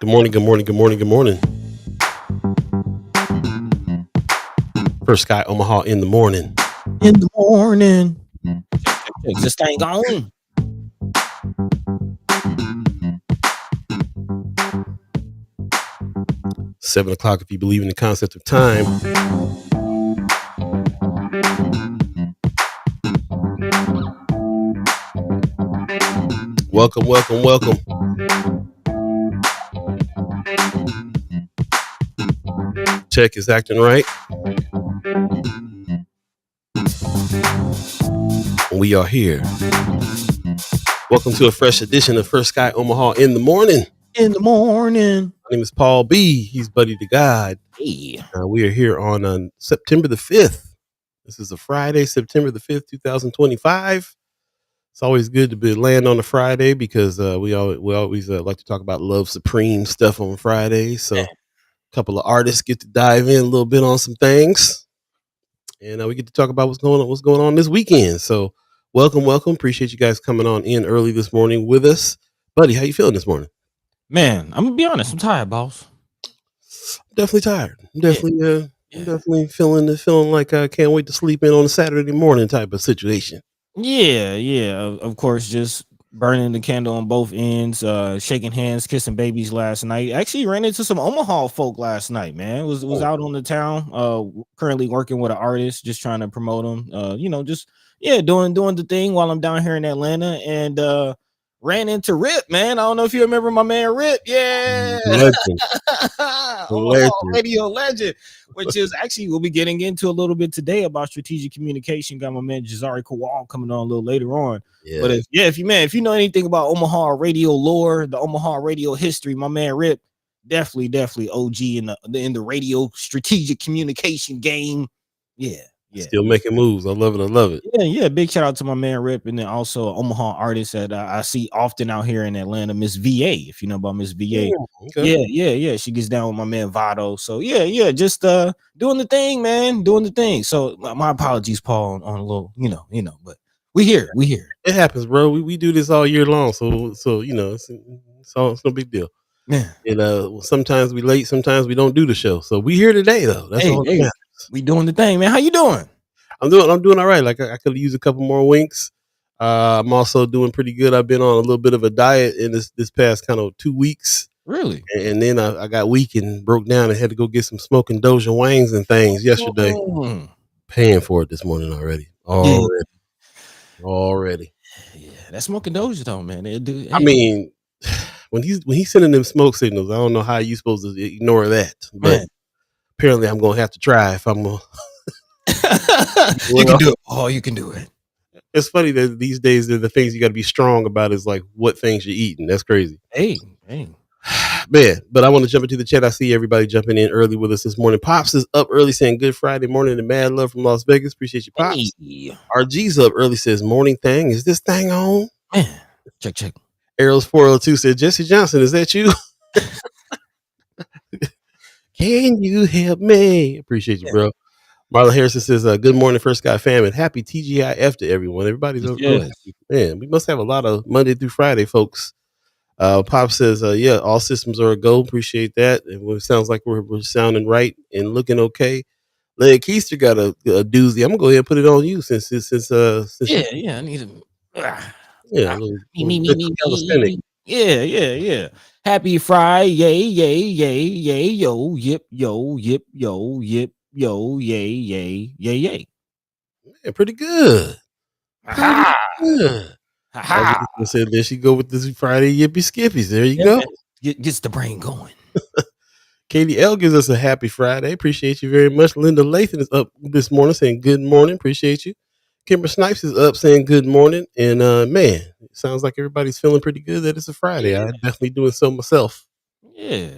Good morning, good morning, good morning, good morning. First Sky Omaha in the morning. In the morning. Is this thing on? Seven o'clock if you believe in the concept of time. Welcome, welcome, welcome. Check is acting right. We are here. Welcome to a fresh edition of First Sky Omaha in the morning. In the morning. My name is Paul Beee. He's Buddy to Gawd. Hey. We are here on September the 5th. This is a Friday, September the 5th, 2025. It's always good to land on a Friday because we always like to talk about Love Supreme stuff on Fridays. So a couple of artists get to dive in a little bit on some things. And we get to talk about what's going on this weekend. So welcome. Appreciate you guys coming on in early this morning with us. Buddy, how you feeling this morning? Man, I'm gonna be honest. I'm tired, boss. I'm definitely tired. I'm definitely feeling like I can't wait to sleep in on a Saturday morning type of situation. Yeah. Of course, just burning the candle on both ends, shaking hands, kissing babies last night. Actually ran into some Omaha folk last night, man. Was out on the town, currently working with an artist, just trying to promote him. Doing the thing while I'm down here in Atlanta, and ran into Rip, man. I don't know if you remember my man Rip. Yeah. Legend. Radio legend, which is actually we'll be getting into a little bit today about strategic communication. Got my man Jazari Kual coming on a little later on. Yeah. But if you know anything about Omaha radio lore, the Omaha radio history, my man Rip, definitely OG in the radio strategic communication game. Yeah. Still making moves. I love it. Yeah. Big shout out to my man Rip, and then also Omaha artist that I see often out here in Atlanta, Miss VA. If you know about Miss VA, okay. Yeah. She gets down with my man Vado. So just doing the thing, man, doing the thing. So my apologies, Paul, on a little, but we here. It happens, bro. We do this all year long, so it's no big deal. Yeah. And sometimes we late, sometimes we don't do the show. So we here today though. That's all. We doing the thing, man. How you doing? I'm doing all right. Like I could use a couple more winks. I'm also doing pretty good. I've been on a little bit of a diet in this past kind of 2 weeks. Really? And then I got weak and broke down and had to go get some smoking Doja wangs and things yesterday. Paying for it this morning already. Already. Yeah, that smoking Doja though, man. I mean, when he's sending them smoke signals, I don't know how you supposed to ignore that, but apparently I'm gonna have to try if I'm gonna. You can do it. Oh, you can do it. It's funny that these days the things you got to be strong about is like what things you're eating. That's crazy. Hey, man. But I want to jump into the chat. I see everybody jumping in early with us this morning. Pops is up early saying good Friday morning and mad love from Las Vegas. Appreciate you, Pops. Hey. RG's up early says morning thing. Is this thing on? Man, check. Arrows 402 said Jesse Johnson. Is that you? Can you help me? Appreciate you, bro. Marla Harrison says, good morning, First Sky fam, and happy TGIF to everyone. Everybody's man, we must have a lot of Monday through Friday, folks. Pop says, all systems are a go. Appreciate that. And it sounds like we're sounding right and looking okay. Leia Keister got a doozy. I'm gonna go ahead and put it on you since I need him. Me. Yeah. Happy Friday, yay, yo, yip, yay. Man, pretty good. Good. I said, there she go with this Friday yippee skippies. There you go. Gets the brain going. Katie L gives us a happy Friday. Appreciate you very much. Linda Lathan is up this morning saying good morning. Appreciate you. Kimber Snipes is up saying good morning. And man, it sounds like everybody's feeling pretty good that it's a Friday. I'm definitely doing so myself. Yeah.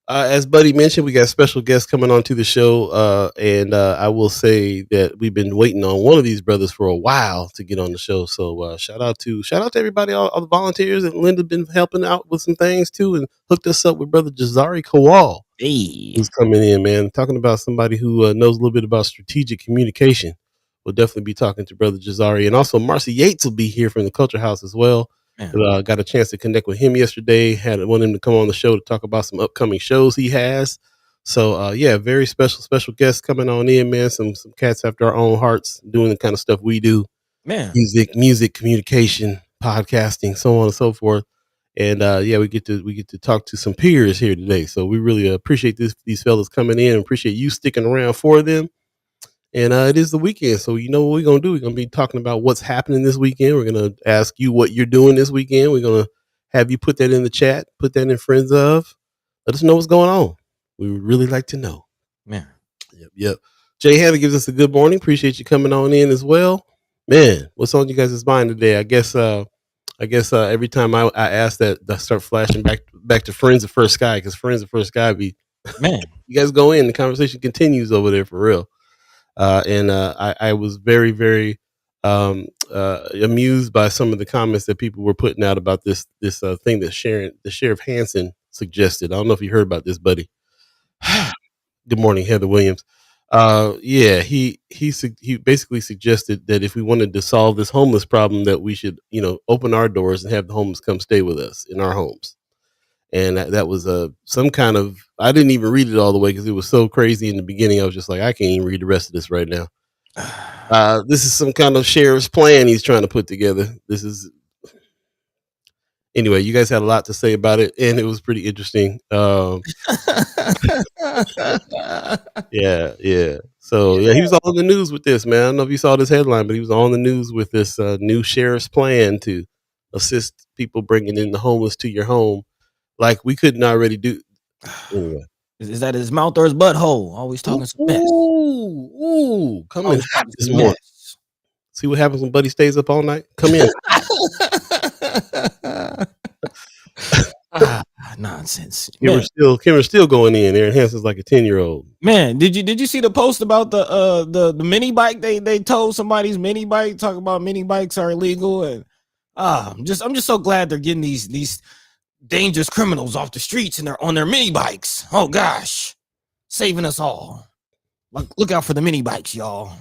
As Buddy mentioned, we got special guests coming on to the show. And I will say that we've been waiting on one of these brothers for a while to get on the show. So shout out to everybody, all the volunteers. And Linda been helping out with some things too, and hooked us up with brother Jazari Kual. Hey. Who's coming in, man. Talking about somebody who knows a little bit about strategic communication. We'll definitely be talking to brother Jazari. And also Marcey Yates will be here from the Culture House as well. Yeah. Got a chance to connect with him yesterday. Had wanted him to come on the show to talk about some upcoming shows he has. So yeah, very special guests coming on in, man. Some cats after our own hearts, doing the kind of stuff we do: Man. music, communication, podcasting, so on and so forth. And yeah, we get to talk to some peers here today. So we really appreciate these fellas coming in, and appreciate you sticking around for them. And it is the weekend, so you know what we're gonna do. We're gonna be talking about what's happening this weekend. We're gonna ask you what you're doing this weekend. We're gonna have you put that in the chat, put that in friends of. Let us know what's going on. We would really like to know. Man. Yep. Jay Hannah gives us a good morning. Appreciate you coming on in as well. Man, what's on you guys' mind today? I guess every time I ask that, I start flashing back to Friends of First Sky, because Friends of First Sky be Man. you guys go in, the conversation continues over there for real. And I was very amused by some of the comments that people were putting out about this thing that Sheriff Hansen suggested. I don't know if you heard about this, buddy. Good morning, Heather Williams. Yeah, he basically suggested that if we wanted to solve this homeless problem, that we should, open our doors and have the homeless come stay with us in our homes. And that was some kind of, I didn't even read it all the way because it was so crazy in the beginning. I was just like, I can't even read the rest of this right now. This is some kind of sheriff's plan he's trying to put together. Anyway, you guys had a lot to say about it, and it was pretty interesting. Yeah. So yeah, he was all in the news with this, man. I don't know if you saw this headline, but he was all in the news with this new sheriff's plan to assist people bringing in the homeless to your home, like we couldn't already do. Anyway, Is that his mouth or his butthole? Always talking some mess. Come in hot this morning. See what happens when Buddy stays up all night. Come in. Nonsense. Kimmer's still going in. Aaron Hanson's like a 10-year-old. Man, did you see the post about the mini bike? They told somebody's mini bike, talk about mini bikes are illegal, and I'm just so glad they're getting these dangerous criminals off the streets and they're on their mini bikes. Oh gosh, saving us all. Look out for the mini bikes, y'all.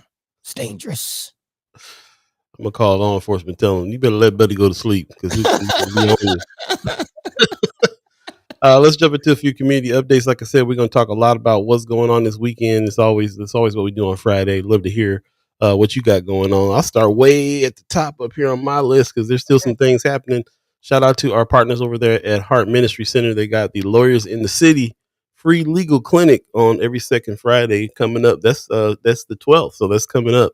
It's dangerous. I'm gonna call law enforcement, tell them you better let Buddy go to sleep because he's gonna be on you. Let's jump into a few community updates. Like I said, we're going to talk a lot about what's going on this weekend. It's always what we do on Friday. Love to hear what you got going on. I'll start way at the top up here on my list because there's still some things happening. Shout out to our partners over there at Heart Ministry Center. They got the Lawyers in the City free legal clinic on every second Friday coming up. That's the 12th, so that's coming up.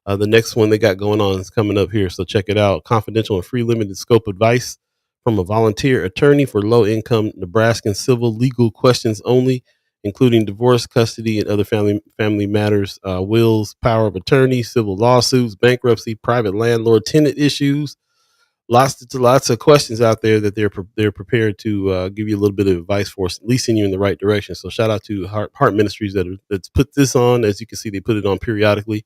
The next one they got going on is coming up here, so check it out. Confidential and free limited scope advice from a volunteer attorney for low-income Nebraskan civil legal questions only, including divorce, custody, and other family matters, wills, power of attorney, civil lawsuits, bankruptcy, private landlord-tenant issues. Lots of questions out there that they're prepared to give you a little bit of advice for, at least send you in the right direction. So shout out to Heart Ministries that's put this on. As you can see, they put it on periodically.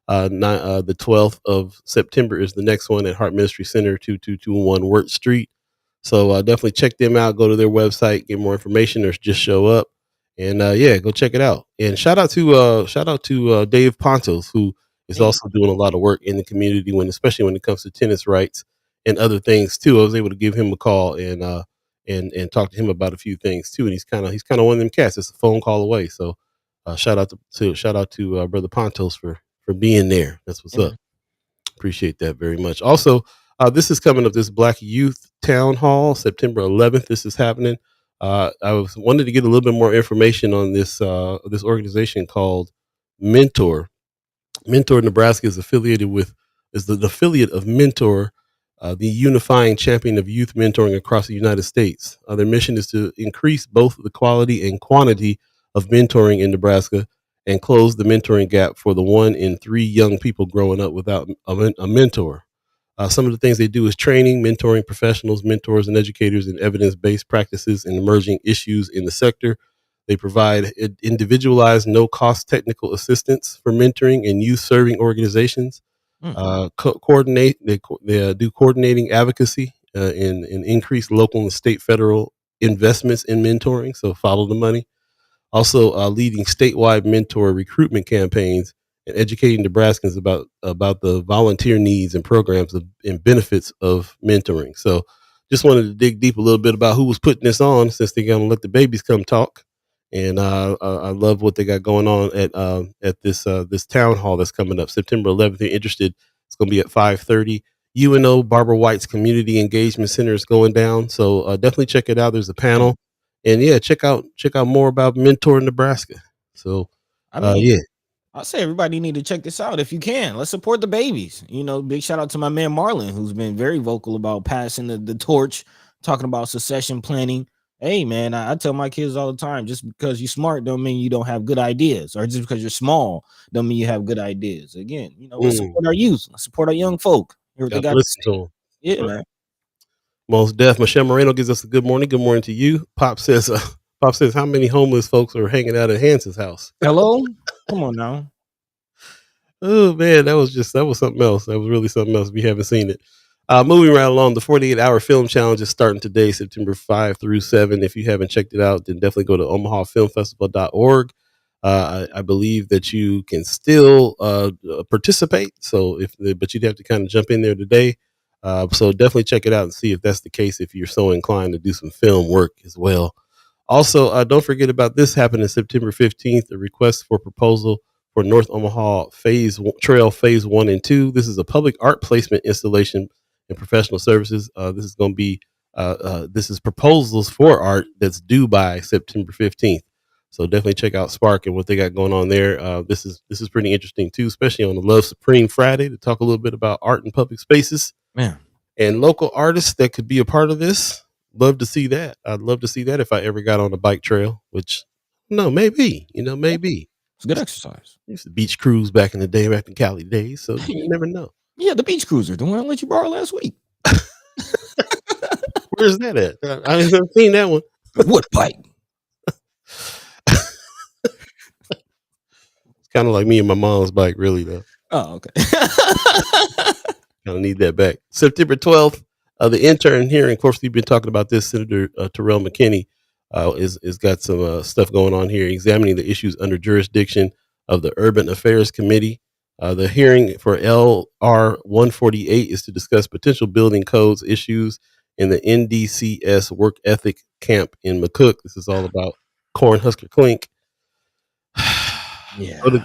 The 12th of September is the next one at Heart Ministry Center, 2221 Wirt Street. So definitely check them out. Go to their website, get more information, or just show up, and go check it out. And shout out to Dave Pontos, who is also doing a lot of work in the community especially when it comes to tenants' rights and other things too. I was able to give him a call and talk to him about a few things too. And he's kind of one of them cats. It's a phone call away. So shout out to Brother Pontos for being there. That's what's up. Appreciate that very much. Also, this is coming up, this Black Youth Town Hall, September 11th. This is happening. I wanted to get a little bit more information on this organization called Mentor. Mentor Nebraska is the affiliate of Mentor, the unifying champion of youth mentoring across the United States. Their mission is to increase both the quality and quantity of mentoring in Nebraska and close the mentoring gap for the 1 in 3 young people growing up without a mentor. Some of the things they do is training, mentoring professionals, mentors, and educators in evidence-based practices and emerging issues in the sector. They provide individualized, no-cost technical assistance for mentoring and youth-serving organizations. They do coordinating advocacy and increase local and state federal investments in mentoring. So follow the money. Also leading statewide mentor recruitment campaigns and educating Nebraskans about the volunteer needs and programs and benefits of mentoring. So, just wanted to dig deep a little bit about who was putting this on, since they're gonna let the babies come talk. And I love what they got going on at this town hall that's coming up September 11th. If you're interested, it's going to be at 5:30. UNO Barbara White's Community Engagement Center is going down, so definitely check it out. There's a panel, and yeah, check out more about Mentor Nebraska. So I mean, yeah, I'll say everybody need to check this out if you can. Let's support the babies. You know, big shout out to my man Marlon, who's been very vocal about passing the torch, talking about succession planning. Hey man, I tell my kids all the time, just because you're smart don't mean you don't have good ideas, or just because you're small don't mean you have good ideas. Again, you know, let's support our youth, let's support our young folk. Hear what they got to got to listen to say. them. Yeah, Right. man. Most Def Michelle Moreno gives us a good morning. Good morning to you. Pop says, Pop says, how many homeless folks are hanging out at Hans's house? Hello, come on now. Oh man, that was something else. That was really something else. If you haven't seen it, moving right along, the 48-hour film challenge is starting today, September 5 through 7. If you haven't checked it out, then definitely go to omahafilmfestival.org. I believe that you can still participate. So but you'd have to kind of jump in there today. So definitely check it out and see if that's the case. If you're so inclined to do some film work as well. Also, don't forget about this happening September 15th, a request for proposal for North Omaha Trail Phase 1 and 2. This is a public art placement installation and professional services. This is going to be this is proposals for art that's due by September 15th. So definitely check out Spark and what they got going on there. This is pretty interesting too, especially on the Love Supreme Friday, to talk a little bit about art in public spaces, Man, and local artists that could be a part of this. Love to see that. I'd love to see that if I ever got on a bike trail, which no, maybe, maybe. it's a good exercise. I used to beach cruise back in the day, back in Cali days. So you never know. Yeah, the beach cruiser, the one I let you borrow last week. Where's that at? I haven't seen that one. What bike? It's kind of like me and my mom's bike, really, though. Oh, okay. Kind of need that back. September 12th, the intern hearing. Of course, we've been talking about this. Senator Terrell McKinney is got some stuff going on here, examining the issues under jurisdiction of the Urban Affairs Committee. The hearing for LR 148 is to discuss potential building codes issues in the NDCS work ethic camp in McCook. This is all about Cornhusker Clink. Yeah. Go to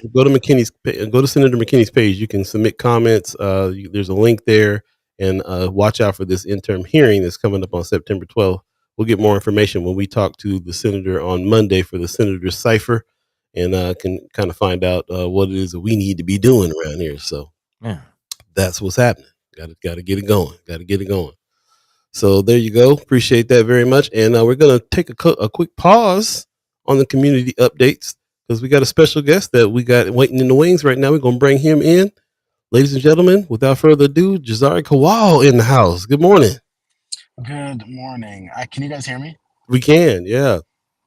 Senator McKinney's page. You can submit comments. There's a link there, and watch out for this interim hearing that's coming up on September 12th. We'll get more information when we talk to the senator on Monday for the senator's cipher, and can kind of find out what it is that we need to be doing around here. So Yeah. that's what's happening. Got to get it going. Got to get it going. So there you go. Appreciate that very much. And we're going to take a quick pause on the community updates, because we got a special guest that we got waiting in the wings right now. We're going to bring him in. Ladies and gentlemen, without further ado, Jazari Kual in the house. Good morning. Good morning. Can you guys hear me? We can, yeah.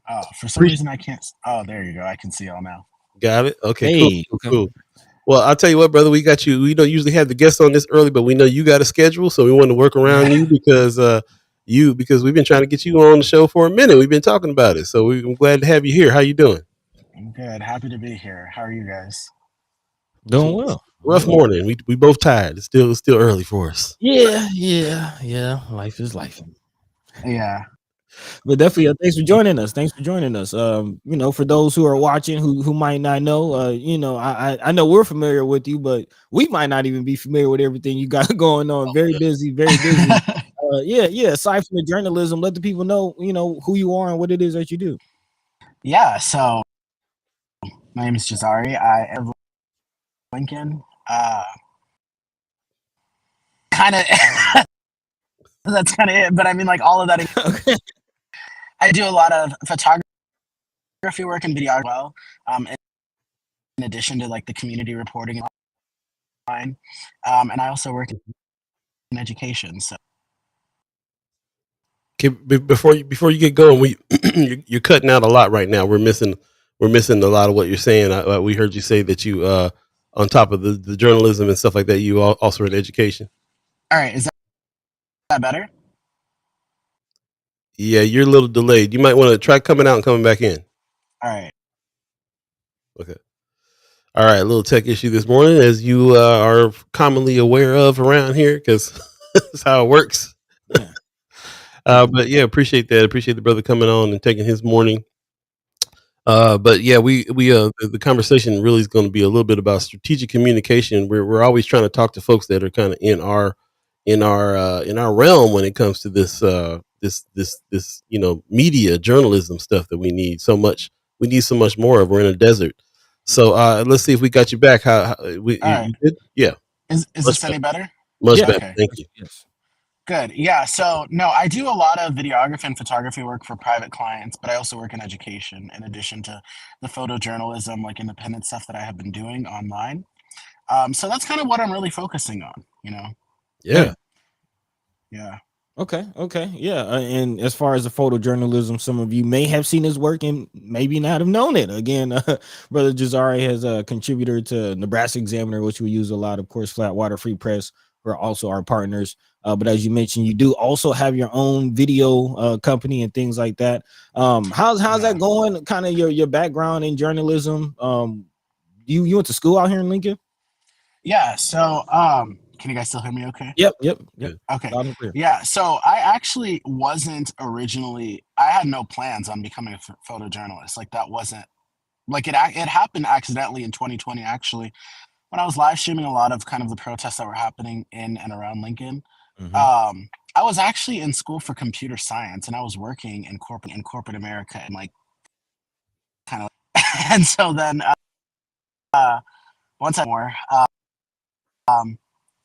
Oh, for some reason I can't. Oh, there you go. I can see all now. Got it? Okay, Hey, cool. Well, I'll tell you what, brother, we got you. We don't usually have the guests on this early, but we know you got a schedule, so we want to work around you because we've been trying to get you on the show for a minute. We've been talking about it, so I'm glad to have you here. How you doing? I'm good. Happy to be here. How are you guys? doing well. Rough morning. We both tired. It's still early for us. Yeah. Life is life. Yeah. But definitely, thanks for joining us. For those who are watching who might not know, I know we're familiar with you, but we might not even be familiar with everything you got going on. Very busy, very busy. Aside from the journalism, let the people know, who you are and what it is that you do. Yeah. So my name is Jazari. I am Lincoln. Kind of. That's kind of it. But I mean, like all of that. Okay. I do a lot of photography work and video as well. In addition to like the community reporting line, and I also work in education. So before you get going, you're cutting out a lot right now. We're missing a lot of what you're saying. We heard you say that you on top of the journalism and stuff like that, you also in education. All right, is that better? Yeah, you're a little delayed. You might want to try coming out and coming back in. All right. Okay. All right, a little tech issue this morning, as you are commonly aware of around here, because that's how it works. Yeah. But yeah, appreciate that. Appreciate the brother coming on and taking his morning. But yeah, the conversation really is going to be a little bit about strategic communication. We're always trying to talk to folks that are kind of in our realm when it comes to this media journalism stuff that we need so much. We need so much more of. We're in a desert. So let's see if we got you back. You right. good? Yeah. Is this any better? Much Yeah. better. Okay. Thank you. Yes. Good. Yeah. So, no, I do a lot of videography and photography work for private clients, but I also work in education in addition to the photojournalism, like independent stuff that I have been doing online. So that's kind of what I'm really focusing on, you know? Yeah. Yeah. Okay. Yeah. And as far as the photojournalism, some of you may have seen his work and maybe not have known it. Again, Brother Jazari has a contributor to Nebraska Examiner, which we use a lot. Of course, Flatwater Free Press, who are also our partners. But as you mentioned, you do also have your own video company and things like that. How's that going? Kind of your background in journalism. You went to school out here in Lincoln? Yeah. So, can you guys still hear me okay? Yep. Okay. Loud and clear. Yeah. So I actually wasn't originally, I had no plans on becoming a photojournalist. Like that wasn't, like it happened accidentally in 2020, actually, when I was live streaming a lot of kind of the protests that were happening in and around Lincoln. I was actually in school for computer science, and I was working in corporate America, and like kind of, and so then once I more,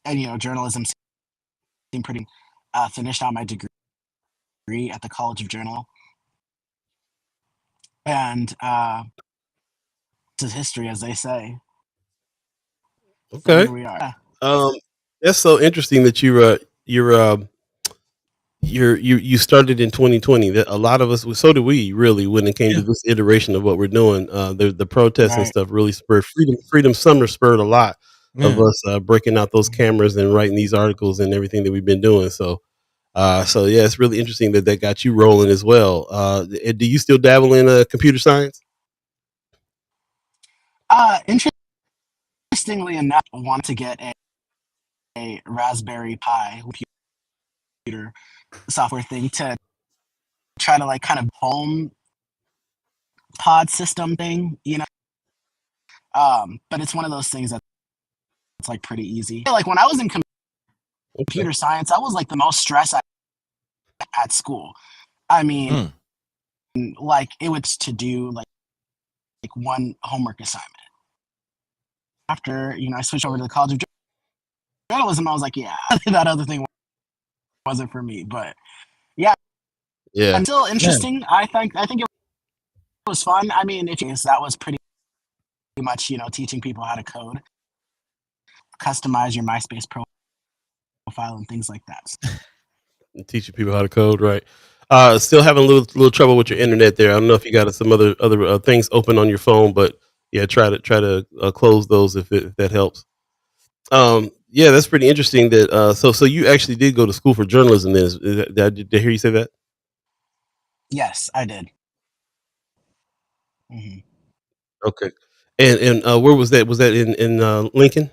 and journalism seemed pretty. Finished out my degree at the College of Journal, and this is history, as they say. So Okay. here we are. That's so interesting that you started in 2020. That a lot of us, so did we, really, when it came to this iteration of what we're doing. The protests and Right. stuff really spurred freedom summer spurred a lot of Yeah. us breaking out those cameras and writing these articles and everything that we've been doing. So yeah, it's really interesting that got you rolling as well. Do you still dabble in computer science? Interestingly enough, I want to get a Raspberry Pi computer software thing to try to like kind of home pod system thing, but it's one of those things that's like pretty easy. Like when I was in computer science, that was like the most stress I had at school. I mean, like it was to do like one homework assignment. After I switched over to the College of Journalism, I was like, yeah, that other thing wasn't for me. But yeah, it's still interesting. I think it was fun. I mean, that was pretty much teaching people how to code, customize your MySpace profile, and things like that. Teaching people how to code, right? Still having a little trouble with your internet there. I don't know if you got some other things open on your phone, but yeah, try to close those if that helps. Yeah, that's pretty interesting. That so you actually did go to school for journalism. Then did I hear you say that? Yes, I did. Okay, and where was that? Was that in Lincoln?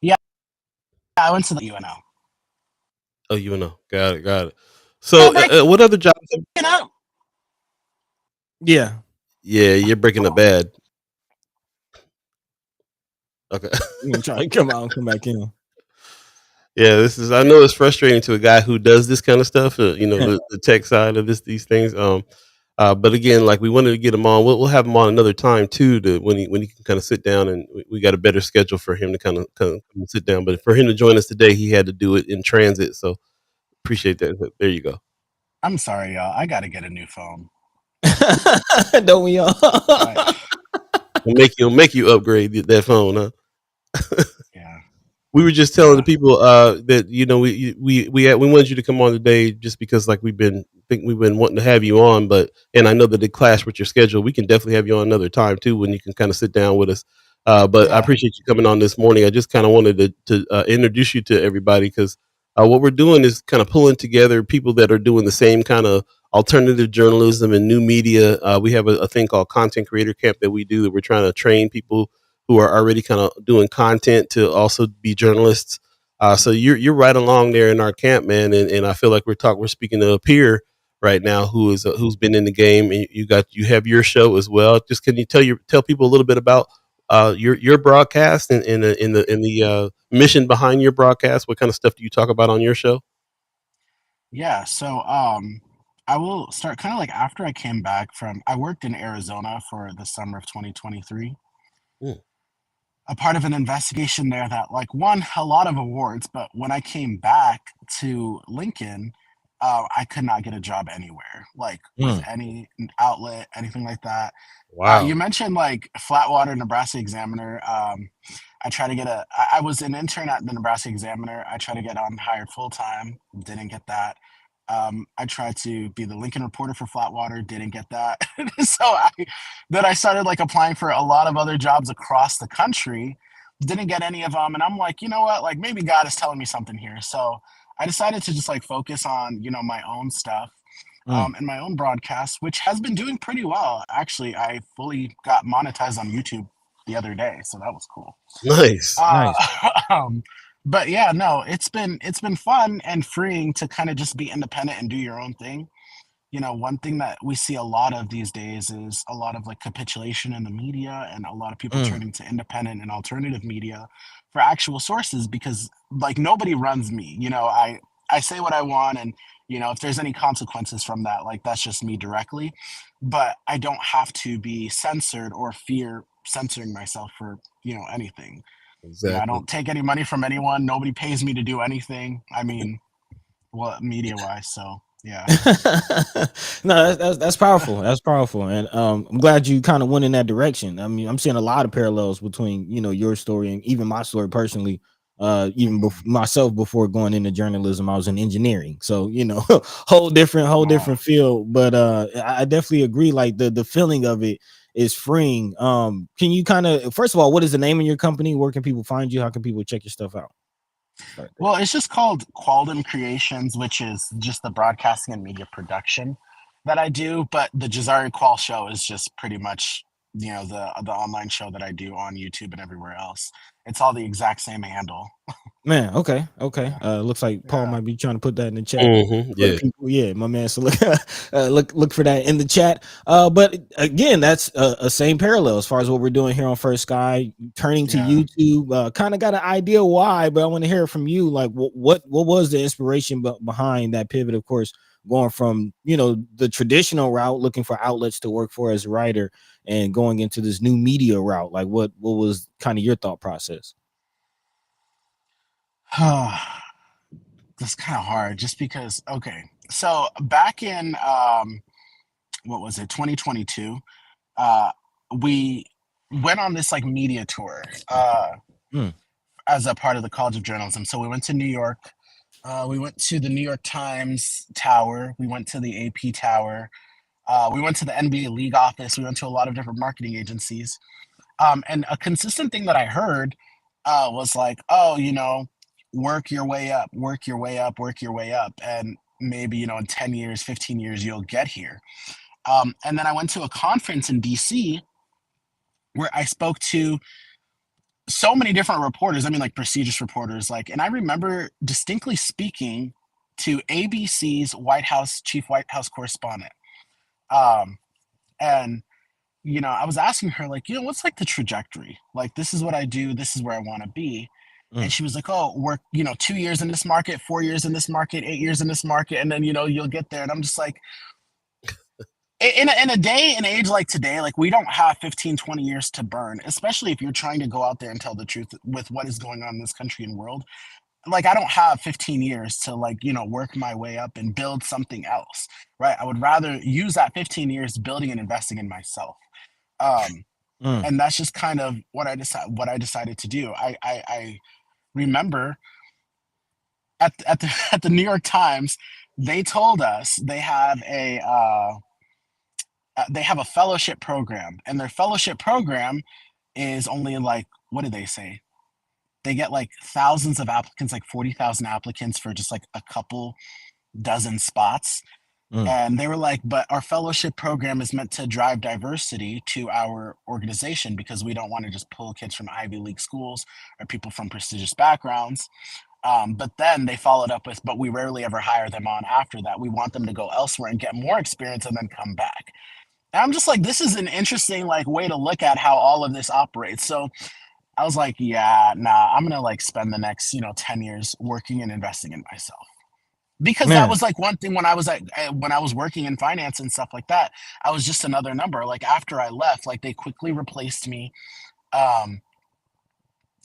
Yeah, I went to the UNO. Oh, UNO. Got it. So what other jobs? Yeah, you're breaking up bad. Okay. I'm gonna try to come back in. Yeah, I know it's frustrating to a guy who does this kind of stuff, the tech side of these things. But again, like we wanted to get him on. We'll have him on another time too, when he can kind of sit down, and we got a better schedule for him to kind of sit down. But for him to join us today, he had to do it in transit. So appreciate that. There you go. I'm sorry, y'all. I got to get a new phone. Don't we all? Right. We'll make you upgrade that phone, huh? Yeah. We were just telling the people that we wanted you to come on today just because like we've been wanting to have you on, and I know that it clashed with your schedule. We can definitely have you on another time too when you can kind of sit down with us. But I appreciate you coming on this morning. I just kind of wanted to introduce you to everybody because What we're doing is kind of pulling together people that are doing the same kind of alternative journalism and new media. We have a thing called Content Creator Camp that we do, that we're trying to train people who are already kind of doing content to also be journalists. So you're right along there in our camp, man, and I feel like we're speaking to a peer right now who's been in the game, and you have your show as well. Just can you tell people a little bit about your broadcast and in the mission behind your broadcast? What kind of stuff do you talk about on your show? Yeah, so I will start kind of like after I came back from, I worked in Arizona for the summer of 2023, Mm. a part of an investigation there that like won a lot of awards. But when I came back to Lincoln, I could not get a job anywhere, like with any outlet, anything like that. You Wow. mentioned like Flatwater, Nebraska Examiner. I try to get I was an intern at the Nebraska Examiner. I tried to get on hired full time, didn't get that. I tried to be the Lincoln reporter for Flatwater, didn't get that. Then I started like applying for a lot of other jobs across the country, didn't get any of them. And I'm like, you know what? Like maybe God is telling me something here. So I decided to just like focus on, my own stuff. And my own broadcast, which has been doing pretty well. Actually, I fully got monetized on YouTube the other day, so that was cool. Nice. Uh, Nice. but yeah, no, it's been fun and freeing to kind of just be independent and do your own thing. One thing that we see a lot of these days is a lot of like capitulation in the media and a lot of people turning to independent and alternative media for actual sources because like nobody runs me. I say what I want and if there's any consequences from that, like that's just me directly. But I don't have to be censored or fear censoring myself for, anything. I Exactly. don't take any money from anyone. Nobody pays me to do anything. I mean, well, media wise. So yeah. No, that's powerful. That's powerful, and I'm glad you kind of went in that direction. I mean, I'm seeing a lot of parallels between your story and even my story personally. Even Mhm. myself before going into journalism, I was in engineering, so whole different field. But I definitely agree. Like the feeling of it is freeing. Can you kind of first of all, what is the name of your company? Where can people find you? How can people check your stuff out? Start there. Well, it's just called Qualdom Creations, which is just the broadcasting and media production that I do. But the Jazari Kual show is just pretty much, the online show that I do on YouTube and everywhere else. It's all the exact same handle. Man, okay. Yeah. Looks like Paul Yeah. might be trying to put that in the chat for the Yeah. people. Yeah, my man. So look, look for that in the chat. But again, that's a same parallel as far as what we're doing here on First Sky, turning to Yeah. YouTube. Kind of got an idea why, but I want to hear from you. Like, what was the inspiration behind that pivot? Of course, going from the traditional route, looking for outlets to work for as a writer, and going into this new media route. Like, what was kind of your thought process? That's kind of hard just because, okay. So back in, what was it, 2022, uh, we went on this like media tour. Mm, As a part of the College of Journalism. So we went to New York. We went to the New York Times Tower. We went to the AP Tower. We went to the NBA League office. We went to a lot of different marketing agencies. And a consistent thing that I heard was like, oh, work your way up, work your way up, work your way up. And maybe, in 10 years, 15 years, you'll get here. And then I went to a conference in DC where I spoke to so many different reporters. I mean, like prestigious reporters. And I remember distinctly speaking to ABC's chief White House correspondent. Um, and, I was asking her, like, what's like the trajectory? Like, this is what I do. This is where I want to be. And mm. she was like, oh, work, 2 years in this market, 4 years in this market, 8 years in this market. And then, you'll get there. And I'm just like, in a day and age like today, like we don't have 15, 20 years to burn, especially if you're trying to go out there and tell the truth with what is going on in this country and world. Like I don't have 15 years to like, work my way up and build something else, right? I would rather use that 15 years building and investing in myself. Um, Mm. and that's just kind of what I decided to do. I remember at the New York Times, they told us they have a fellowship program, and their fellowship program is only like, what did they say? they get like thousands of applicants, like 40,000 applicants for just like a couple dozen spots. And they were like, but our fellowship program is meant to drive diversity to our organization because we don't want to just pull kids from Ivy League schools or people from prestigious backgrounds. But then they followed up with, but we rarely ever hire them on after that. We want them to go elsewhere and get more experience and then come back. And I'm just like, this is an interesting like way to look at how all of this operates. So I was like, yeah, nah, I'm gonna like spend the next 10 years working and investing in myself. Because that was like one thing when I was working in finance and stuff like that, I was just another number. Like after I left, like they quickly replaced me. Um,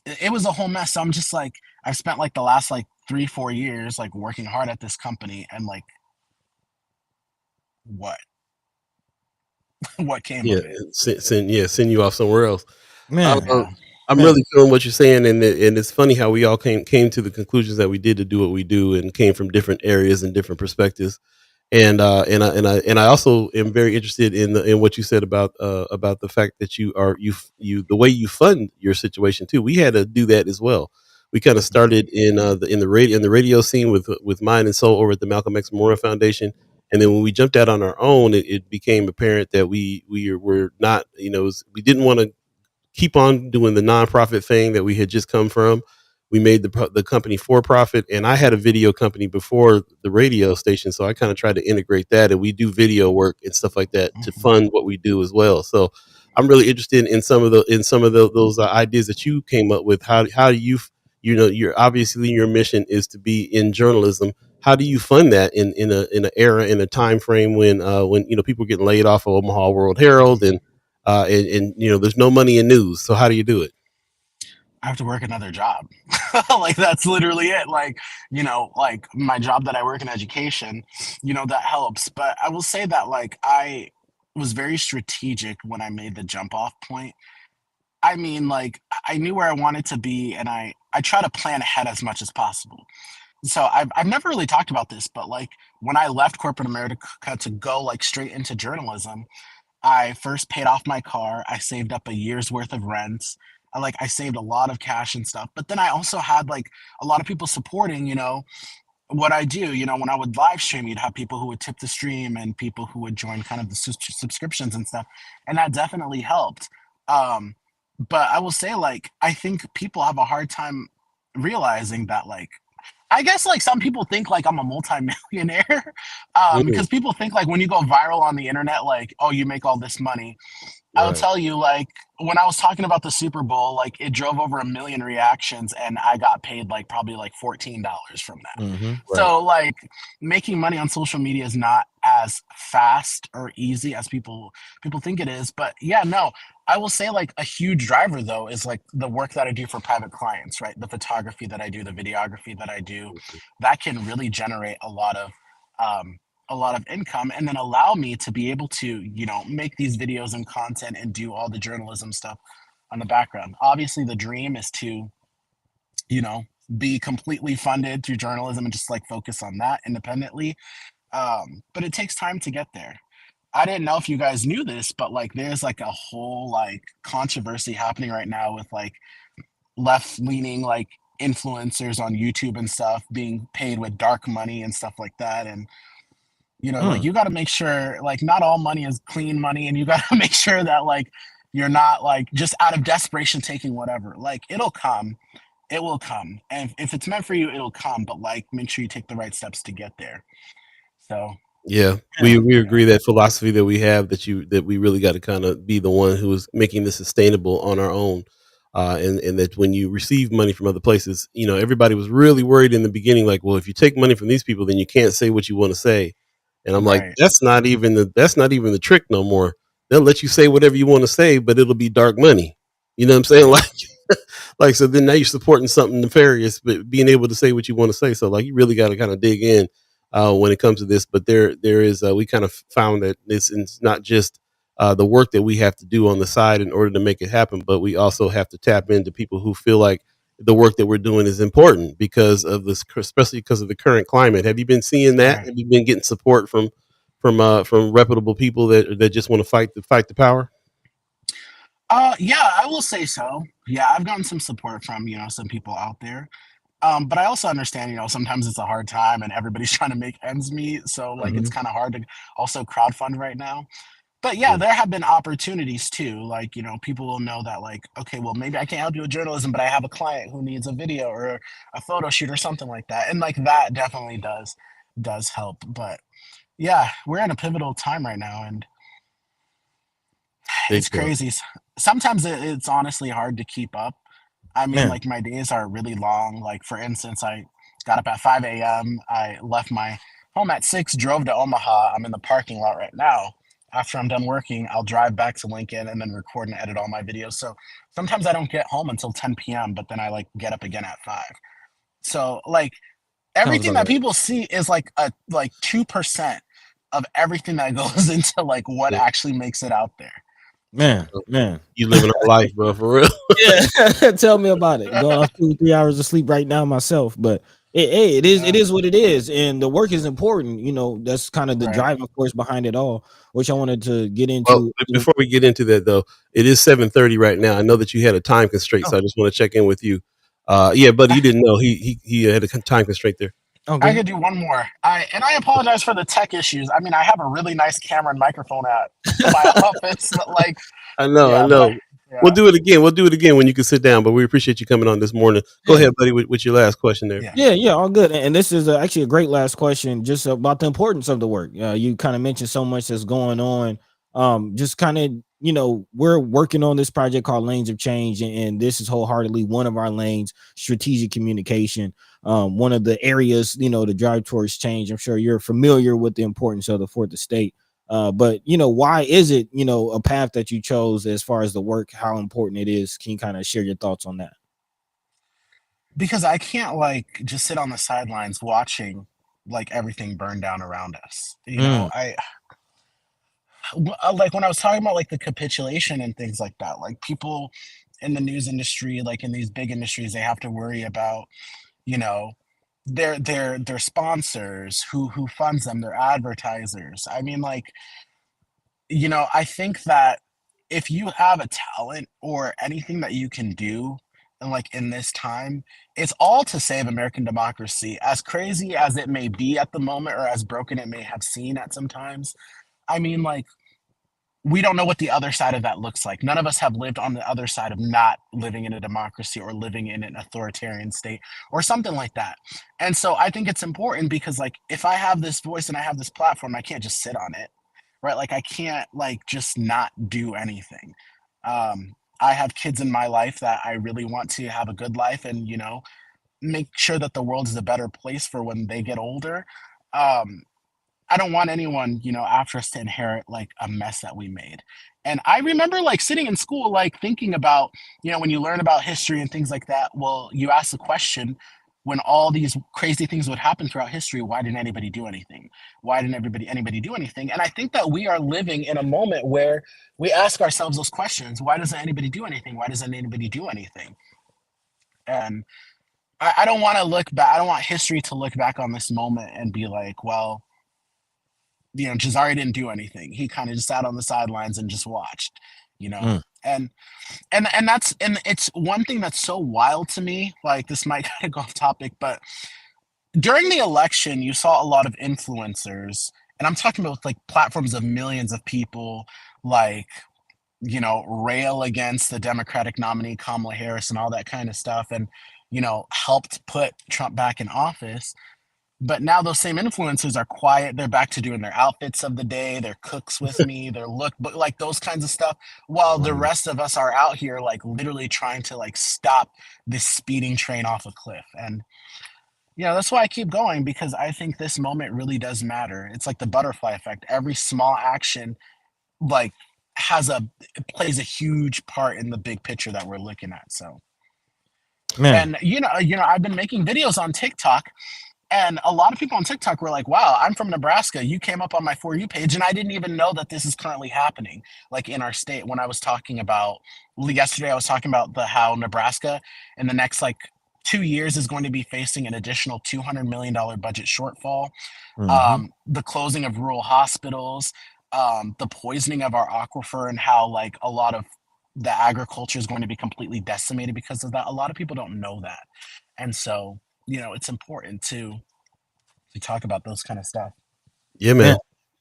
it was a whole mess. So I'm just like, I've spent like the last like 3-4 years like working hard at this company, and like what what came of it? Send you off somewhere else. Man, I'm really feeling what you're saying, and it's funny how we all came to the conclusions that we did to do what we do, and came from different areas and different perspectives. And I also am very interested in what you said about the fact that you the way you fund your situation too. We had to do that as well. We kind of started in the radio scene with Mind and Soul over at the Malcolm X Memorial Foundation, and then when we jumped out on our own, it became apparent that we were not, we didn't want to keep on doing the nonprofit thing that we had just come from. We made the company for profit, and I had a video company before the radio station, so I kind of tried to integrate that, and we do video work and stuff like that to fund what we do as well. So I'm really interested in some of those ideas that you came up with. How do you, you're obviously, your mission is to be in journalism. How do you fund that in an era, in a time frame when people are getting laid off of Omaha World Herald, and there's no money in news? So how do you do it? I have to work another job. Like that's literally it. Like, like my job that I work in education, that helps. But I will say that like I was very strategic when I made the jump off point. I mean, like I knew where I wanted to be, and I try to plan ahead as much as possible. So I've never really talked about this, but like when I left corporate America to go like straight into journalism, I first paid off my car. I saved up a year's worth of rent. I saved a lot of cash and stuff. But then I also had like a lot of people supporting, what I do. When I would live stream, you'd have people who would tip the stream and people who would join kind of the subscriptions and stuff. And that definitely helped. But I will say, like, I think people have a hard time realizing that, like, I guess like some people think like I'm a multimillionaire because people think like when you go viral on the internet, like, oh, you make all this money. I'll tell you, like, when I was talking about the Super Bowl, like, it drove over 1 million reactions, and I got paid, like, probably, like, $14 from that. So, like, making money on social media is not as fast or easy as people think it is. But, yeah, no, I will say, like, a huge driver, though, is, like, the work that I do for private clients, right? The photography that I do, the videography that I do, that can really generate a lot of income, and then allow me to be able to, make these videos and content and do all the journalism stuff on the background. Obviously, the dream is to, be completely funded through journalism and just like focus on that independently. But it takes time to get there. I didn't know if you guys knew this, but like there's like a whole like controversy happening right now with like left-leaning like influencers on YouTube and stuff being paid with dark money and stuff like that. And like you got to make sure like not all money is clean money, and you got to make sure that like you're not like just out of desperation taking whatever. Like it will come, and if it's meant for you, it'll come. But like make sure you take the right steps to get there. So we agree that philosophy that we have, that we really got to kind of be the one who is making this sustainable on our own. And that when you receive money from other places, everybody was really worried in the beginning, like, well, if you take money from these people, then you can't say what you want to say. And I'm like, that's not even the trick no more. They'll let you say whatever you want to say, but it'll be dark money. You know what I'm saying? Like, so then now you're supporting something nefarious, but being able to say what you want to say. So like, you really got to kind of dig in when it comes to this. But there is, we kind of found that this is not just the work that we have to do on the side in order to make it happen, but we also have to tap into people who feel like the work that we're doing is important because of this, especially because of the current climate. Have you been seeing that? Have you been getting support from reputable people that just want to fight the power? Yeah, I will say so. Yeah, I've gotten some support from, some people out there. But I also understand, sometimes it's a hard time and everybody's trying to make ends meet. So like it's Mhm. kind of hard to also crowdfund right now. But yeah, Mhm. there have been opportunities too. Like, people will know that like, okay, well maybe I can't help you with journalism, but I have a client who needs a video or a photo shoot or something like that. And like that definitely does help. But yeah, we're in a pivotal time right now and Big it's time. crazy. Sometimes it's honestly hard to keep up. I mean, Man, like my days are really long. Like for instance, I got up at 5 a.m. I left my home at 6, drove to Omaha. I'm in the parking lot right now. After I'm done working, I'll drive back to Lincoln and then record and edit all my videos. So sometimes I don't get home until 10 p.m., but then I like get up again at 5. So like sounds everything about that right. people see is like a like 2% of everything that goes into like what Yeah. actually makes it out there. Man, man. You living a life, bro, for real. Yeah, tell me about it. Going off 2 3 hours of sleep right now myself, but hey, it Yeah, is what it is, and the work is important. That's kind of the right. driving force behind it all, which I wanted to get Well, into. before we get into that though, it is 7:30 right now. I know that you had a time constraint, Oh, so I just want to check in with you. Yeah, buddy, you didn't know he had a time constraint there. I okay. could do one more. I apologize for the tech issues. I mean, I have a really nice camera and microphone at my office, but like, I yeah, but know. We'll yeah, do it again. We'll do it again when you can sit down. But we appreciate you coming on this morning. Go Yeah. ahead, buddy, with your last question there. yeah. Yeah, all good. And this is actually a great last question, just about the importance of the work. You kind of mentioned so much that's going on. Just kind of, we're working on this project called Lanes of Change, and this is wholeheartedly one of our lanes, strategic communication. One of the areas, to drive towards change. I'm sure you're familiar with the importance of the fourth estate. But why is it, a path that you chose as far as the work, how important it is? Can you kind of share your thoughts on that? Because I can't like just sit on the sidelines watching like everything burn down around us. Mm, Like when I was talking about like the capitulation and things like that, like people in the news industry, like in these big industries, they have to worry about, you know, their sponsors, who funds them, their advertisers. I mean, like, I think that if you have a talent or anything that you can do, and like in this time, it's all to save American democracy. As crazy as it may be at the moment, or as broken it may have seemed at some times. I mean, like we don't know what the other side of that looks like. None of us have lived on the other side of not living in a democracy or living in an authoritarian state or something like that. And so I think it's important because like if I have this voice and I have this platform, I can't just sit on it. Right? Like I can't like just not do anything. I have kids in my life that I really want to have a good life and, make sure that the world is a better place for when they get older. Um, I don't want anyone, after us to inherit like a mess that we made. And I remember like sitting in school, like thinking about, when you learn about history and things like that, well, you ask the question when all these crazy things would happen throughout history, why didn't anybody do anything? Why didn't anybody do anything? And I think that we are living in a moment where we ask ourselves those questions. Why doesn't anybody do anything? Why doesn't anybody do anything? And I don't want to look back. I don't want history to look back on this moment and be like, well, Jazari didn't do anything. He kind of just sat on the sidelines and just watched, you know. mm, And and it's one thing that's so wild to me. Like this might kind of go off topic, but during the election, you saw a lot of influencers, and I'm talking about like platforms of millions of people, like rail against the Democratic nominee Kamala Harris and all that kind of stuff, and helped put Trump back in office. But now those same influencers are quiet. They're back to doing their outfits of the day, their cooks with me, their look, but like those kinds of stuff. While the Wow. rest of us are out here like literally trying to like stop this speeding train off a cliff. And that's why I keep going because I think this moment really does matter. It's like the butterfly effect. Every small action like it plays a huge part in the big picture that we're looking at. So man. and I've been making videos on TikTok. And a lot of people on TikTok were like, wow, I'm from Nebraska. You came up on my For You page. And I didn't even know that this is currently happening, like in our state. When I was talking about yesterday, I was talking about how Nebraska in the next like 2 years is going to be facing an additional $200 million budget shortfall. Mhm. The closing of rural hospitals, the poisoning of our aquifer, and how like a lot of the agriculture is going to be completely decimated because of that. A lot of people don't know that. And so, it's important to talk about those kind of stuff. Yeah, man.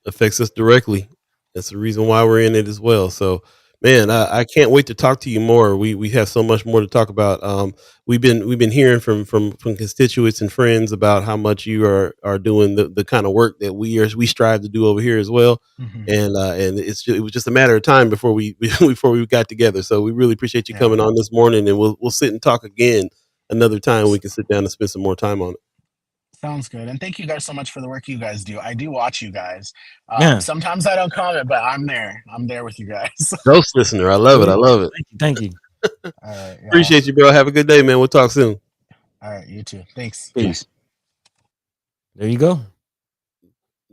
Affects us directly. That's the reason why we're in it as well. So, man, I can't wait to talk to you more. We have so much more to talk about. We've been hearing from constituents and friends about how much you are doing the kind of work that we strive to do over here as well. And it was just a matter of time before we before we got together. So we really appreciate you coming on this morning, and we'll sit and talk again another time. We can sit down and spend some more time on it. Sounds good. And thank you guys so much for the work you guys do. I do watch you guys. Yeah. Sometimes I don't comment, but I'm there. I'm there with you guys. Ghost listener, I love it. I love it. Thank you. All right. Appreciate you, bro. Have a good day, man. We'll talk soon. All right. You too. Thanks. Peace. There you go.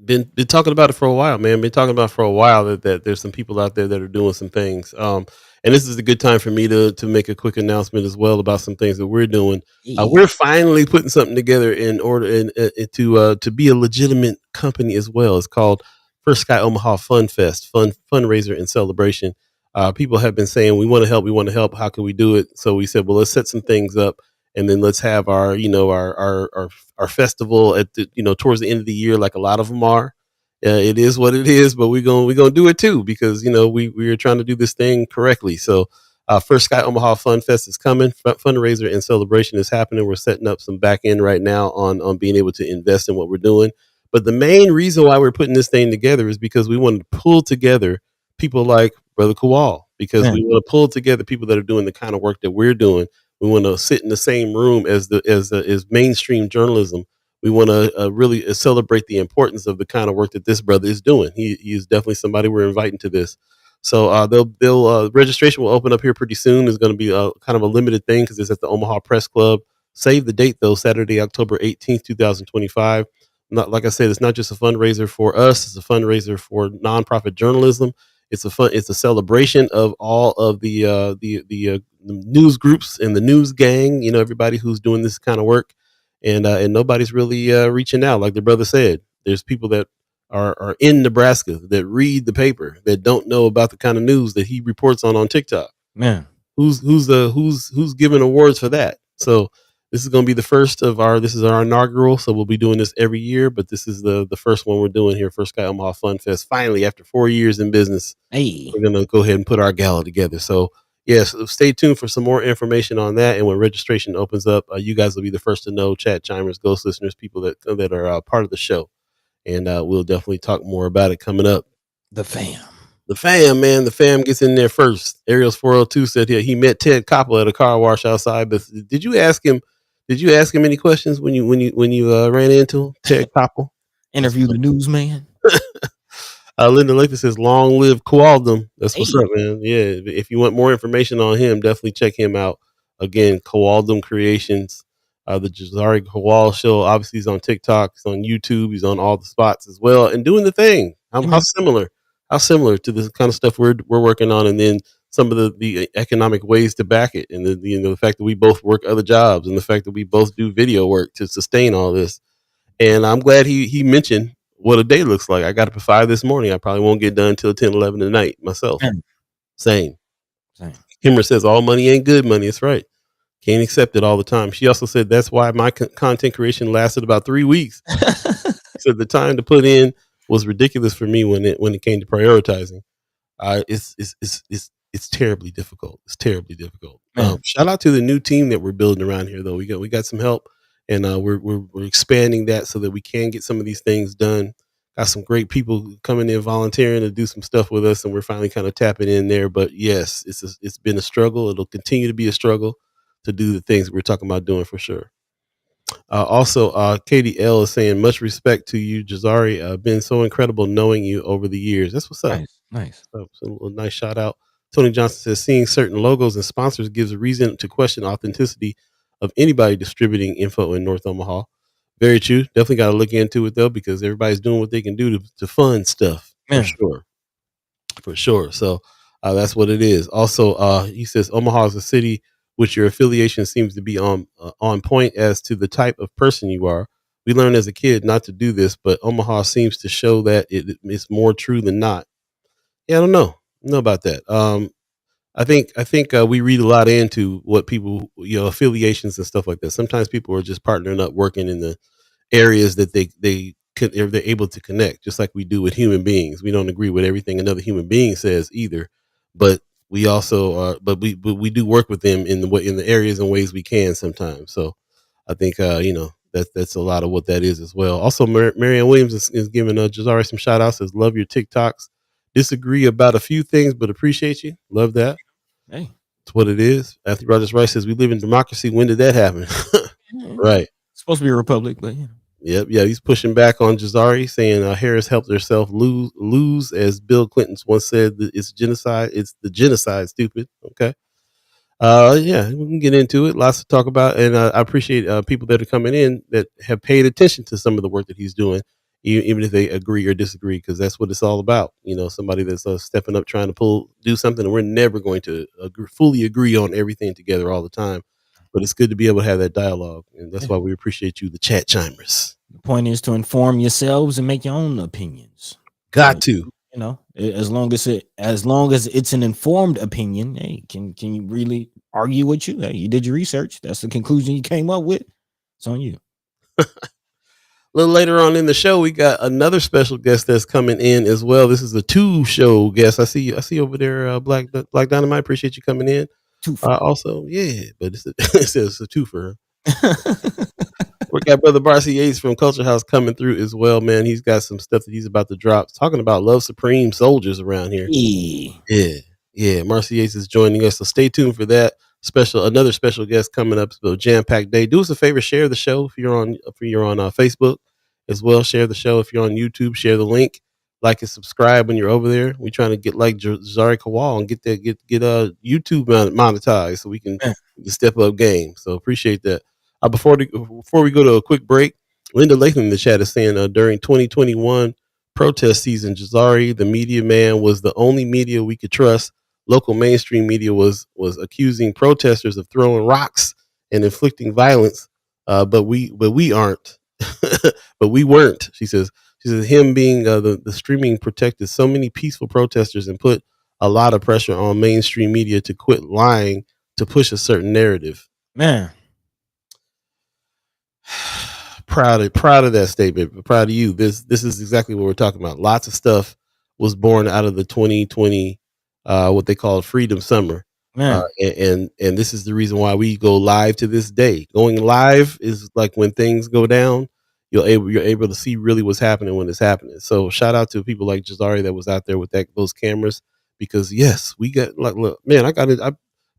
Been talking about it for a while, man. Been talking about it for a while that there's some people out there that are doing some things. And this is a good time for me to make a quick announcement as well about some things that we're doing. We're finally putting something together in order to be a legitimate company as well. It's called First Sky Omaha Fun Fest, fundraiser and celebration. People have been saying we want to help. We want to help. How can we do it? So we said, well, let's set some things up. And then let's have our festival at the, towards the end of the year, like a lot of them are. It is what it is, but we're gonna do it too because we are trying to do this thing correctly. So, First Sky Omaha Fun Fest is coming. Fundraiser and celebration is happening. We're setting up some back end right now on being able to invest in what we're doing. But the main reason why we're putting this thing together is because we want to pull together people like Brother Kual, because we want to pull together people that are doing the kind of work that we're doing. We want to sit in the same room as mainstream journalism. We want to really celebrate the importance of the kind of work that this brother is doing. He is definitely somebody we're inviting to this. So they'll registration will open up here pretty soon. It's going to be kind of a limited thing because it's at the Omaha Press Club. Save the date though, Saturday, October 18th, 2025. Not like I said, it's not just a fundraiser for us; it's a fundraiser for nonprofit journalism. It's a celebration of all of the news groups and the news gang. Everybody who's doing this kind of work, and nobody's really reaching out. Like the brother said, there's people that are in Nebraska that read the paper that don't know about the kind of news that he reports on TikTok. Man, who's giving awards for that? So this is going to be the first of this is our inaugural. So we'll be doing this every year, but this is the first one we're doing here, First Sky Omaha Fun Fest. Finally, after 4 years in business, we're going to go ahead and put our gala together. So yes, stay tuned for some more information on that. And when registration opens up, you guys will be the first to know, chat chimers, ghost listeners, people that are part of the show. And we'll definitely talk more about it coming up. The fam, man. The fam gets in there first. Ariel's 402 said he met Ted Koppel at a car wash outside. But did you ask him any questions when you ran into him, Ted Koppel? Interview the newsman. Linda Lathan says, "Long live Kualdum." That's what's up, man. Yeah, if you want more information on him, definitely check him out. Again, Kualdum Creations, the Jazari Kual show. Obviously, he's on TikTok, he's on YouTube, he's on all the spots as well, and doing the thing. How similar to the kind of stuff we're working on, and then some of the economic ways to back it, and the fact that we both work other jobs, and the fact that we both do video work to sustain all this. And I'm glad he mentioned what a day looks like. I got up at 5 this morning. I probably won't get done until 10, 11 at night myself. Same. Kimmer says all money ain't good money. It's right. Can't accept it all the time. She also said that's why my content creation lasted about 3 weeks. So the time to put in was ridiculous for me when it came to prioritizing. It's terribly difficult. It's terribly difficult. Shout out to the new team that we're building around here, though. We got some help. And we're expanding that so that we can get some of these things done. Got some great people coming in volunteering to do some stuff with us, and we're finally kind of tapping in there. But yes, it's been a struggle. It'll continue to be a struggle to do the things we're talking about doing for sure. Also, Katie L is saying much respect to you, Jazari. Been so incredible knowing you over the years. That's what's up. Nice. So a nice shout out. Tony Johnson says seeing certain logos and sponsors gives a reason to question authenticity of anybody distributing info in North Omaha. Very true. Definitely got to look into it though, because everybody's doing what they can do to fund stuff. For sure. So that's what it is. Also, he says Omaha is a city which your affiliation seems to be on point as to the type of person you are. We learned as a kid not to do this, but Omaha seems to show that it's more true than not. Yeah, I don't know about that. I think we read a lot into what people, affiliations and stuff like that. Sometimes people are just partnering up, working in the areas that they're able to connect, just like we do with human beings. We don't agree with everything another human being says either, but we also but we do work with them in the areas and ways we can sometimes. So I think that's a lot of what that is as well. Also, Marianne Williams is giving Jazari some shout outs. Says love your TikToks. Disagree about a few things, but appreciate you. Love that. Hey, It's what it is. Anthony Rogers Rice says we live in democracy. When did that happen? Right. it's supposed to be a republic, but Yep. Yeah. He's pushing back on Jazari, saying Harris helped herself lose, as Bill Clinton once said, that it's genocide. It's the genocide. Stupid. Okay. Yeah, we can get into it. Lots to talk about, and I appreciate people that are coming in that have paid attention to some of the work that he's doing, even if they agree or disagree, because that's what it's all about. Somebody that's stepping up, trying to do something, and we're never going to fully agree on everything together all the time. But it's good to be able to have that dialogue, and that's why we appreciate you, the chat chimers. the point is to inform yourselves and make your own opinions. Got to. As long as it's an informed opinion, hey, can you really argue with you? Hey, you did your research. That's the conclusion you came up with. It's on you. A little later on in the show, we got another special guest that's coming in as well. This is a 2-show guest. I see over there, Black Dynamite. Appreciate you coming in. Also, yeah, but it says a twofer. We got brother Marcey Yates from Culture House coming through as well, man. He's got some stuff that he's about to drop, talking about Love Supreme soldiers around here. Yeah. Marcey Yates is joining us, so stay tuned for that. Another special guest coming up. So jam-packed day. Do us a favor, share the show if you're on Facebook as well. Share the show if you're on YouTube. Share the link, like and subscribe when you're over there. We're trying to get like Jazari Kual and get YouTube monetized so we can step up game. So appreciate that. Before we go to a quick break, Linda Latham in the chat is saying during 2021 protest season, Jazari, the media man, was the only media we could trust. Local mainstream media was accusing protesters of throwing rocks and inflicting violence, but we aren't. But we weren't. She says him being the streaming protected so many peaceful protesters and put a lot of pressure on mainstream media to quit lying to push a certain narrative. Man. Proud of that statement. Proud of you. This is exactly what we're talking about. Lots of stuff was born out of the 2020 what they call Freedom Summer. And this is the reason why we go live to this day. Going live is like when things go down, you're able to see really what's happening when it's happening. So shout out to people like Jazari that was out there with those cameras, because yes, we got look, man, I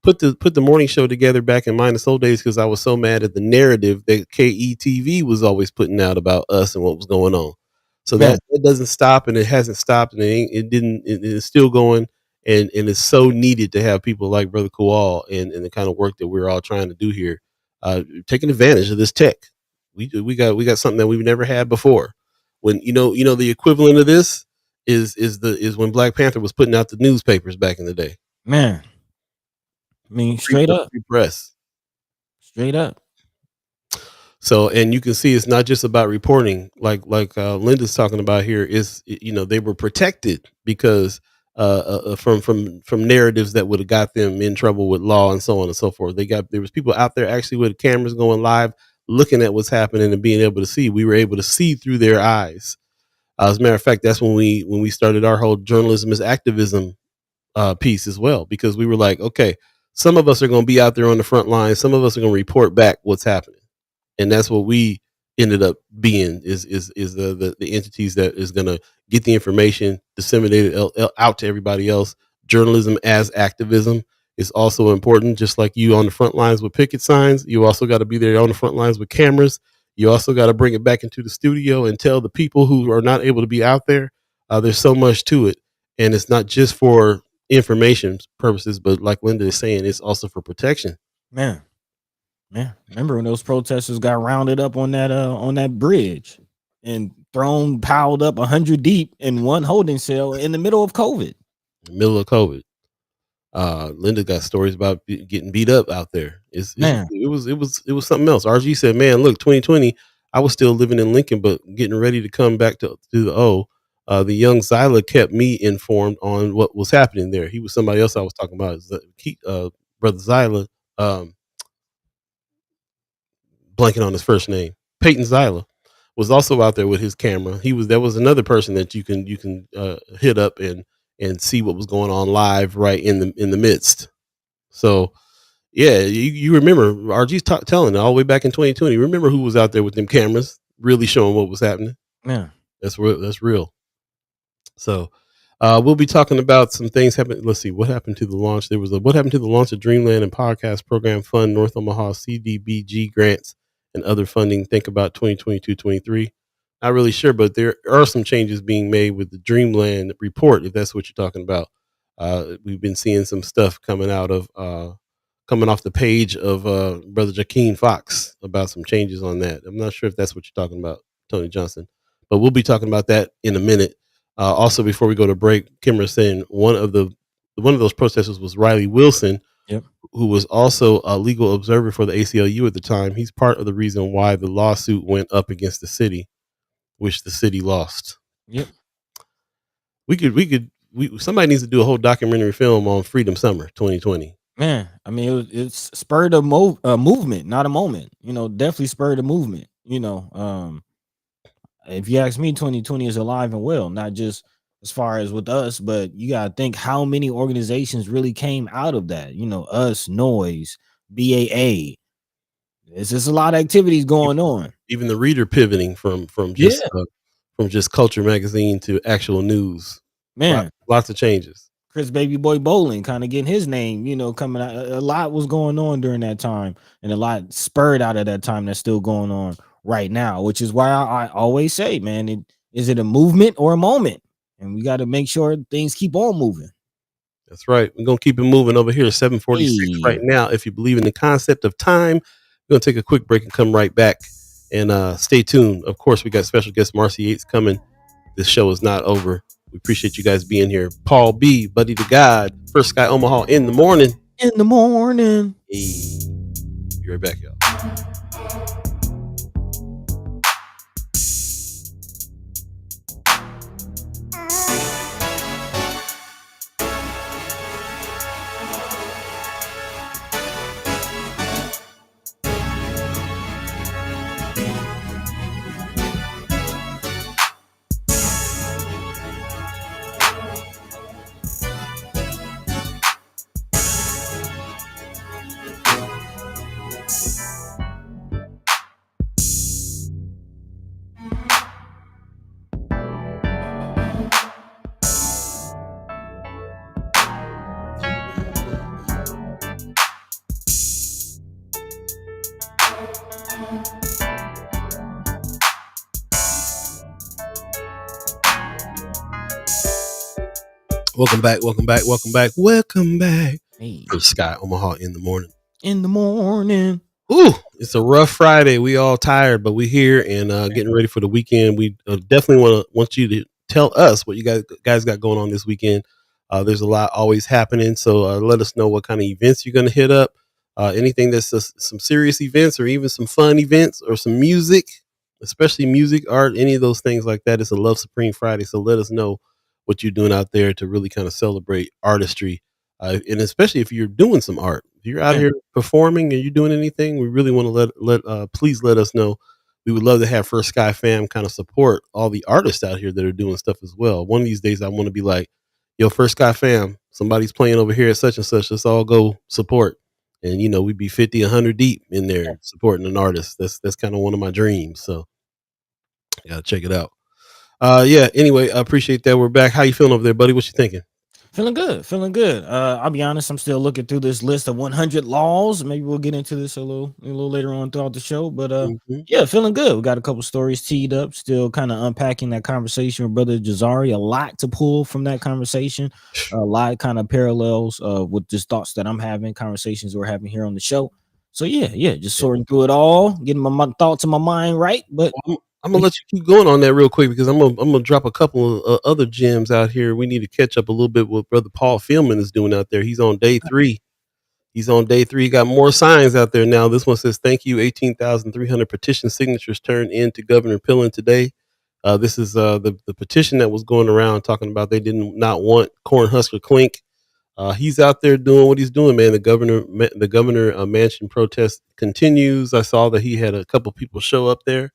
put the morning show together back in Minus Old Days because I was so mad at the narrative that KETV was always putting out about us and what was going on. So that doesn't stop, and it hasn't stopped, and it's still going, and it's so needed to have people like Brother Kual and the kind of work that we're all trying to do here, taking advantage of this tech. We got something that we've never had before. When the equivalent of this is when Black Panther was putting out the newspapers back in the day. Man. I mean, straight up. Press. Straight up. So, and you can see it's not just about reporting, like Linda's talking about here. Is they were protected because from narratives that would have got them in trouble with law and so on and so forth. There was people out there actually with cameras going live, looking at what's happening and being able to see. We were able to see through their eyes. As a matter of fact, that's when we started our whole journalism as activism piece as well, because we were like, okay, some of us are going to be out there on the front line. Some of us are going to report back what's happening. And that's what we ended up being is the entities that is going to get the information, disseminate it out to everybody else. Journalism as activism is also important. Just like you on the front lines with picket signs, you also got to be there on the front lines with cameras. You also got to bring it back into the studio and tell the people who are not able to be out there, there's so much to it. And it's not just for information purposes, but like Linda is saying, it's also for protection. Man, remember when those protesters got rounded up on that bridge and piled up 100 deep in one holding cell in the middle of COVID? Linda got stories about getting beat up out there. It was something else. RG said, man, look, 2020, I was still living in Lincoln, but getting ready to come back to the O. the young Zyla kept me informed on what was happening there. He was somebody else I was talking about. Brother Zyla, blanking on his first name, Peyton Zyla, was also out there with his camera. That was another person that you can hit up and see what was going on live right in the midst. So yeah, you remember RG's telling all the way back in 2020. Remember who was out there with them cameras, really showing what was happening. Yeah, that's real. That's real. So we'll be talking about some things happening. Let's see what happened to the launch. What happened to the launch of Dreamland and Podcast Program Fund, North Omaha CDBG grants and other funding. Think about 2022-23. Not really sure, but there are some changes being made with the Dreamland report, if that's what you're talking about. We've been seeing some stuff coming off the page of Brother Jakeem Fox about some changes on that. I'm not sure if that's what you're talking about, Tony Johnson, but we'll be talking about that in a minute. Also, before we go to break, Kim was saying one of those protesters was Riley Wilson, yep, who was also a legal observer for the ACLU at the time. He's part of the reason why the lawsuit went up against the city, which the city lost. Yep. Somebody needs to do a whole documentary film on Freedom Summer 2020. Man, I mean, it's spurred a movement, not a moment. Definitely spurred a movement. If you ask me, 2020 is alive and well, not just as far as with us, but you got to think how many organizations really came out of that. Us, Noise, BAA. It's just a lot of activities going on. Even the reader pivoting from just Culture Magazine to actual news. Man, lots of changes. Chris Baby Boy Bowling kind of getting his name, coming out. A lot was going on during that time, and a lot spurred out of that time that's still going on right now, which is why I always say, man, is it a movement or a moment? And we got to make sure things keep on moving. That's right. We're going to keep it moving over here at 7:46 right now. If you believe in the concept of time, we're going to take a quick break and come right back. And stay tuned. Of course, we got special guest Marcey Yates coming. This show is not over. We appreciate you guys being here. Paul B, Buddy the Gawd, First Sky Omaha in the morning. In the morning. Hey. Be right back, y'all. Welcome back. Hey. First Sky Omaha in the morning. Ooh, it's a rough Friday. We all tired, but we here and getting ready for the weekend. We definitely want you to tell us what you guys got going on this weekend. There's a lot always happening, so let us know what kind of events you're going to hit up. Anything that's some serious events or even some fun events or some music, especially music, art, any of those things like that. It's a Love Supreme Friday, so let us know what you're doing out there to really kind of celebrate artistry. And especially if you're doing some art, if you're out here performing and you're doing anything, we really want to please let us know. We would love to have First Sky fam kind of support all the artists out here that are doing stuff as well. One of these days, I want to be like, yo, First Sky fam, somebody's playing over here at such and such. Let's all go support. And, we'd be 50, 100 deep in there supporting an artist. That's kind of one of my dreams. So you got to check it out. Anyway, I appreciate that. We're back. How you feeling over there, buddy? What you thinking? Feeling good. I'll be honest, I'm still looking through this list of 100 laws. Maybe we'll get into this a little later on throughout the show. But yeah, feeling good. We got a couple stories teed up. Still kind of unpacking that conversation with Brother Jazari. A lot to pull from that conversation. A lot kind of parallels with just thoughts that I'm having, conversations we're having here on the show. So yeah, just sorting through it all, getting my thoughts in my mind right. But I'm gonna let you keep going on that real quick because I'm gonna drop a couple of other gems out here. We need to catch up a little bit with what Brother Paul Philman is doing out there. He's on day 3. He got more signs out there now. This one says, "Thank you. 18,300 petition signatures turned in to Governor Pillen today. This is the petition that was going around talking about they did not want Cornhusker Clink. He's out there doing what he's doing, man. The governor mansion protest continues. I saw that he had a couple people show up there.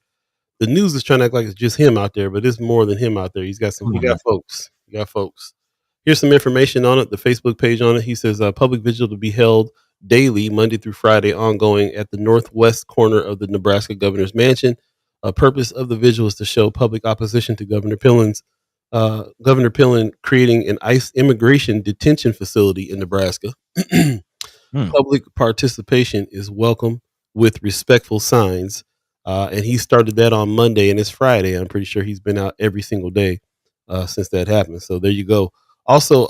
The news is trying to act like it's just him out there, but it's more than him out there. He got folks. He got folks. Here's some information on it. The Facebook page on it. He says public vigil to be held daily, Monday through Friday, ongoing at the northwest corner of the Nebraska governor's mansion. Purpose of the vigil is to show public opposition to Governor Pillen creating an ICE immigration detention facility in Nebraska. Public participation is welcome with respectful signs. And he started that on Monday and it's Friday. I'm pretty sure he's been out every single day since that happened. So there you go. Also,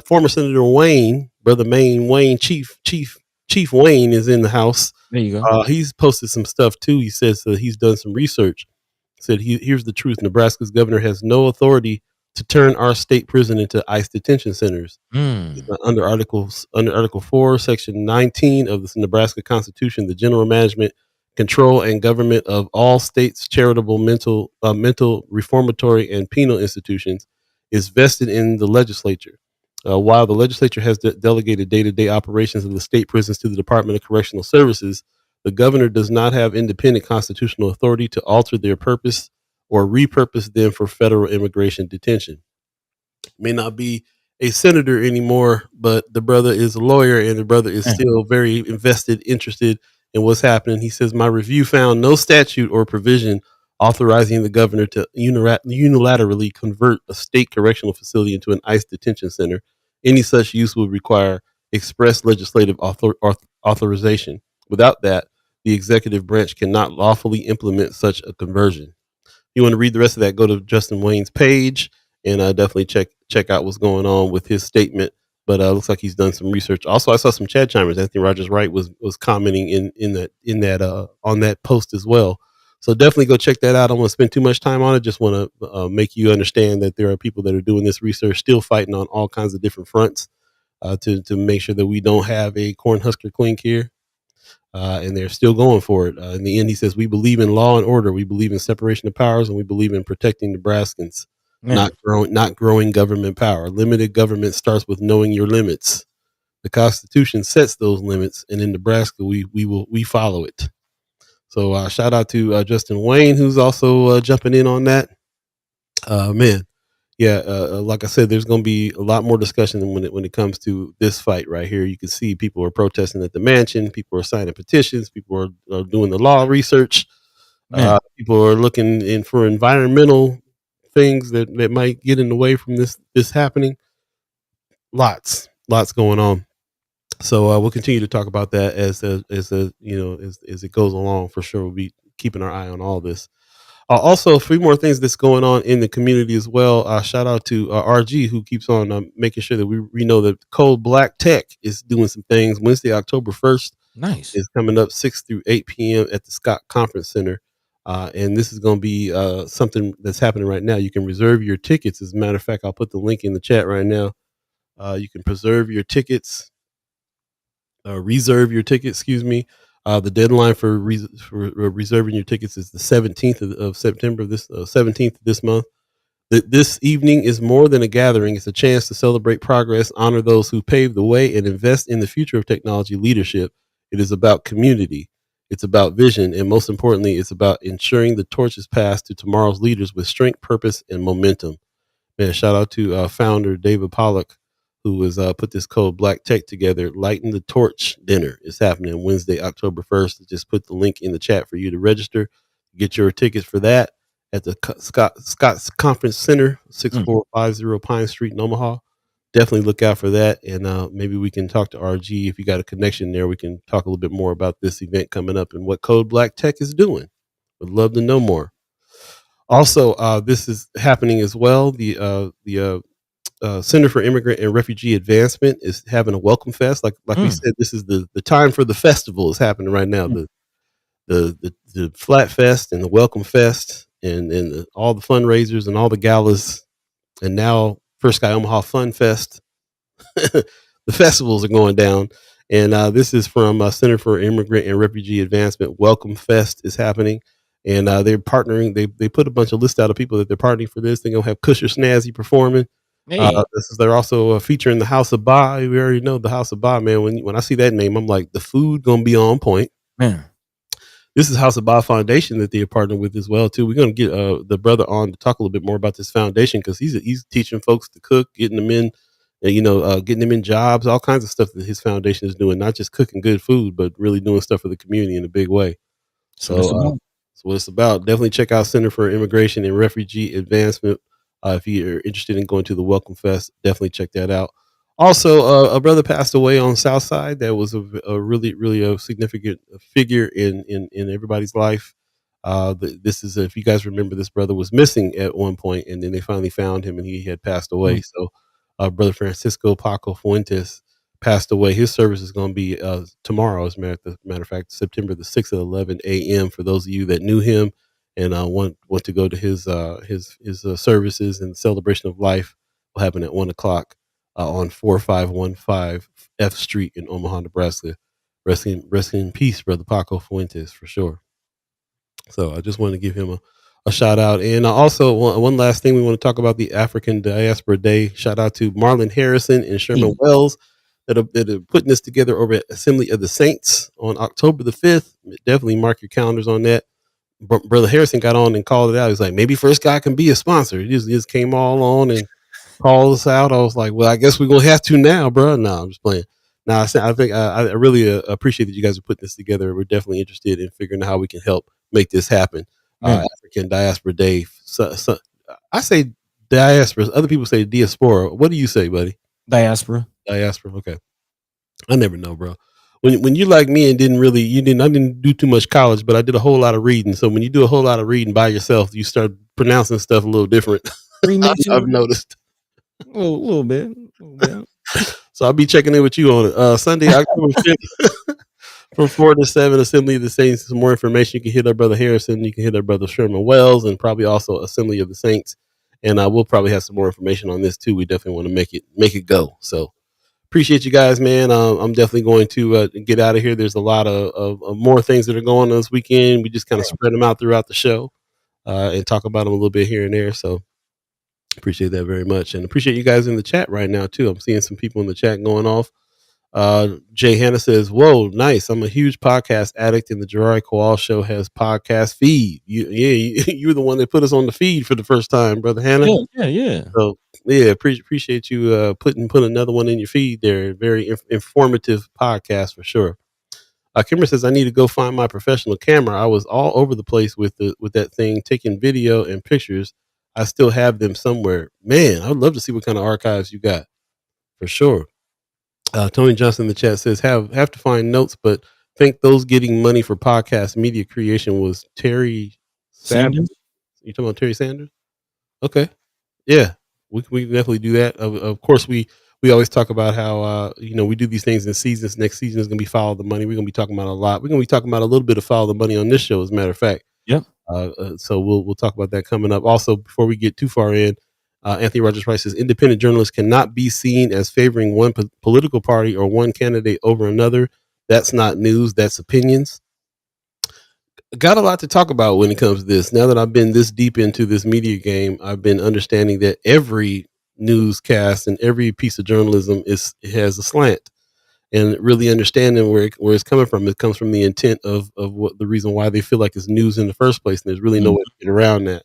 former Senator Wayne, brother Wayne, Chief Wayne is in the house. There you go. He's posted some stuff too. He says he's done some research. Said here's the truth: Nebraska's governor has no authority to turn our state prison into ICE detention centers. Under Article 4, Section 19 of the Nebraska Constitution, the general management, control, and government of all states' charitable, mental, reformatory, and penal institutions is vested in the legislature. While the legislature has delegated day-to-day operations of the state prisons to the Department of Correctional Services, the governor does not have independent constitutional authority to alter their purpose or repurpose them for federal immigration detention. May not be a senator anymore, but the brother is a lawyer and the brother is still very invested, interested in what's happening. He says, my review found no statute or provision authorizing the governor to unilaterally convert a state correctional facility into an ICE detention center. Any such use would require express legislative authorization. Without that, the executive branch cannot lawfully implement such a conversion. If you want to read the rest of that, go to Justin Wayne's page and definitely check out what's going on with his statement. But looks like he's done some research. Also, I saw some Chad chimers. Anthony Rogers Wright was commenting in that on that post as well. So definitely go check that out. I don't want to spend too much time on it. Just want to make you understand that there are people that are doing this research, still fighting on all kinds of different fronts to make sure that we don't have a Cornhusker Clink here. And they're still going for it. In the end, he says, we believe in law and order. We believe in separation of powers, and we believe in protecting Nebraskans, not growing government power. Limited government starts with knowing your limits. The Constitution sets those limits, and in Nebraska, we follow it. So shout out to Justin Wayne, who's also jumping in on that. Man, yeah, like I said, there's going to be a lot more discussion when it comes to this fight right here. You can see people are protesting at the mansion. People are signing petitions. People are doing the law research. People are looking in for environmental things that might get in the way from this happening. Lots going on. So we'll continue to talk about that as it goes along. For sure, we'll be keeping our eye on all this. Also, a few more things that's going on in the community as well. Shout out to RG, who keeps on making sure that we know that Cold Black Tech is doing some things. Wednesday, October 1st, nice, is coming up 6 through 8 p.m. at the Scott Conference Center. And this is going to be something that's happening right now. You can reserve your tickets. As a matter of fact, I'll put the link in the chat right now. You can reserve your tickets. Excuse me. The deadline for reserving your tickets is the 17th of September, this 17th of this month. This evening is more than a gathering. It's a chance to celebrate progress, honor those who paved the way, and invest in the future of technology leadership. It is about community. It's about vision. And most importantly, it's about ensuring the torch is passed to tomorrow's leaders with strength, purpose, and momentum. Man, shout out to founder David Pollock, who has put this Code Black Tech together. Lighten the Torch dinner is happening Wednesday, October 1st. Just put the link in the chat for you to register. Get your tickets for that at the Scott's Conference Center, 6450 Pine Street in Omaha. Definitely look out for that. And maybe we can talk to RG. If you got a connection there, we can talk a little bit more about this event coming up and what Code Black Tech is doing. Would love to know more. Also, this is happening as well. The Center for Immigrant and Refugee Advancement is having a welcome fest. Like we said, this is the time for the festival is happening right now. The Flat Fest and the Welcome Fest and all the fundraisers and all the galas, and now First Sky Omaha Fun Fest. The festivals are going down, and this is from Center for Immigrant and Refugee Advancement. Welcome Fest is happening. and they're partnering. They put a bunch of lists out of people that they're partnering for this. They're gonna have Kusher Snazzy performing. Hey, They're also featuring the House of Ba. We already know the House of Ba, man. When I see that name, I'm like, the food gonna be on point. man. This is House of Ba Foundation that they're partnering with as well too. We're gonna get the brother on to talk a little bit more about this foundation, because he's teaching folks to cook, getting them in, getting them in jobs, all kinds of stuff that his foundation is doing. Not just cooking good food, but really doing stuff for the community in a big way. That's what it's So about. that's what it's about. Definitely check out Center for Immigration and Refugee Advancement. If you're interested in going to the Welcome Fest, definitely check that out. Also, a brother passed away on South Side that was a really, really a significant figure in everybody's life. This is, if you guys remember, this brother was missing at one point, and then they finally found him, and he had passed away. So, brother Francisco Paco Fuentes passed away. His service is going to be tomorrow, as a matter of fact, September the 6th at 11 a.m. For those of you that knew him and want to go to his services and celebration of life, will happen at 1 o'clock on 4515 F Street in Omaha, Nebraska. Rest in peace, brother Paco Fuentes, for sure. So I just want to give him a shout out. And also, one last thing, we want to talk about the African Diaspora Day. Shout out to Marlon Harrison and Sherman Wells that are putting this together over at Assembly of the Saints on October the 5th. Definitely mark your calendars on that. Brother Harrison got on and called it out. He's like, maybe First Guy can be a sponsor. He just came all on and called us out. I was like, well, I guess we're going to have to now, bro. No, I'm just playing. Now, I think I really appreciate that you guys are putting this together. We're definitely interested in figuring out how we can help make this happen. African Diaspora Day. So, I say diaspora. Other people say diaspora. What do you say, buddy? Diaspora. Diaspora. Okay. I never know, bro. When you're like me and I didn't do too much college, but I did a whole lot of reading. So when you do a whole lot of reading by yourself, you start pronouncing stuff a little different. I've noticed. A little bit. So I'll be checking in with you on it. Sunday, October 5th, from 4 to 7, Assembly of the Saints. Some more information, you can hit our brother Harrison. You can hit our brother Sherman Wells, and probably also Assembly of the Saints. And we'll probably have some more information on this too. We definitely want to make it go. So appreciate you guys, man. I'm definitely going to get out of here. There's a lot of more things that are going on this weekend. We just kind of spread them out throughout the show and talk about them a little bit here and there. So appreciate that very much, and appreciate you guys in the chat right now too. I'm seeing some people in the chat going off. Jay Hanna says, "Whoa, nice! I'm a huge podcast addict, and the Jazari Kual show has podcast feed. You were the one that put us on the feed for the first time, brother Hanna. Yeah. So yeah, appreciate you put another one in your feed there. Very informative podcast for sure." Kimber says, "I need to go find my professional camera. I was all over the place with that thing, taking video and pictures. I still have them somewhere. Man, I would love to see what kind of archives you got, for sure." Tony Johnson in the chat says, have to find notes, but think those getting money for podcast media creation was Terry Sanders. You talking about Terry Sanders? Okay. Yeah, we definitely do that. Of course, we always talk about how we do these things in seasons. Next season is going to be Follow the Money. We're going to be talking about a lot. We're going to be talking about a little bit of Follow the Money on this show, as a matter of fact. Yep. So we'll talk about that coming up. Also, before we get too far in, Anthony Rogers Price says independent journalists cannot be seen as favoring one political party or one candidate over another. That's not news. That's opinions. Got a lot to talk about when it comes to this. Now that I've been this deep into this media game, I've been understanding that every newscast and every piece of journalism has a slant, and really understanding where it's coming from. It comes from the intent of what the reason why they feel like it's news in the first place, and there's really no way to get around that.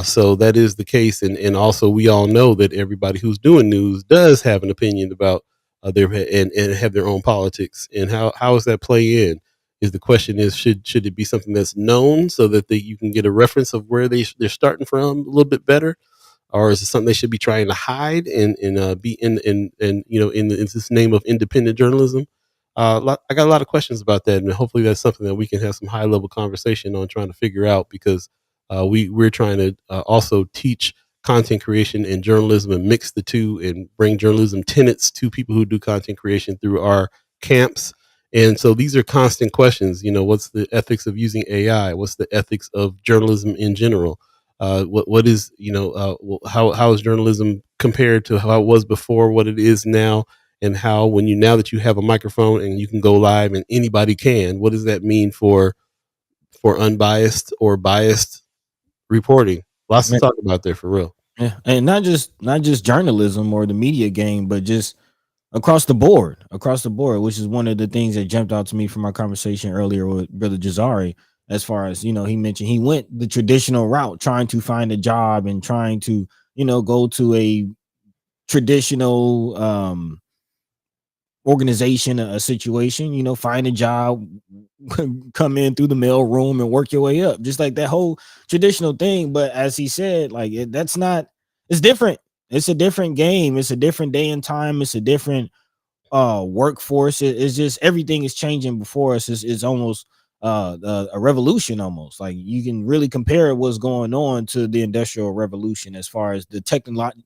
So that is the case, and also we all know that everybody who's doing news does have an opinion about their and have their own politics. And how does that play in? Is the question is should it be something that's known so that you can get a reference of where they're starting from a little bit better, or is it something they should be trying to hide and be in this name of independent journalism? I got a lot of questions about that, and hopefully that's something that we can have some high level conversation on trying to figure out, because we're trying to also teach content creation and journalism and mix the two and bring journalism tenets to people who do content creation through our camps. And so these are constant questions. What's the ethics of using AI? What's the ethics of journalism in general? What is, how is journalism compared to how it was before, what it is now, and how now that you have a microphone and you can go live and anybody can, what does that mean for for unbiased or biased reporting. Lots to Man, talk about there for real. yeah, and not just journalism or the media game, but just across the board, which is one of the things that jumped out to me from our conversation earlier with Brother Jazari. As far as he mentioned he went the traditional route, trying to find a job and trying to go to a traditional organization, a situation, find a job, come in through the mail room and work your way up, just like that whole traditional thing. But as he said, like that's not, it's different. It's a different game. It's a different day and time. It's a different workforce. It's just everything is changing before us. It's almost a revolution, almost like you can really compare what's going on to the industrial revolution as far as the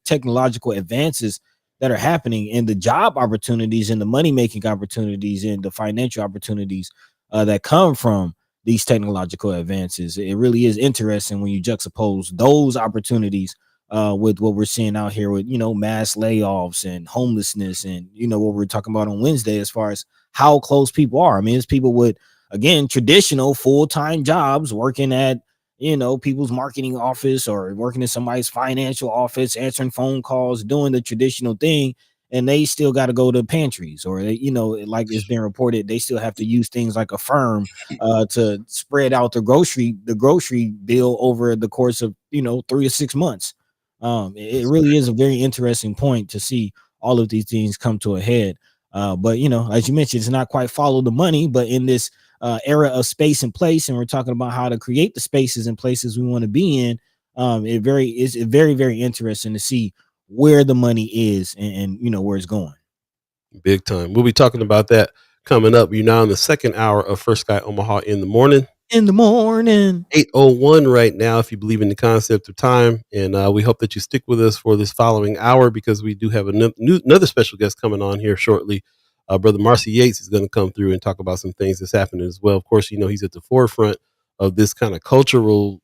technological advances that are happening, and the job opportunities and the money making opportunities and the financial opportunities that come from these technological advances. It really is interesting when you juxtapose those opportunities with what we're seeing out here with mass layoffs and homelessness, and what we're talking about on Wednesday as far as how close people are. I mean, it's people with, again, traditional full-time jobs working at people's marketing office or working in somebody's financial office, answering phone calls, doing the traditional thing, and they still got to go to pantries, or they, like it's been reported, they still have to use things like a firm to spread out the grocery bill over the course of 3 to 6 months. It really is a very interesting point to see all of these things come to a head. But as you mentioned, it's not quite follow the money, but in this era of space and place, and we're talking about how to create the spaces and places we want to be in. It's very, very interesting to see where the money is, and where it's going. Big time. We'll be talking about that coming up. You're now in the second hour of First Guy Omaha in the morning. In the morning, 8:01 right now, if you believe in the concept of time. And we hope that you stick with us for this following hour, because we do have another special guest coming on here shortly. Brother Marcey Yates is going to come through and talk about some things that's happening as well. Of course, he's at the forefront of this kind of cultural,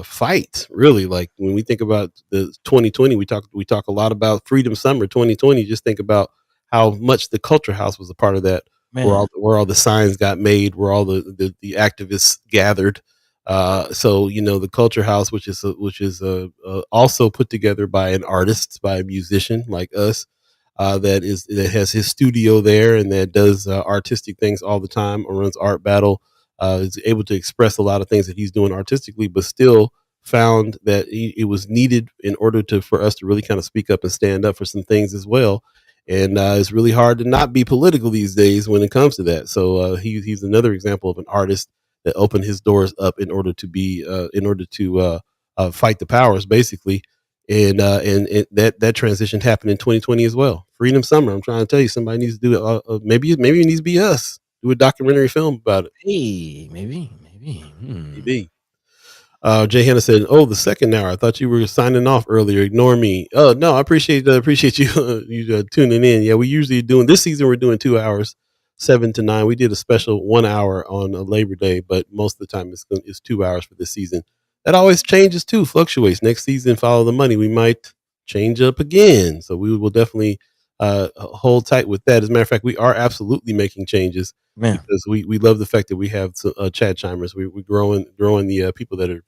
fight. Really, like when we think about the 2020, we talk a lot about Freedom Summer 2020. Just think about how much the Culture House was a part of that, man. where all the signs got made, where all the activists gathered. So the Culture House, which is also put together by an artist, by a musician like us, that has his studio there, and that does artistic things all the time, or runs Art Battle. Is able to express a lot of things that he's doing artistically, but still found that it was needed in order for us to really kind of speak up and stand up for some things as well. And it's really hard to not be political these days when it comes to that. So he's another example of an artist that opened his doors up in order to fight the powers, basically. And that transition happened in 2020 as well. Freedom Summer. I'm trying to tell you, somebody needs to do it. Maybe it needs to be us. Do a documentary film about it. Hey, maybe. Maybe. Jay Hanna said, "Oh, the second hour. I thought you were signing off earlier. Ignore me." Oh no, I appreciate you you tuning in. Yeah, we usually doing this season. We're doing 2 hours, 7 to 9. We did a special 1 hour on Labor Day, but most of the time it's 2 hours for this season. That always changes too, fluctuates. Next season, follow the money. We might change up again, so we will definitely hold tight with that. As a matter of fact, we are absolutely making changes, Man, because we love the fact that we have Chad Chimers. We're growing the people that are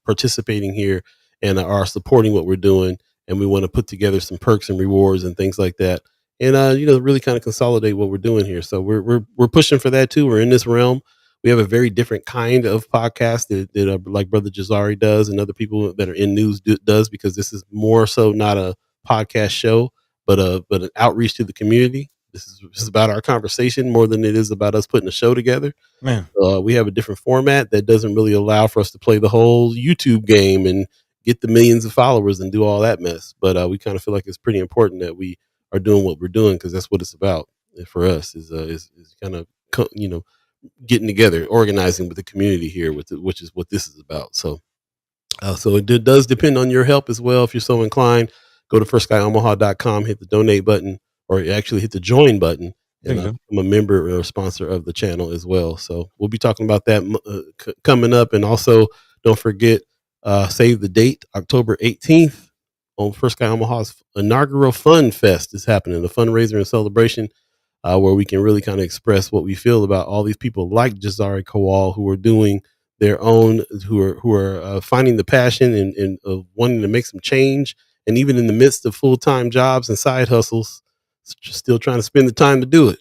participating here and are supporting what we're doing, and we want to put together some perks and rewards and things like that, and really kind of consolidate what we're doing here. So we're pushing for that too. We're in this realm. We have a very different kind of podcast that like Brother Jazari does, and other people that are in news does, because this is more so not a podcast show, but an outreach to the community. This is about our conversation more than it is about us putting a show together. man. We have a different format that doesn't really allow for us to play the whole YouTube game and get the millions of followers and do all that mess. But we kind of feel like it's pretty important that we are doing what we're doing, because that's what it's about for us. Is kind of getting together, organizing with the community here, which is what this is about. So it does depend on your help as well. If you're so inclined, go to firstguyomaha.com, hit the donate button, or actually hit the join button, and become a member or a sponsor of the channel as well. So we'll be talking about that coming up. And also, don't forget, save the date, October 18th, on First Guy Omaha's inaugural Fun Fest is happening, a fundraiser and celebration. where we can really kind of express what we feel about all these people like Jazari Kual, who are doing their own, who are finding the passion and wanting to make some change, and even in the midst of full-time jobs and side hustles, still trying to spend the time to do it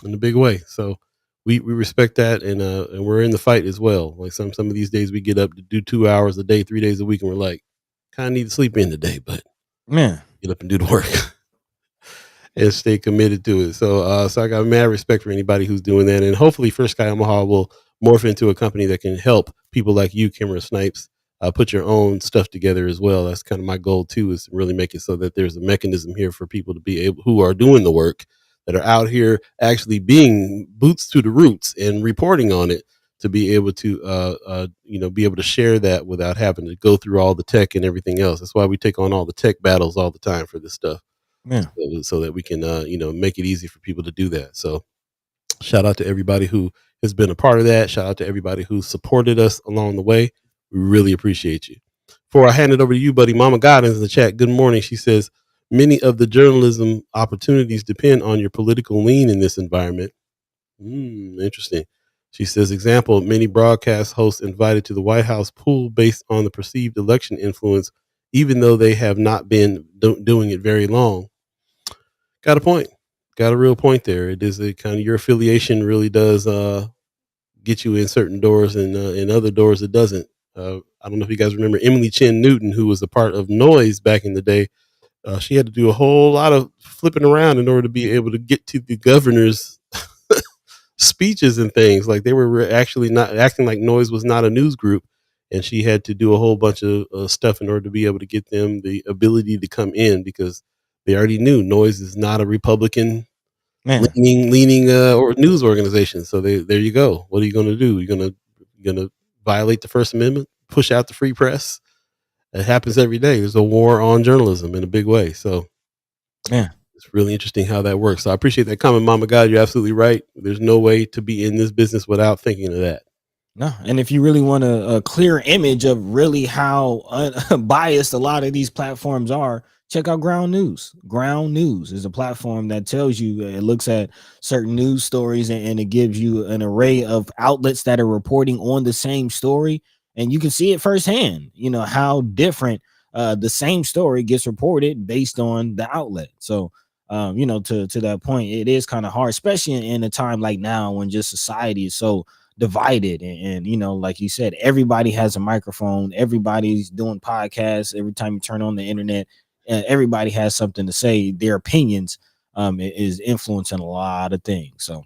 in a big way. So we respect that, and we're in the fight as well. Like some of these days we get up to do 2 hours a day, 3 days a week, and we're like, kind of need to sleep in today, but Man, get up and do the work and stay committed to it. So I got mad respect for anybody who's doing that, and hopefully First Sky Omaha will morph into a company that can help people like you, Kimra Snipes, put your own stuff together as well. That's kind of my goal too, is to really make it so that there's a mechanism here for people to be able, who are doing the work, that are out here actually being boots to the roots and reporting on it, to be able to be able to share that without having to go through all the tech and everything else. That's why we take on all the tech battles all the time for this stuff. yeah. So that we can make it easy for people to do that. So shout out to everybody who has been a part of that. Shout out to everybody who supported us along the way. We really appreciate you. Before I hand it over to you, buddy, Mama Gawd is in the chat. Good morning. She says, many of the journalism opportunities depend on your political lean in this environment. Interesting. She says, example, many broadcast hosts invited to the White House pool based on the perceived election influence, even though they have not been doing it very long. Got a point. Got a real point there. It is a kind of, your affiliation really does get you in certain doors, and in other doors it doesn't. I don't know if you guys remember Emily Chin Newton, who was a part of Noise back in the day. She had to do a whole lot of flipping around in order to be able to get to the governor's speeches and things. Like, they were actually not acting like Noise was not a news group, and she had to do a whole bunch of stuff in order to be able to get them the ability to come in, because they already knew Noise is not a Republican leaning or news organization. So there you go. What are you going to do? You're going to violate the First Amendment, push out the free press? It happens every day. There's a war on journalism in a big way. So Yeah. it's really interesting how that works. So I appreciate that comment, Mama Gawd. You're absolutely right. There's no way to be in this business without thinking of that. No, and if you really want a clear image of really how biased a lot of these platforms are, check out Ground News. Ground News is a platform that tells you, it looks at certain news stories, and it gives you an array of outlets that are reporting on the same story, and you can see it firsthand, how different the same story gets reported based on the outlet. So to that point, it is kind of hard, especially in a time like now when just society is so divided, and like you said, everybody has a microphone, everybody's doing podcasts. Every time you turn on the internet, everybody has something to say. Their opinions is influencing a lot of things. So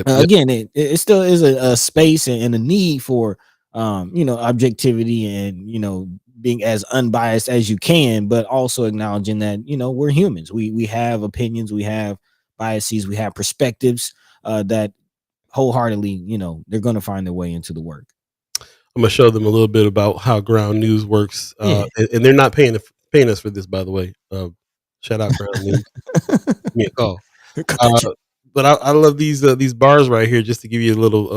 again, it still is a space and a need for objectivity, and being as unbiased as you can, but also acknowledging that we're humans. We have opinions, we have biases, we have perspectives that wholeheartedly, they're going to find their way into the work. I'm gonna show them a little bit about how Ground News works, and they're not paying us for this, by the way. Shout out Ground News. Give me a call. But I love these bars right here. Just to give you a little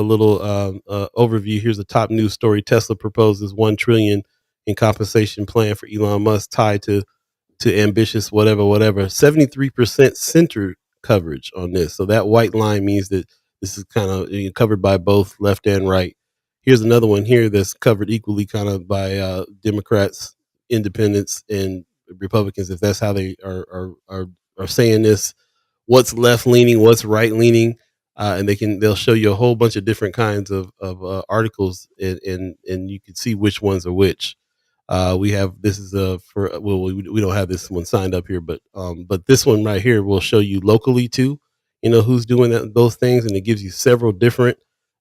overview. Here's a top news story: Tesla proposes $1 trillion in compensation plan for Elon Musk, tied to ambitious whatever. 73% center coverage on this. So that white line means that this is kind of covered by both left and right. Here's another one here that's covered equally kind of by Democrats, independents, and Republicans, if that's how they are saying this. What's left leaning, what's right leaning, and they'll show you a whole bunch of different kinds of articles, and you can see which ones are which. We have, this is we don't have this one signed up here, but this one right here will show you locally too, who's doing those things, and it gives you several different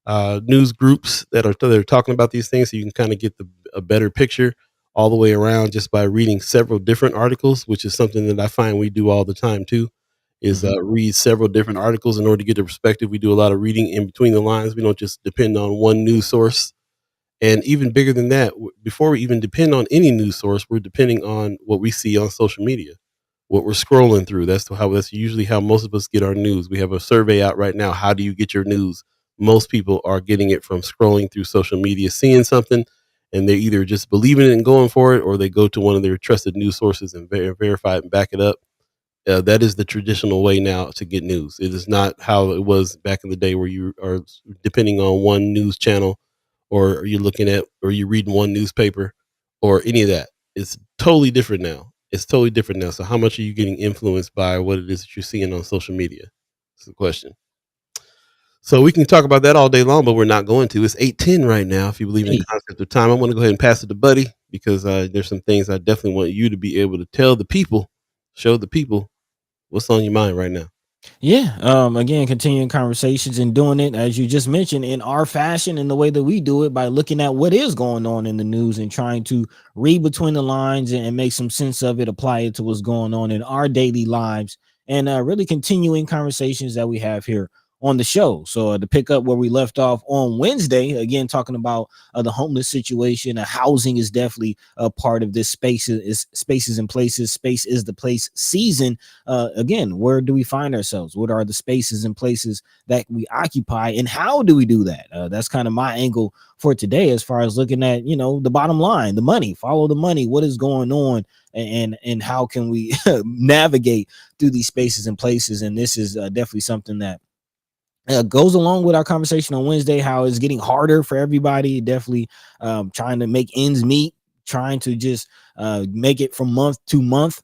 news groups that are talking about these things, so you can kind of get a better picture all the way around just by reading several different articles, which is something that I find we do all the time too, is read several different articles in order to get a perspective. We do a lot of reading in between the lines. We don't just depend on one news source. And even bigger than that, before we even depend on any news source, we're depending on what we see on social media, what we're scrolling through. That's usually how most of us get our news. We have a survey out right now. How do you get your news? Most people are getting it from scrolling through social media, seeing something, and they either just believe in it and going for it, or they go to one of their trusted news sources and verify it and back it up. That is the traditional way now to get news. It is not how it was back in the day where you are depending on one news channel, or you're looking at, or you're reading one newspaper, or any of that. It's totally different now. It's totally different now. So how much are you getting influenced by what it is that you're seeing on social media? That's the question. So we can talk about that all day long, but we're not going to. It's 8:10 right now. If you believe in the concept of time, I'm going to go ahead and pass it to Buddy, because there's some things I definitely want you to be able to tell the people, show the people what's on your mind right now. Yeah. Again, continuing conversations and doing it, as you just mentioned, in our fashion, in the way that we do it, by looking at what is going on in the news and trying to read between the lines and make some sense of it, apply it to what's going on in our daily lives, and really continuing conversations that we have here on the show. So to pick up where we left off on Wednesday, again, talking about the homeless situation, housing is definitely a part of this spaces and places. Space is the place season. Again, where do we find ourselves? What are the spaces and places that we occupy, and how do we do that? That's kind of my angle for today, as far as looking at, the bottom line, the money. Follow the money. What is going on, and how can we navigate through these spaces and places? And this is definitely something that goes along with our conversation on Wednesday, how it's getting harder for everybody. Definitely trying to make ends meet, trying to just make it from month to month.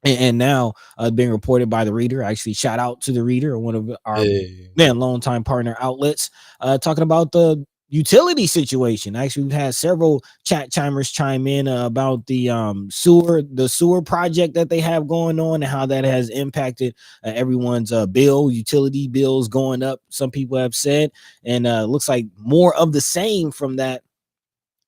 And now being reported by the Reader. Actually, shout out to the Reader, one of our longtime partner outlets, talking about the utility situation. Actually, we've had several chat chimers chime in about the sewer project that they have going on, and how that has impacted everyone's utility bills going up, some people have said. And looks like more of the same from that.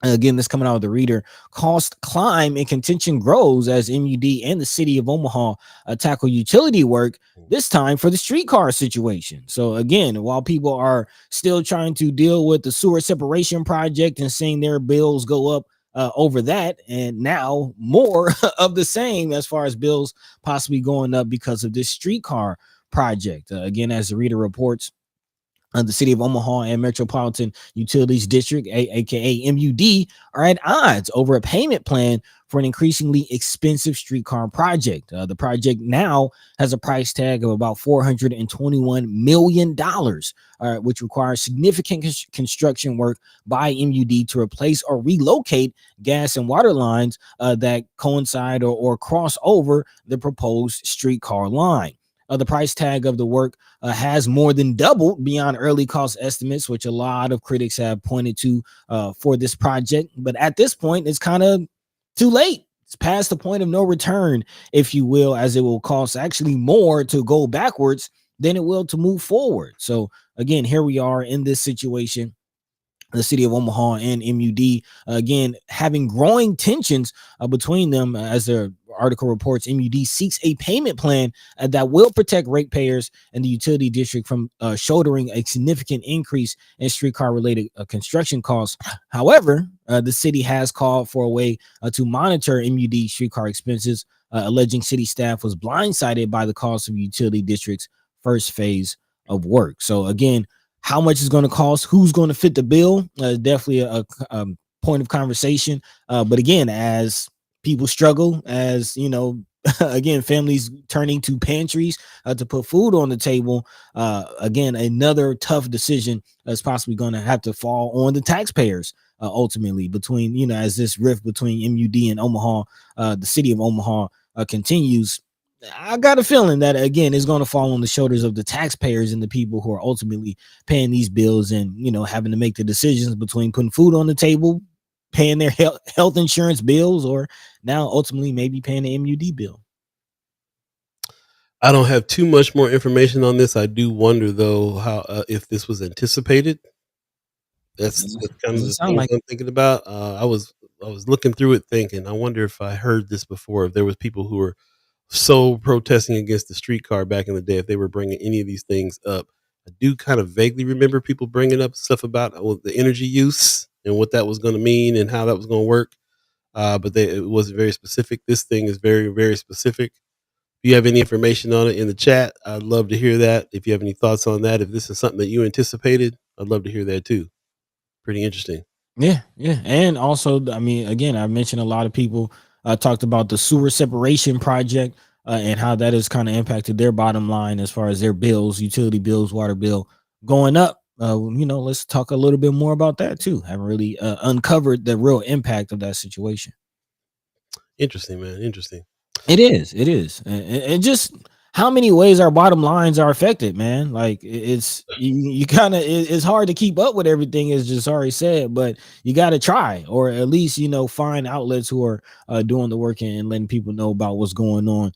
Again, this coming out of the Reader. Cost climb and contention grows as MUD and the city of Omaha tackle utility work, this time for the streetcar situation. So again, while people are still trying to deal with the sewer separation project and seeing their bills go up over that, and now more of the same as far as bills possibly going up because of this streetcar project. Again, as the Reader reports, the city of Omaha and Metropolitan Utilities District, aka MUD, are at odds over a payment plan for an increasingly expensive streetcar project. The project now has a price tag of about $421 million, which requires significant construction work by MUD to replace or relocate gas and water lines that coincide or cross over the proposed streetcar line. The price tag of the work has more than doubled beyond early cost estimates, which a lot of critics have pointed to for this project. But at this point, it's kind of too late. It's past the point of no return, if you will, as it will cost actually more to go backwards than it will to move forward. So again, here we are in this situation. The city of Omaha and MUD, again, having growing tensions between them. As the article reports, MUD seeks a payment plan that will protect ratepayers and the utility district from shouldering a significant increase in streetcar-related construction costs. However, the city has called for a way to monitor MUD streetcar expenses, alleging city staff was blindsided by the cost of utility district's first phase of work. So again, how much is going to cost, who's going to fit the bill, definitely a point of conversation. But again, as people struggle, as again, families turning to pantries to put food on the table, again, another tough decision is possibly going to have to fall on the taxpayers ultimately, between, as this rift between MUD and Omaha, the city of Omaha, continues. I got a feeling that, again, is going to fall on the shoulders of the taxpayers and the people who are ultimately paying these bills, and having to make the decisions between putting food on the table, paying their health insurance bills, or now ultimately maybe paying the MUD bill. I don't have too much more information on this. I do wonder though how if this was anticipated. That's kind of the things I'm thinking about. I was looking through it thinking, I wonder if I heard this before, if there was people who were so protesting against the streetcar back in the day, if they were bringing any of these things up. I do kind of vaguely remember people bringing up stuff about the energy use and what that was going to mean and how that was going to work. But it wasn't very specific. This thing is very, very specific. If you have any information on it in the chat, I'd love to hear that. If you have any thoughts on that, if this is something that you anticipated, I'd love to hear that too. Pretty interesting. Yeah. And also, I mean, again, I mentioned a lot of people talked about the sewer separation project. and how that has kind of impacted their bottom line as far as their bills, utility bills, water bill going up. Let's talk a little bit more about that too. Haven't really uncovered the real impact of that situation. Interesting, man. Interesting. It is, and just how many ways our bottom lines are affected, man. Like it's you kind of it's hard to keep up with everything, as Jazari said, but you got to try, or at least find outlets who are doing the work and letting people know about what's going on.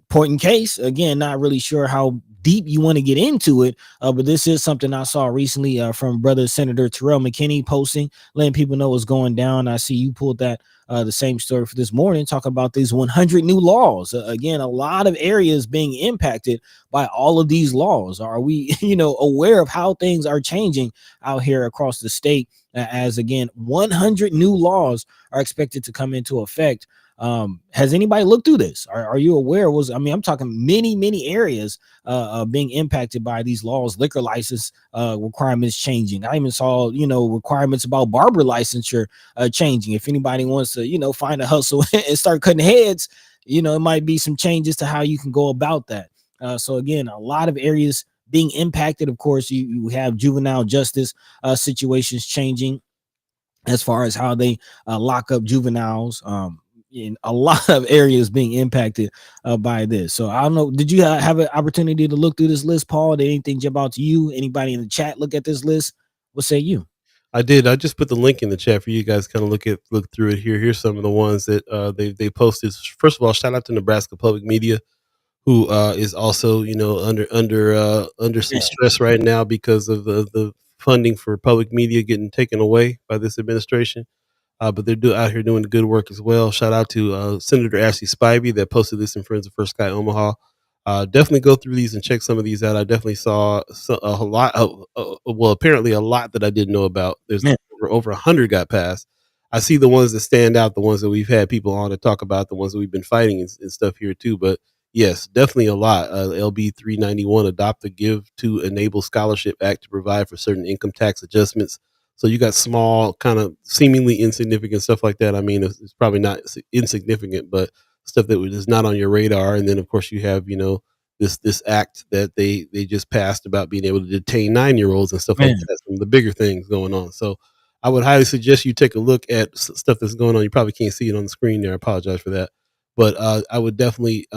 Point in case, again, not really sure how deep you want to get into it, but this is something I saw recently from brother Senator Terrell McKinney posting, letting people know what's going down. I see you pulled that the same story for this morning, talk about these 100 new laws. Again, a lot of areas being impacted by all of these laws. Are we, aware of how things are changing out here across the state? As again, 100 new laws are expected to come into effect. Has anybody looked through this? Are you aware? I'm talking many areas being impacted by these laws, liquor license requirements changing. I even saw, requirements about barber licensure changing. If anybody wants to, find a hustle and start cutting heads, it might be some changes to how you can go about that. So again, a lot of areas being impacted. Of course, you have juvenile justice situations changing as far as how they lock up juveniles. In a lot of areas being impacted by this. So I don't know. Did you have an opportunity to look through this list, Paul? Did anything jump out to you? Anybody in the chat look at this list? What say you? I did. I just put the link in the chat for you guys to kind of look through it here. Here's some of the ones that they posted. First of all, shout out to Nebraska Public Media, who is also under some stress right now because of the funding for public media getting taken away by this administration. But they're out here doing the good work as well. Shout out to Senator Ashley Spivey that posted this in Friends of First Sky Omaha. Definitely go through these and check some of these out. I definitely saw a lot of, apparently a lot that I didn't know about. There's Man. over 100 got passed. I see the ones that stand out, the ones that we've had people on to talk about, the ones that we've been fighting and stuff here too. But yes, definitely a lot. LB 391, adopt the Give to Enable Scholarship Act to provide for certain income tax adjustments. So you got small, kind of seemingly insignificant stuff like that. I mean, it's probably not insignificant, but stuff that is not on your radar. And then, of course, you have this act that they just passed about being able to detain 9-year-olds and stuff like that. Some of the bigger things going on. So I would highly suggest you take a look at stuff that's going on. You probably can't see it on the screen there. I apologize for that, but I would definitely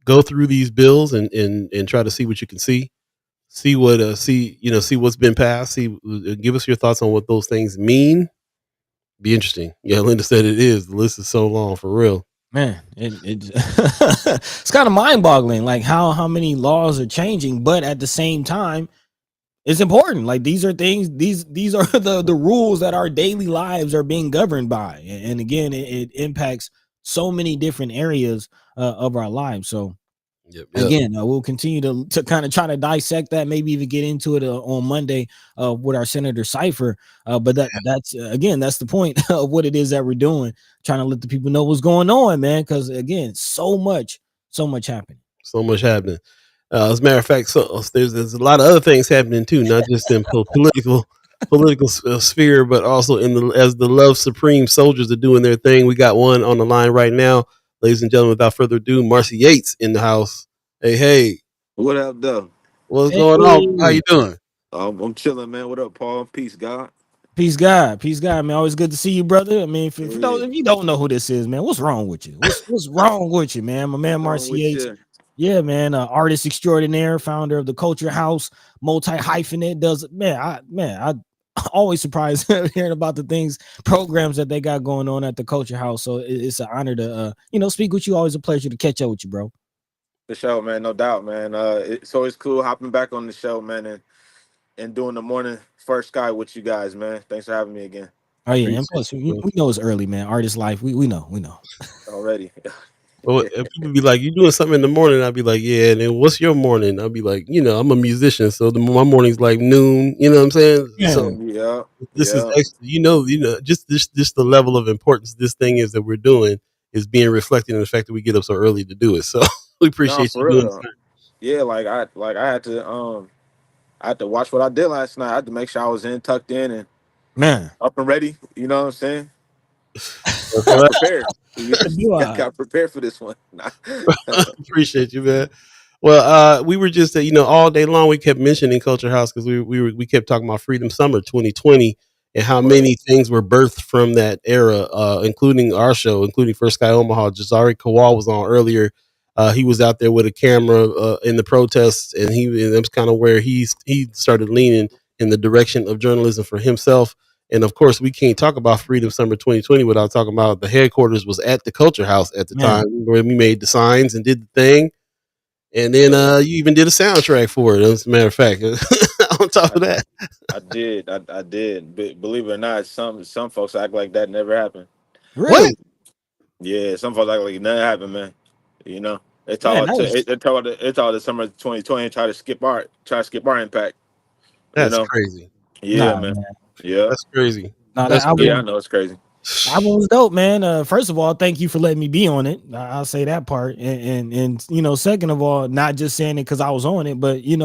go through these bills and try to see what you can see. See what's been passed. Give us your thoughts on what those things mean. Be interesting. Yeah, Linda said it is. The list is so long for real. Man, it's kind of mind-boggling, like how many laws are changing, but at the same time, it's important. Like these are things. These are the rules that our daily lives are being governed by, and again, it impacts so many different areas of our lives. So. Yep. Again, we'll continue to kind of try to dissect that, maybe even get into it on Monday with our Senator Cypher. But that's the point of what it is that we're doing, trying to let the people know what's going on, man. Because again, so much happening. So much happening. As a matter of fact, so there's a lot of other things happening too, not just in political sphere, but also as the Love Supreme soldiers are doing their thing. We got one on the line right now. Ladies and gentlemen, without further ado, Marcey Yates in the house. Hey. What up, though? What's going on? How you doing? I'm chilling, man. What up, Paul? Peace, God. Peace, God, man. Always good to see you, brother. I mean, if you don't know who this is, man, what's wrong with you? What's wrong with you, man? My man, Marcey Yates. Yeah, man, artist extraordinaire, founder of the Culture House, multi-hyphenate. I always surprised hearing about the programs that they got going on at the Culture House. So it's an honor to speak with you. Always a pleasure to catch up with you, bro. For sure, man. No doubt, man. It's always cool hopping back on the show, man, and doing the morning first sky with you guys, man. Thanks for having me again. Oh yeah, and plus we know it's early, man. Artist life, we know already. Well, if people be like, "You doing something in the morning?" I'd be like, "Yeah." And then, what's your morning? I'd be like, I'm a musician, so my morning's like noon. You know what I'm saying? Yeah. So this is extra. Just the level of importance this thing is that we're doing is being reflected in the fact that we get up so early to do it. So we appreciate you doing it. Yeah, I had to watch what I did last night. I had to make sure I was tucked in and man up and ready. You know what I'm saying? got prepared. You Do I? got prepared for this one. Appreciate you, man. Well, we were just all day long we kept mentioning Culture House because we kept talking about Freedom Summer 2020 and how many things were birthed from that era, including our show, including First Sky Omaha. Jazari Kual was on earlier. He was out there with a camera in the protests, and that was kind of where he started leaning in the direction of journalism for himself. And of course, we can't talk about Freedom Summer 2020 without talking about the headquarters was at the Culture House at the time where we made the signs and did the thing. And then you even did a soundtrack for it, as a matter of fact. On top of that, I did. I did. Believe it or not, some folks act like that never happened. Really? what? Yeah, some folks act like nothing happened, man. You know, it's Man, all that was it's all the summer of 2020 and try to skip our impact. You That's know, crazy. yeah, nah, man. man. Yeah, That's crazy. Nah, that That's album, yeah. I crazy. know it's crazy. album was dope, man. First of all, thank you for letting me be on it. I'll say that part, and second of all, not just saying it because I was on it, but it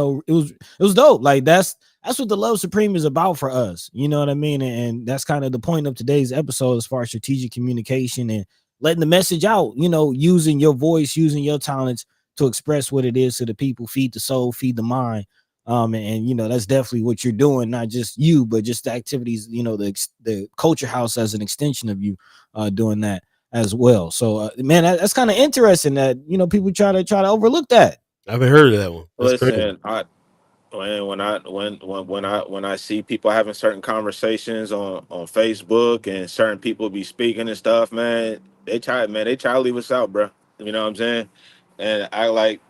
was dope. Like that's what the Love Supreme is about for us. You know what I mean? And that's kind of the point of today's episode as far as strategic communication and letting the message out. Using your voice, using your talents to express what it is to the people, feed the soul, feed the mind. And that's definitely what you're doing, not just you, but just the activities, the Culture House as an extension of you doing that as well. So man, that's kind of interesting that people try to overlook that. I haven't heard of that one. That's crazy. Listen, when I see people having certain conversations on Facebook and certain people be speaking and stuff, man, they try to leave us out, bro. You know what I'm saying? And act like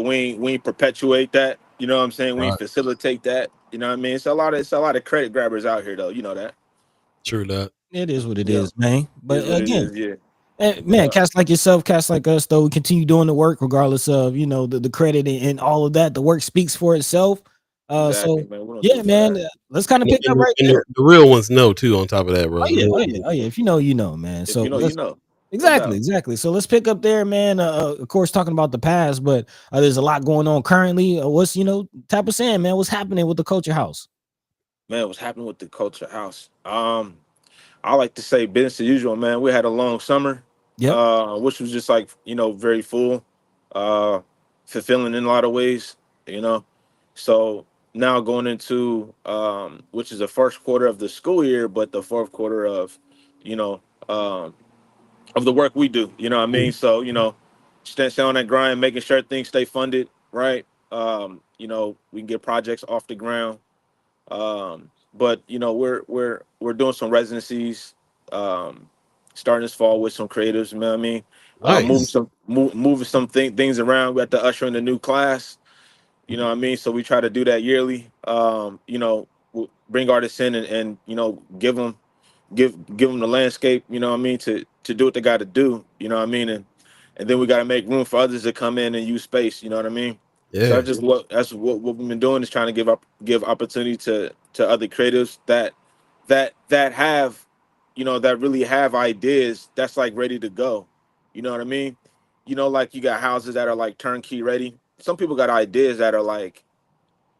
we ain't perpetuate that. You know what I'm saying? We ain't Right. facilitate that. You know what I mean? It's a lot of credit grabbers out here though. You know that. True that. It is what it Yeah, is, man. But is what it again, is. Yeah, man, cats like yourself, cats like us, though, we continue doing the work regardless of the credit and all of that. The work speaks for itself. exactly, So man. We don't do yeah, for man, that. let's kind of And, pick up right and there. the real ones know too. On top of that, Oh bro. The yeah, real oh ones yeah, know. oh yeah. If you know, man. If So you know, you let's know. No exactly, doubt. exactly. So let's pick up there, man. Of course, talking about the past, but there's a lot going on currently. What's tap us in, man? What's happening with the Culture House? Man, what's happening with the culture house? I like to say business as usual, man. We had a long summer, Yep. which was just like, very full, uh, fulfilling in a lot of ways, you know. So now going into which is the first quarter of the school year, but the fourth quarter you know, um, of the work we do. You know what I mean? So, stay on that grind, making sure things stay funded, right? We can get projects off the ground, but we're doing some residencies, um, starting this fall with some creatives. You know what I mean? Moving Nice. some things around. We have to usher in the new class. You know what I mean? So we try to do that yearly. Bring artists in and give them the landscape. You know what I mean? To do what they got to do. You know what I mean? And then we got to make room for others to come in and use space. You know what I mean? So Yeah. that's what we've been doing, is trying to give opportunity to other creatives that have, that really have ideas that's like ready to go. You know what I mean? Like you got houses that are like turnkey ready. Some people got ideas that are like,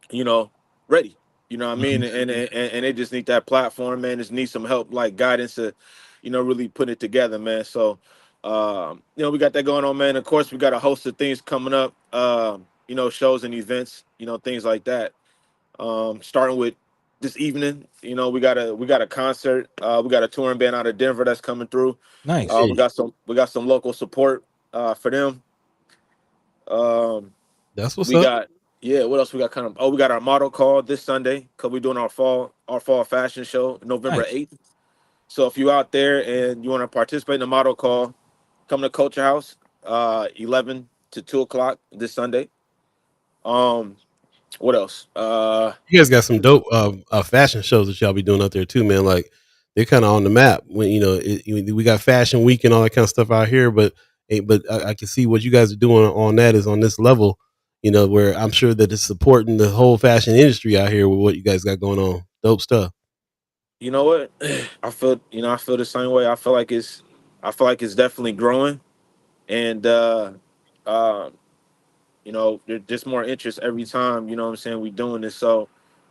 you know, ready. You know what I mean? Mhm. And they just need that platform, man. Just need some help, like guidance to, really put it together, man. So, we got that going on, man. Of course, we got a host of things coming up, shows and events, things like that. Starting with this evening, we got a concert. We got a touring band out of Denver that's coming through. Nice. We Hey, got some local support for them. Um, that's what's we up. got yeah. What else we got? We got our model call this Sunday because we're doing our fall fashion show November Nice. 8th. So if you out there and you want to participate in the model call, come to Culture House, 11 to 2 o'clock this Sunday. Um, what else? You guys got some dope fashion shows that y'all be doing out there too, man. Like they're kind of on the map. When we got Fashion Week and all that kind of stuff out here, but I can see what you guys are doing on that is on this level. Where I'm sure that it's supporting the whole fashion industry out here with what you guys got going on. Dope stuff. You know what? I feel the same way. I feel like it's definitely growing, and uh, there's just more interest every time. You know what I'm saying? We doing this, so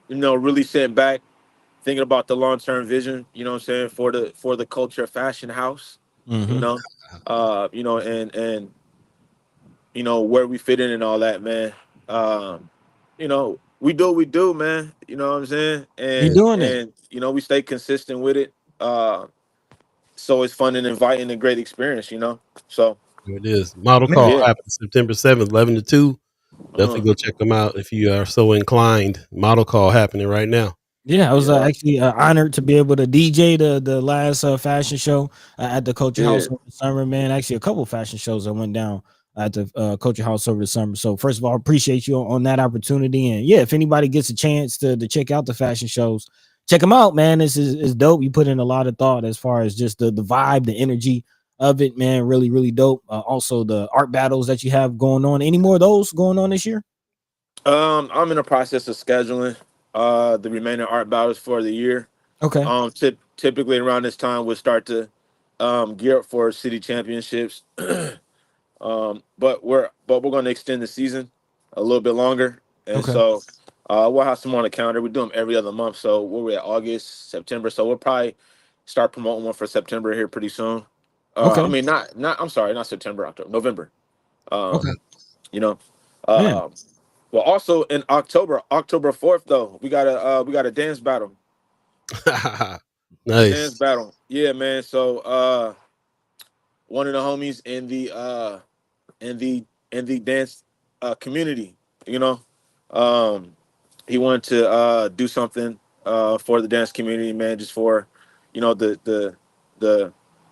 really sitting back, thinking about the long term vision. You know what I'm saying, for the culture fashion house. you Mm-hmm. know, and where we fit in and all that, man. We do what we do, man. You know what I'm saying? You And doing it? and we stay consistent with it. So it's fun and inviting a great experience, So There it is. Model Man. call yeah. happens September 7th, 11 to 2. Uh-huh. Definitely go check them out if you are so inclined. Model call happening right now. Yeah, I was Yeah. actually honored to be able to DJ the last fashion show at the Culture Yeah. House over the summer. Man, actually, a couple fashion shows that went down at the Culture House over the summer. So first of all, appreciate you on that opportunity. And yeah, if anybody gets a chance to check out the fashion shows, check them out, man. This is dope. You put in a lot of thought as far as just the vibe, the energy of it, man. Really, really dope. Also, the art battles that you have going on. Any more of those going on this year? I'm in the process of scheduling the remaining art battles for the year. Okay. Typically around this time we'll start to gear up for city championships. But we're going to extend the season a little bit longer, and Okay. so we'll have some on the calendar. We do them every other month, so we're at August, September, so we'll probably start promoting one for September here pretty soon. I Okay. mean, not I'm sorry, not September, October, November. Okay. Um, you know, Man. um, well, also in October 4th, though, we got a dance battle. A dance Nice. battle, yeah, man. So one of the homies in the dance community, you know. Um, he wanted to do something for the dance community, man, just for the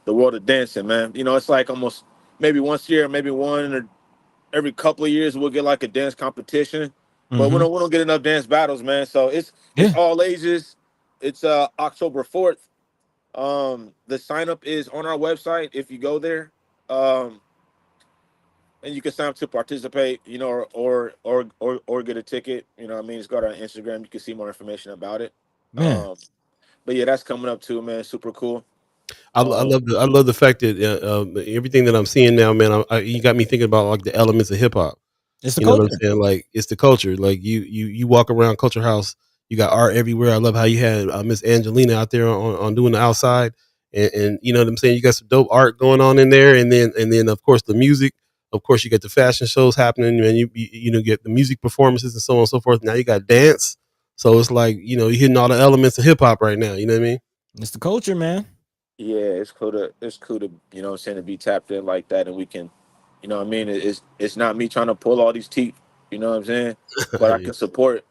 the world of dancing, man. It's like almost maybe once a year, maybe one or every couple of years we'll get like a dance competition, but we Mm-hmm. don't get enough dance battles, man. So it's Yeah. all ages. It's October 4th. The sign up is on our website if you go there. Um, and you can sign up to participate, or get a ticket. What I mean, just go to our Instagram. You can see more information about it. Man. Um, but yeah, that's coming up too, man. Super cool. I Um, love the fact that everything that I'm seeing now, man. You got me thinking about like the elements of hip hop. It's the You know what I'm culture. saying? Like it's the culture. Like you walk around Culture House, you got art everywhere. I love how you had Miss Angelina out there on doing the outside, and you know what I'm saying. You got some dope art going on in there, and then of course the music. Of course you get the fashion shows happening, and you get the music performances and so on and so forth. Now you got dance, so it's like you're hitting all the elements of hip hop right now. You know what I mean? It's the culture, man. yeah, it's cool to what I'm saying, to be tapped in like that, and we can, what I mean, it's not me trying to pull all these teeth. You know what I'm saying? But I Yeah, can support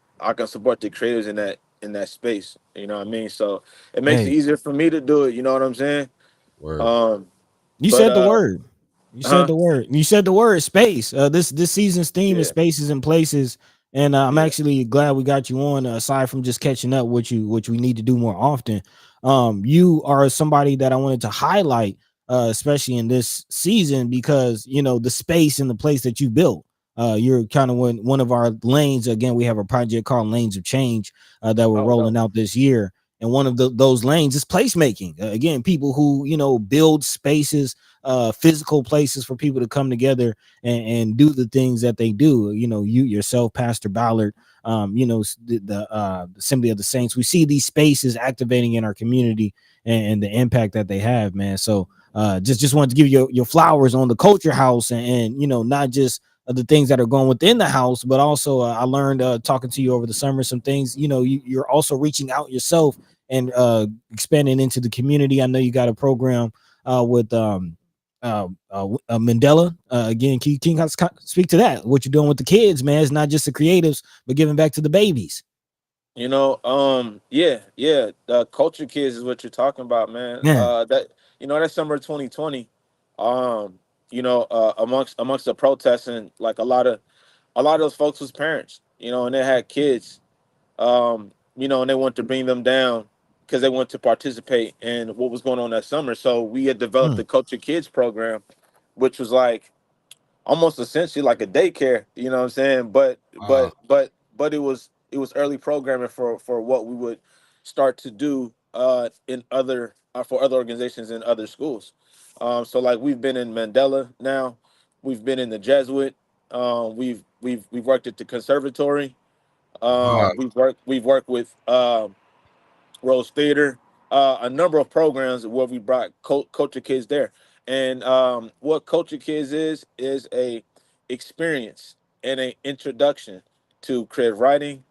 the creators in that space. You know what I mean? So it makes it Hey, easier for me to do it. You know what I'm saying? word. Um, you but said the word. You said huh? the word. You said the word space. This season's theme is Yeah, spaces and places. And I'm yeah. actually glad we got you on. Aside from just catching up with you, which we need to do more often. You are somebody that I wanted to highlight, especially in this season, because the space and the place that you built. You're kind of one of our lanes. Again, we have a project called Lanes of Change that we're Oh no. rolling out this year. And one of those lanes is placemaking. Again, people who build spaces, physical places for people to come together and do the things that they do. You yourself, Pastor Ballard, the Assembly of the Saints. We see these spaces activating in our community and the impact that they have, man. So just wanted to give you your flowers on the Culture House, and not just the things that are going within the house, but also I learned talking to you over the summer some things. You're also reaching out yourself and expanding into the community. I know you got a program with Mandela. Again, can you speak to that? What you're doing with the kids, man? It's not just the creatives, but giving back to the babies. Yeah. Culture kids is what you're talking about, man. Yeah. That summer 2020, amongst the protests, and like a lot of those folks was parents, and they had kids, and they wanted to bring them down because they wanted to participate in what was going on that summer. So we had developed Mm. the Culture Kids program, which was like almost essentially like a daycare, you know what I'm saying? But Wow. but but but it was early programming for what we would start to do in other for other organizations in other schools. So like we've been in Mandela now, we've been in the Jesuit, we've worked at the conservatory, Wow. we've worked with Rose Theater, a number of programs where we brought culture kids there. And what Culture Kids is a experience and a introduction to creative writing,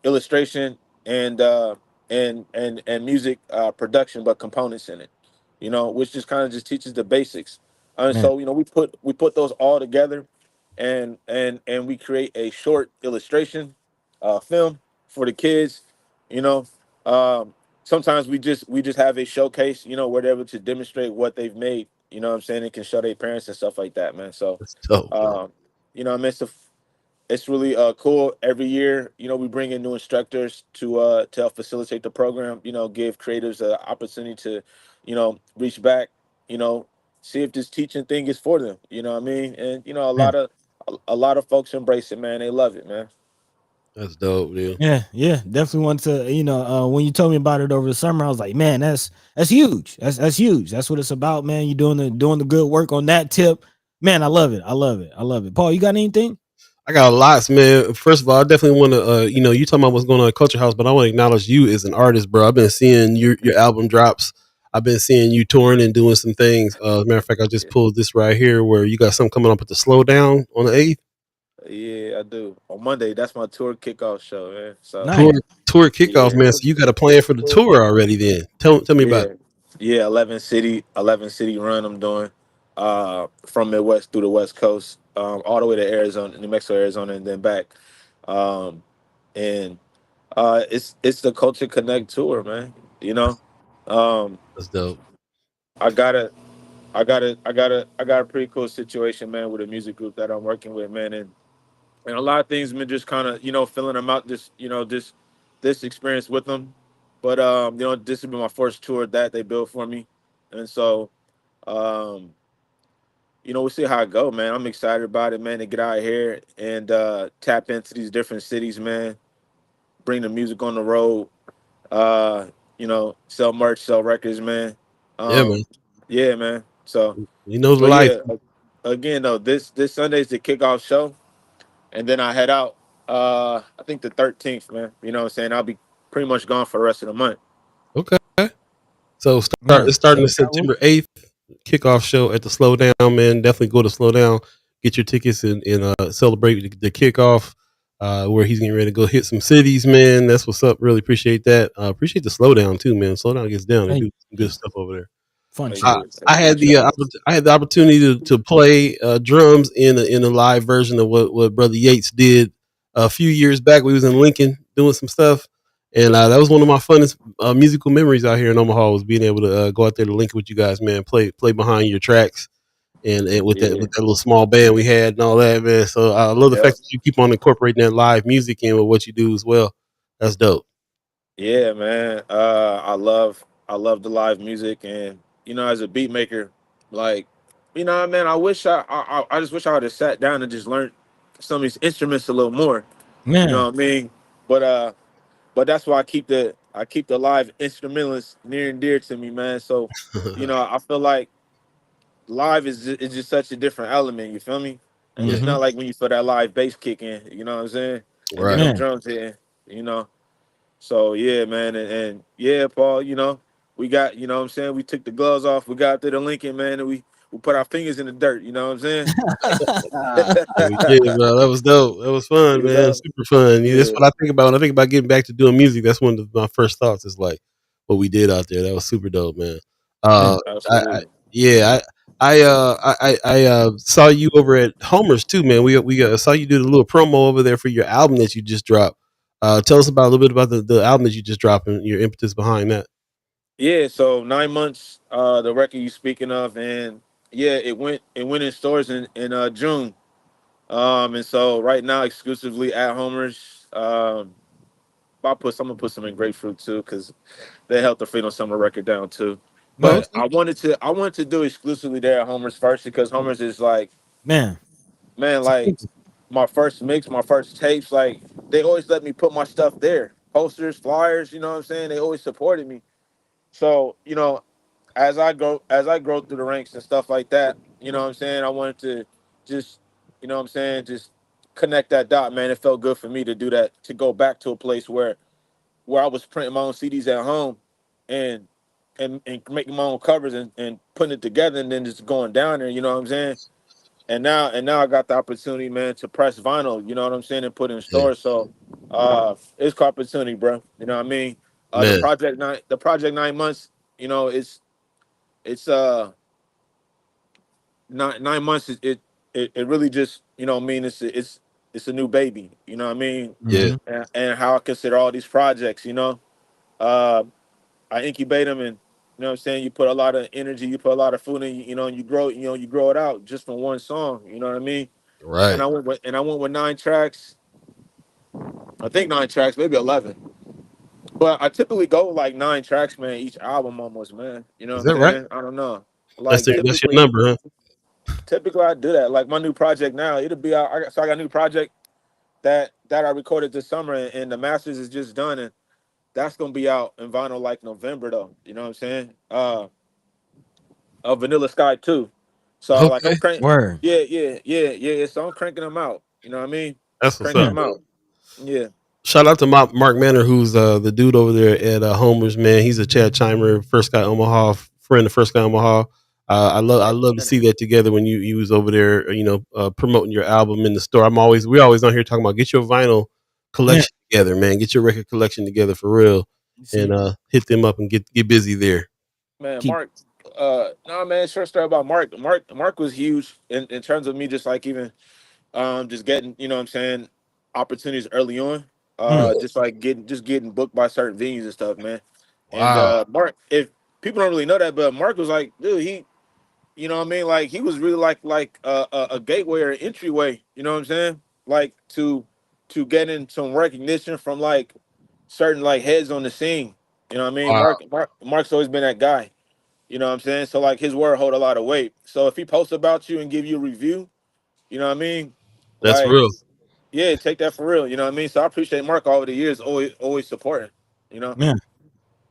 illustration, and and music production, but components in it. Which just kind of just teaches the basics. And Man. so we put those all together, and we create a short illustration film for the kids. You know, um, Sometimes we just have a showcase, where they're able to demonstrate what they've made. You know what I'm saying? It can show their parents and stuff like that, man. So, That's dope, man. I mean, it's really cool. Every year, we bring in new instructors to help facilitate the program. Give creatives an opportunity to, reach back. You know, see if this teaching thing is for them. You know what I mean? And a lot of folks embrace it, man. They love it, man. That's dope, dude. Yeah, yeah, definitely want to. When you told me about it over the summer, I was like, man, that's huge. That's huge. That's what it's about, man. You doing the good work on that tip, man. I love it. I love it. I love it. Paul, you got anything? I got lots, man. First of all, I definitely want to, you talking about what's going on at Culture House, but I want to acknowledge you as an artist, bro. I've been seeing your album drops. I've been seeing you touring and doing some things. As a matter of fact, I just Yeah, pulled this right here where you got something coming up at the Slowdown on the 8th. yeah, I do. On Monday, that's my tour kickoff show, man. So Tour, Nice. tour kickoff, yeah, man. So you got a plan for the tour already then. Tell me about yeah, it. yeah. 11 city run. I'm doing from Midwest through the West Coast, all the way to Arizona, New Mexico, Arizona, and then back. Um, and it's the Culture Connect tour, man. You know, um, That's dope. I got a I got a pretty cool situation, man, with a music group that I'm working with, man, and a lot of things been just kind of filling them out, this experience with them. But this has been my first tour that they built for me, and so um we'll see how it go, man. I'm excited about it, man, to get out here and tap into these different cities, man. Bring the music on the road, sell merch, sell records, man. Yeah, man. um yeah, man. So You know the but life. yeah, again though, this Sunday's the kickoff show, and then I head out. I think the 13th, man. You know what I'm saying? I'll be pretty much gone for the rest of the month. Okay. So Man, it's starting to safe travels. September 8th. Kickoff show at the Slowdown, man. Definitely go to Slowdown, get your tickets and celebrate the kickoff. Where he's getting ready to go hit some cities, man. That's what's up. Really appreciate that. Appreciate the Slowdown too, man. Slowdown gets down. They Hey, do some good stuff over there. fun They shit. I, do. They I had the appreciate it. I had the opportunity to play drums in a live version of what Brother Yates did a few years back. We was in Lincoln doing some stuff, and that was one of my funnest musical memories out here in Omaha. Was being able to go out there to Lincoln with you guys, man. Play behind your tracks, and Yeah. with that little small band we had and all that, man. So I love the Yeah. fact that you keep on incorporating that live music in with what you do as well. That's dope. Yeah, man. I love the live music, and as a beat maker, like, man, I just wish I would have sat down and just learned some of these instruments a little more. You know Man, what I mean? But that's why I keep the live instrumentalists near and dear to me, man. So, I feel like live is just such a different element. You feel me? And Yeah, it's mm-hmm. not like when you feel that live bass kick in. You know what I'm saying? And then right. them Man, drums hitting. You know. So yeah, man, and yeah, Paul. We got. You know what I'm saying? We took the gloves off. We got to the Lincoln, man, and we put our fingers in the dirt. You know what I'm saying? Yeah, we did, bro. That was dope. That was fun, you man. know? Super fun. Yeah, that's Yeah. what I think about when I think about getting back to doing music. That's one of my first thoughts. Is like what we did out there. That was super dope, man. Uh, man. I Absolutely. yeah, I saw you over at Homer's too, man. We saw you do the little promo over there for your album that you just dropped. Tell us about a little bit about the album that you just dropped and your impetus behind that. Yeah. So 9 months. The record you speaking of, and yeah, it went in stores in June. And so right now, exclusively at Homer's. I'm gonna put some in grapefruit too, because they helped the Freedom Summer record down too. Oh, But okay. I wanted to do exclusively there at Homer's first, because Homer's is like, Man, man, it's like amazing. my first mix, my first tapes, like they always let me put my stuff there. Posters, flyers, you know what I'm saying? They always supported me. So, as I grow through the ranks and stuff like that, you know what I'm saying? I wanted to just, what I'm saying, just connect that dot, man. It felt good for me to do that, to go back to a place where I was printing my own CDs at home, and and making my own covers and putting it together and then just going down there. You know what I'm saying? And now I got the opportunity, man, to press vinyl. You know what I'm saying, and put in Yeah, stores. So it's called opportunity, bro. You know what I mean? man. The project 9 months. You know, it's 9 months. It really just, you know what I mean, it's a new baby. You know what I mean? Yeah, And how I consider all these projects. You know, uh, I incubate them, and you know what I'm saying. You put a lot of energy, you put a lot of food in, you know, and you grow, you grow it out just from one song. You know what I mean? And right. I went with 9 tracks. I think 9 tracks, maybe 11. But I typically go like 9 tracks, man. Each album almost, man. You know what Is I'm that right? saying? I don't know. That's Like that's your typically, number, huh? typically I do that. Like my new project now, it'll be out. So I got a new project that I recorded this summer, and the masters is just done, and that's gonna be out in vinyl like November though. You know what I'm saying? Vanilla Sky too. So like Okay, I'm crank. Word. Yeah. So I'm cranking them out. You know what I mean? that's what's Cranking up, Yeah. them bro. out. Yeah. Shout out to Mark Manor, who's the dude over there at Homer's. Man, he's a Chad Chimer, First Guy Omaha friend of First Guy Omaha. I Mark love to see Benner. that together when you was over there, promoting your album in the store. We always on here talking about get your vinyl Yeah. collection together, man. Get your record collection together for real, You and see, hit them up and get busy there. Man, keep. Mark. No, man. Short story about Mark. Mark was huge in terms of me, just like even just getting, you know what I'm saying, opportunities early on. Mm. Just like getting booked by certain venues and stuff, man. And Wow, Mark, if people don't really know that, but Mark was like, dude, you know what I mean, like he was really like a gateway or an entryway. You know what I'm saying, like to getting some recognition from like certain like heads on the scene. You know what I mean? wow, Mark's always been that guy. You know what I'm saying? So like his word hold a lot of weight. So if he posts about you and give you a review, you know what I mean? that's Like, real. yeah, take that for real. You know what I mean? So I appreciate Mark all over the years, always supporting. You know? Yeah.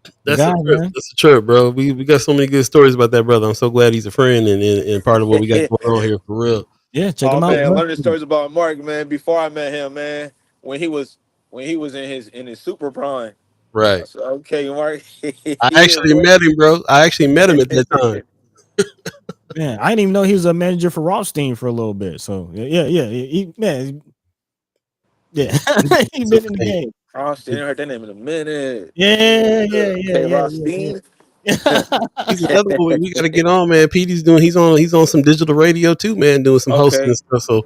The That's guy, a trip. man. That's a trip, bro. We got so many good stories about that brother. I'm so glad he's a friend and part of what we got going on here for real. Yeah. Check Oh him out, man, bro. learning stories about Mark, man. Before I met him, man, when he was in his super prime. I Right. said, okay, Mark. I Yeah, actually met him, bro. I actually met him at that time. Man, I didn't even know he was a manager for Rothstein for a little bit. So yeah. Man, yeah. He He's a been in the hey, game. Austin, I heard that name in a minute. Yeah. K. Rothstein. he's another one we got to get on, man. Petey's doing. He's on some digital radio too, man, doing some hosting Okay. and stuff. So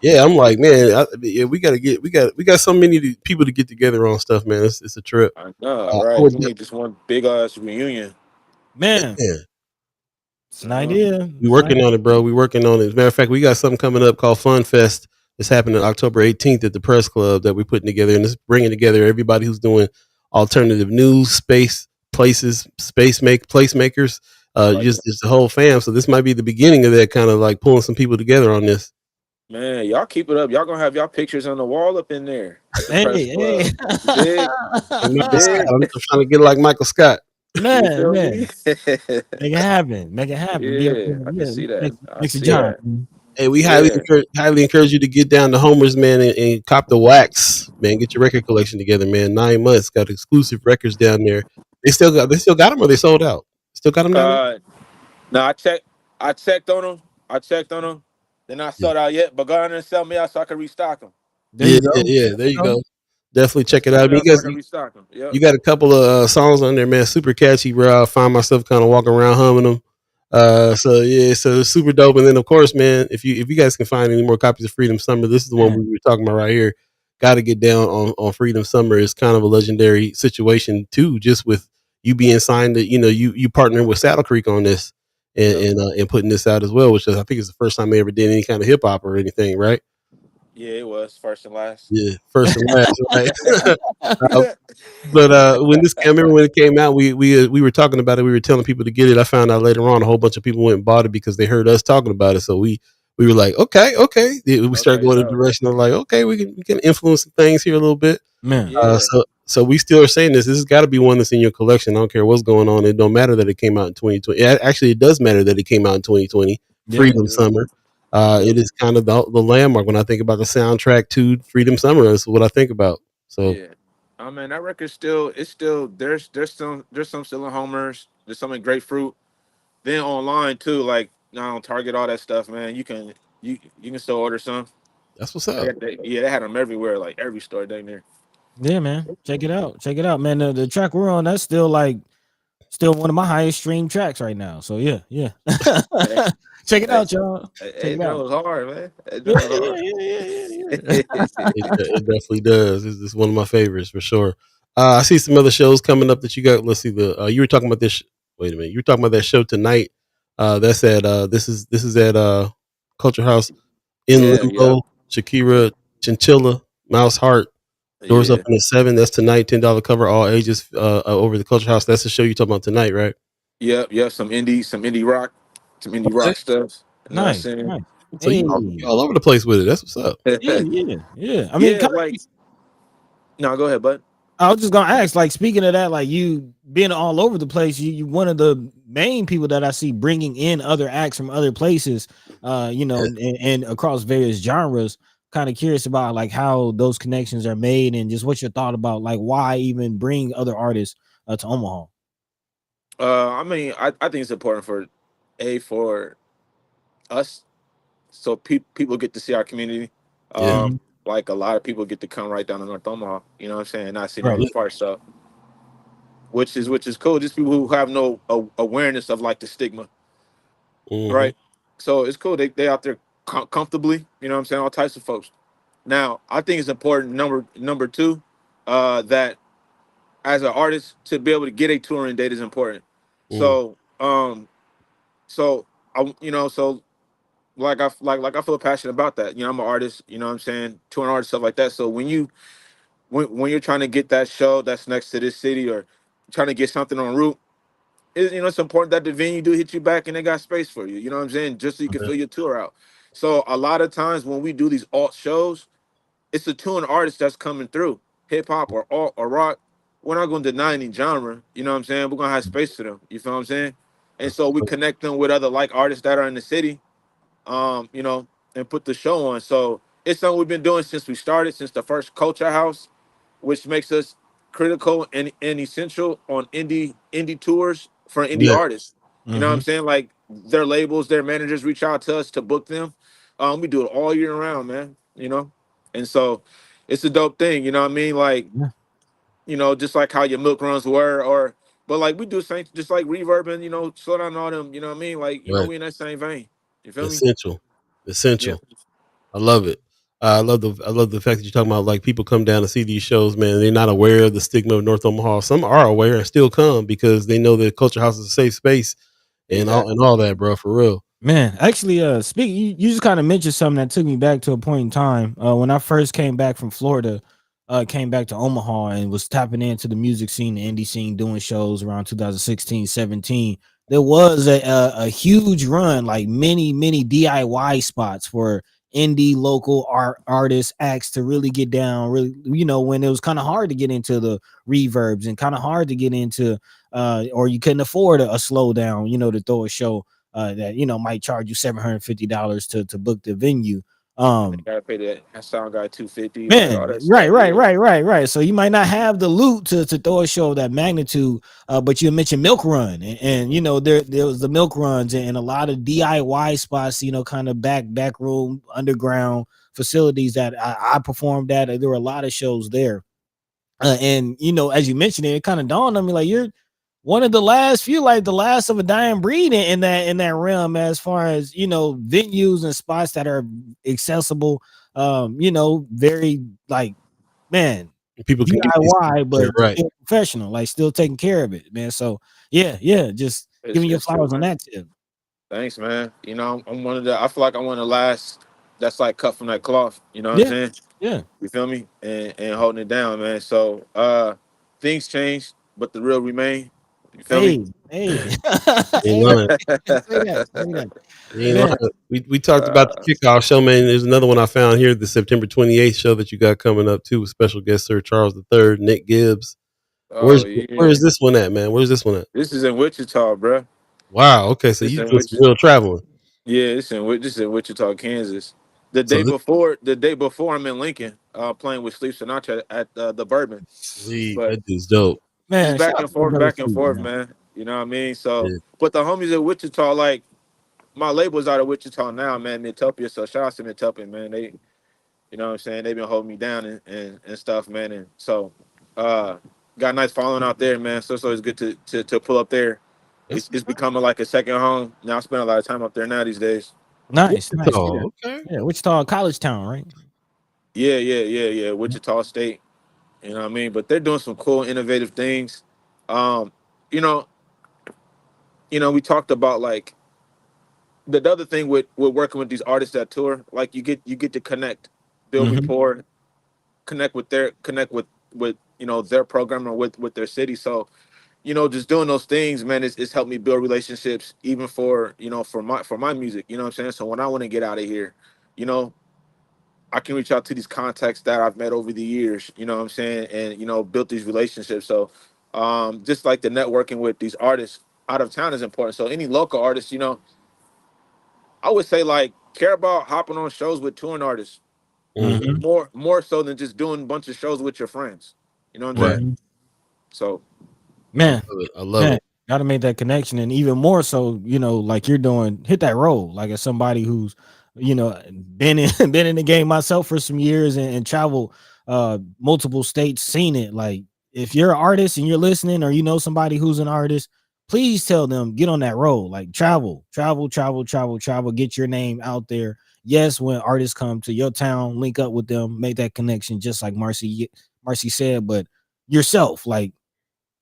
yeah, I'm like, man, yeah, we got so many people to get together on stuff, man. It's a trip. I know, I right? would We need this one big ass reunion. Man, yeah. it's an Uh, idea. We working on it, bro. We working on it. As a matter of fact, we got something coming up called Fun Fest. It's happening October 18th at the Press Club that we're putting together, and it's bringing together everybody who's doing alternative news, space places, placemakers, like just the whole fam. So this might be the beginning of that kind of like pulling some people together on this. man, y'all keep it up. Y'all gonna have y'all pictures on the wall up in there at the press Hey. club. You dig? And You Michael Scott, dig? I'm trying to get like Michael Scott. You Man, feel me? man. Make it happen. Make it happen. Be up Yeah, there. I can Yeah. see that. I Makes a see John. that. Hey, we Yeah. highly encourage you to get down to Homer's, man, and cop the wax, man. Get your record collection together, man. 9 months got exclusive records down there. They still got them, or they sold out. Still got them down there. Uh, no, I checked on them. I checked on them. They're not Yeah, sold out yet, but go ahead and sell me out so I can restock them. There yeah, you go. yeah. There There you you go. go. Definitely Yeah, check it sell out. I me mean, out so I can restock them. Yep. you got a couple of songs on there, man. Super catchy, bro. I find myself kind of walking around humming them. So yeah, so it's super dope. And then of course, man, if you guys can find any more copies of Freedom Summer, this is the one Man. we were talking about right here. Got to get down on Freedom Summer. It's kind of a legendary situation too, just with you being signed to, you partnering with Saddle Creek on this and Yep. and putting this out as well, which is, I think is the first time they ever did any kind of hip hop or anything, right? Yeah, it was first and last. Yeah, first and last, right? But when this, I remember when it came out, we were talking about it. We were telling people to get it. I found out later on a whole bunch of people went and bought it because they heard us talking about it. So we were like, okay. Yeah, we started Okay, going in the so direction of like, okay, we can influence some things here a little bit. Man. yeah. So we still are saying this. This has got to be one that's in your collection. I don't care what's going on. It don't matter that it came out in 2020. Actually, it does matter that it came out in 2020. Yeah. Freedom Summer. Yep. It is kind of the landmark when I think about the soundtrack to Freedom Summer. That's what I think about. So Yeah. Oh man, that record still it's still there's some still in homers. There's some in grapefruit. Then online too, like on Target, all that stuff, man. You can still order some. That's what's up. Yeah, they had them everywhere, like every store down there. Yeah, man. Check it out. Check it out, man. The track we're on, that's still still one of my highest streamed tracks right now. So yeah, yeah. Hey, Check it hey, out, y'all. Check hey, it that out. was hard, man. That Yeah, was yeah, hard. yeah, yeah, yeah, yeah. It definitely does. It's one of my favorites for sure. I see some other shows coming up that you got. Let's see the you were talking about this. Wait a minute, you were talking about that show tonight. That's at this is at Culture House in Yeah, yeah, Limbo. Shakira, Chinchilla, Mouse Heart. Doors yeah, open at 7. That's tonight. $10 cover, all ages. Over the Culture House. That's the show you're talking about tonight, right? yeah. Some indie rock stuff. You know what I'm Nice, saying? nice. So Hey, you all over the place with it. That's what's up. yeah, yeah, yeah. I mean, Yeah, like no, go ahead, bud. I was just gonna ask, like, speaking of that, like you being all over the place, you one of the main people that I see bringing in other acts from other places, and across various genres. Kind of curious about like how those connections are made and just what's your thought about like why even bring other artists to Omaha. I mean, I think it's important for us, so people get to see our community. Yeah. Mhm. Like a lot of people get to come right down to North Omaha. You know what I'm saying? Not see Right. North Park stuff, which is cool. Just people who have no awareness of like the stigma, Hmm. right? So it's cool. They out there comfortably. You know what I'm saying? All types of folks. Now, I think it's important. Number two, that as an artist to be able to get a touring date is important. Mm. So so like I feel passionate about that. I'm an artist. You know what I'm saying? Touring artist, stuff like that. So when you're trying to get that show that's next to this city or trying to get something on route, it's important that the venue do hit you back and they got space for you. You know what I'm saying? Just so you can Okay. fill your tour out. So a lot of times when we do these alt shows, it's a touring artist that's coming through, hip hop or alt or rock. We're not going to deny any genre. You know what I'm saying? We're going to have space for them. You feel what I'm saying? And That's so we what's up. connect them with other like artists that are in the city, and put the show on. So it's something we've been doing since we started, since the first Culture House, which makes us critical and essential on indie tours for indie Yeah. artists. You know what I'm Hmm. saying? Like their labels, their managers reach out to us to book them. We do it all year round, man. And so it's a dope thing. You know what I mean? Like Yeah. just like how your milk runs were, or but like we do same, just like reverb and slow down all them. You know what I mean? Like Right. we in that same vein. You feel me? Essential. Yeah. Essential. I love it. I love the fact that you're talking about like people come down to see these shows, man. They're not aware of the stigma of North Omaha. Some are aware and still come because they know that Culture House is a safe space and Exactly. all that, bro. For real. Man, actually, speak. You just kind of mentioned something that took me back to a point in time when I first came back from Florida, came back to Omaha and was tapping into the music scene, the indie scene, doing shows around 2016, 17. There was a huge run, like many DIY spots for indie local artists, acts to really get down. Really, when it was kind of hard to get into the reverbs and kind of hard to get into, or you couldn't afford a slowdown, to throw a show that might charge you $750 to book the venue. And they gotta pay that sound guy 250, like Man, all that right, stuff. right, Yeah. right, right, right. So you might not have the loot to throw a show of that magnitude, but you mentioned Milk Run, and there was the Milk Runs and a lot of DIY spots, kind of back room underground facilities that I performed at. There were a lot of shows there, and as you mentioned it kind of dawned on me like you're one of the last few, like the last of a dying breed in that realm, as far as venues and spots that are accessible, very like, man, People can get these DIY yeah, but right. still professional, like still taking care of it, man. So yeah, just It's giving your it's true, flowers on man. that tip. Thanks, man. I'm one of the. I feel like I'm one of the last that's like cut from that cloth. You know what I'm Yeah, saying? yeah. You feel me? And holding it down, man. So things change, but the real remain. You feel me? Hey. You ain't Hey, lying. say that, say that. You ain't Man, lying. We talked about uh, the kickoff show, man. There's another one I found here, the September 28th show that you got coming up too, with special guest Sir Charles III, Nick Gibbs. oh Where's yeah. this one at, man? Where's this one at? This is in Wichita, bro. Wow. Okay, so This you in doing some Wichita. real traveling. Yeah, this in Wichita, Kansas. So The day before I'm in Lincoln. playing with Sleep Sinatra at the Bourbon. Sweet. But That dude's dope. Man, just shout out to my brother back and Sleep, forth, man. man. You know what I mean? So, Yeah. but the homies in Wichita, like my label's out of Wichita now, man, Midtopia. So shout out to Midtopia, man. They, you know what I'm saying? They've been holding me down and stuff, man. And so, uh, got a nice following out there, man. So it's always good to pull up there. That's It's becoming like a second home. Now I spend a lot of time up there now these days. Nice, nice. Wichita. Yeah, Okay. yeah. Wichita, college town, right? Yeah. Wichita State. You know what I mean? But they're doing some cool, innovative things. Um, you know, we talked about like the other thing with working with these artists that tour, like you get to connect, build Mm-hmm. rapport, connect with their program or with their city. So just doing those things, man, it's helped me build relationships even for my music. You know what I'm saying? So when I want to get out of here, you know, I can reach out to these contacts that I've met over the years. You know what I'm saying? And built these relationships. So just like the networking with these artists out of town is important. So any local artists, I would say like care about hopping on shows with touring artists Mhm. Mm-hmm. more so than just doing a bunch of shows with your friends. You know what I'm Right. saying? Mm-hmm. So I Man, love it. I love man, it. gotta make that connection, and even more so, like you're doing, hit that road. Like as somebody who's, been in been in the game myself for some years and traveled multiple states, seen it. Like if you're an artist and you're listening, or somebody who's an artist, please tell them get on that road. Like travel, travel, travel, travel, travel. Get your name out there. Yes, when artists come to your town, link up with them, make that connection, just like Marcey said. But yourself, like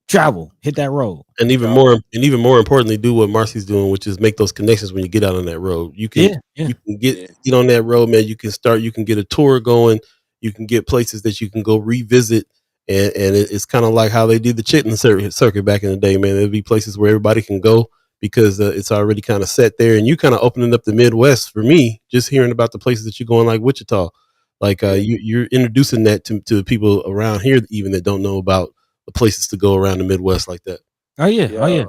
travel, hit that road. And travel. even more importantly, do what Marcy's doing, which is make those connections when you get out on that road. You can Yeah, yeah. you can get Yeah. get on that road, man. You can get a tour going, you can get places that you can go revisit. And it's kind of like how they did the Chitlin circuit back in the day, man. There'll be places where everybody can go because it's already kind of set there. And you kind of opening up the Midwest for me, just hearing about the places that you're going, like Wichita. Like Yeah. you're introducing that to people around here even that don't know about the places to go around the Midwest like that. Oh yeah, oh yeah,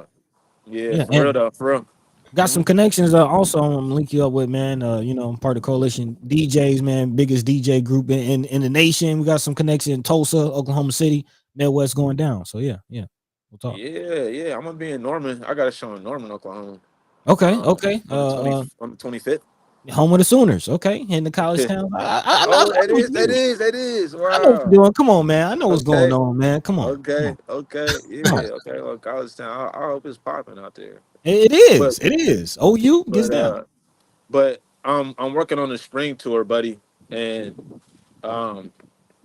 Yeah, yeah. for real And though, for real. got some Mhm. connections. Also, I'm gonna link you up with, man. I'm part of the coalition DJs, man, biggest DJ group in the nation. We got some connection in Tulsa, Oklahoma City, Midwest going down. So yeah, we'll talk. Yeah. I'm gonna be in Norman. I got a show in Norman, Oklahoma. Okay, okay. On the 25th. Home of the Sooners. Okay, in the college town. Oh, I it know what is. you're It doing. is. It is. I know what Wow. you're doing. Come on, man. I know what's going Okay. on, man. Come on, come on, Okay. come on. Yeah. Okay. Well, college town. I hope it's popping out there. It But is. It is. OU gets but down. uh but I'm working on the spring tour, buddy, and um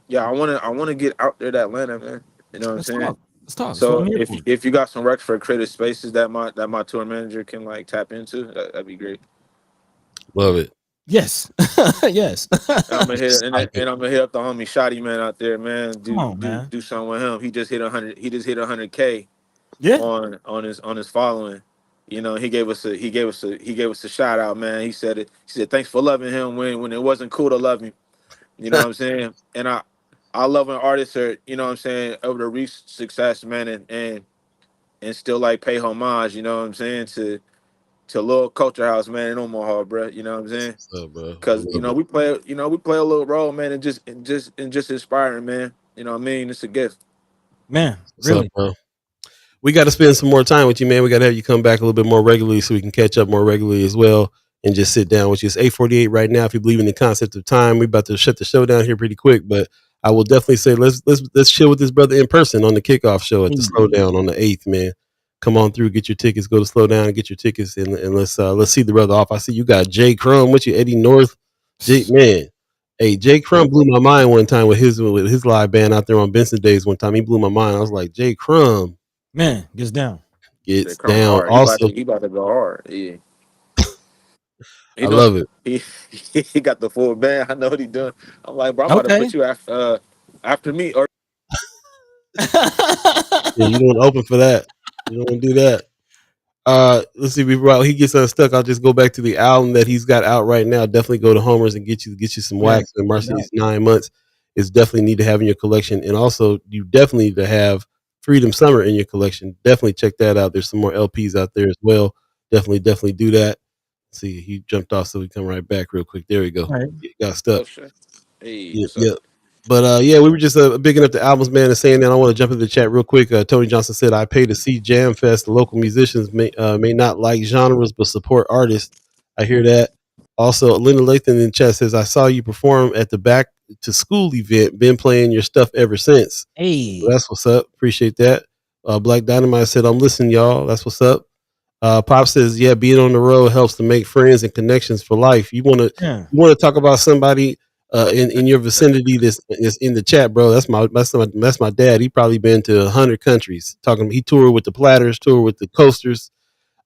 yeah, I wanna get out there to Atlanta, man. You know what I'm Let's saying? talk. Let's talk. That's what I'm So here if for. if you got some recs for creative spaces that my tour manager can like tap into, that'd be great. Love it. Yes. Yes. And I'm gonna hit and, Excitement. and I'm gonna hit up the homie Shotty man out there, man. Come Do on, do man. do something with him. He just hit 100. He just hit 100K Yeah. on his following. He gave us a shout out, man. He said thanks for loving him when it wasn't cool to love him. You know what I'm saying? And I love when artists are, what I'm saying, able to reach success, man, and still like pay homage, you know what I'm saying, to Little Culture House, man, in Omaha, bro. You know what I'm saying? What's up, bro? I Because love it. we play a little role, man, and just inspiring, man. You know what I mean? It's a gift. Man, What's up, really. bro? We got to spend some more time with you, man. We got to have you come back a little bit more regularly so we can catch up more regularly as well and just sit down with you. It's 8:48 right now. If you believe in the concept of time, we're about to shut the show down here pretty quick. But I will definitely say let's chill with this brother in person on the kickoff show at the Slowdown on the 8th, man. Come on through, get your tickets, go to Slowdown and get your tickets, and let's see the brother off. I see you got Jay Crumb with you, Eddie North, Jay, man. Hey, Jay Crumb blew my mind one time with his live band out there on Benson Days. One time he blew my mind. I was like, Jay Crumb Man, gets down. They gets come down. hard. He about Also, to he about to go hard. Yeah. He I doing love it. he he got the full band. I know what he doing. I'm like, bro, I'm about to Okay. put you after me or Yeah, you don't open for that. You don't do that. Let's see. While he gets unstuck, I'll just go back to the album that he's got out right now. Definitely go to Homer's and get you some Man, wax. And Marcy's 9 months is definitely need to have in your collection. And also, you definitely need to have Freedom Summer in your collection. Definitely check that out. There's some more LPs out there as well. Definitely do that. See, he jumped off, so we come right back real quick. There we go. all right. Got stuck. oh shit. Hey, Yep, what's up? yep. But yeah, we were just bigging up the albums, man, and saying that. I want to jump into the chat real quick. Tony Johnson said, "I pay to see Jam Fest. The local musicians may not like genres, but support artists." I hear that. Also, Linda Lathan in the chat says, "I saw you perform at the Back to School event. Been playing your stuff ever since." Hey, So that's what's up. Appreciate that. Black Dynamite said, "I'm listening, y'all. That's what's up." Pop says, "Yeah, being on the road helps to make friends and connections for life." yeah, You want to talk about somebody in your vicinity that's in the chat, bro? That's my dad. He probably been to 100 countries. He toured with the Platters, toured with the Coasters.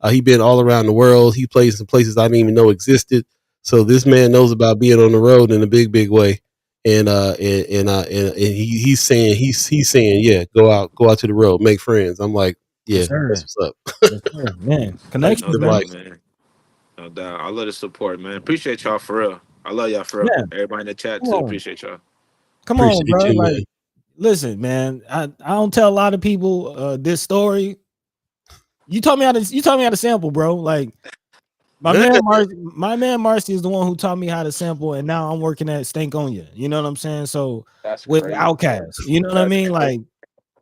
He been all around the world. He plays some places I didn't even know existed. So this man knows about being on the road in a big way. He's saying, yeah, go out to the road, make friends. I'm like, yeah, yes, sir. that's what's up. Yes, sir. Man, No connections, man. doubt, man. No doubt. I love the support, man. Appreciate y'all for real. I love y'all for real. Yeah, Everybody in the chat come too. on, Appreciate y'all. come on, Appreciate bro. you, Like, man. listen, man. I don't tell a lot of people this story. You taught me how to sample, bro. Like my man Marcey is the one who taught me how to sample, and now I'm working at Stank on You. You know what I'm saying? So That's with crazy. Outkast, you know what I That's mean? crazy. Like,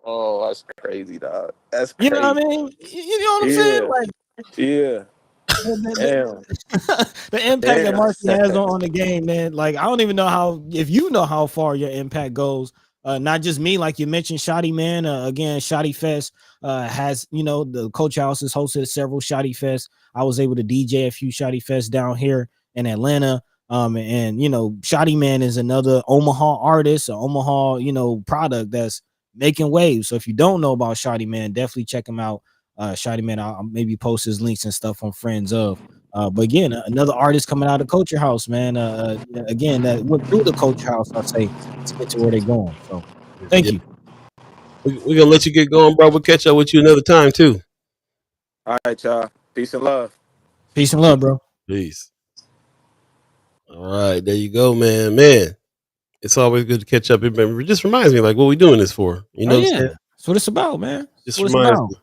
Oh, that's crazy, dog. That's you know what I crazy. mean? You know what I'm saying? Yeah. Like Yeah. Damn. the impact that Damn. Marcy has on the game, man. Like I don't even know if you know how far your impact goes. Not just me, like you mentioned, Shoddy Man. Again, Shoddy Fest has, the Coach House has hosted several Shoddy Fest. I was able to DJ a few Shoddy Fest down here in Atlanta. And Shoddy Man is another Omaha artist, an Omaha, product that's making waves. So if you don't know about Shoddy Man, definitely check him out. Shoddy Man, I'll maybe post his links and stuff on Friends of. But again, another artist coming out of Culture House, man. Again, that went through the Culture House, I'll say, to get to where they're going. So thank Yeah. you. We're gonna let you get going, bro. We'll catch up with you another time too. All right, y'all. Peace and love. Peace and love, bro. Peace. All right, there you go, man. Man, it's always good to catch up. It just reminds me, like, what we doing this for? You Oh know what I'm yeah, saying? that's what it's about, man. That's Just what it's reminds about. me.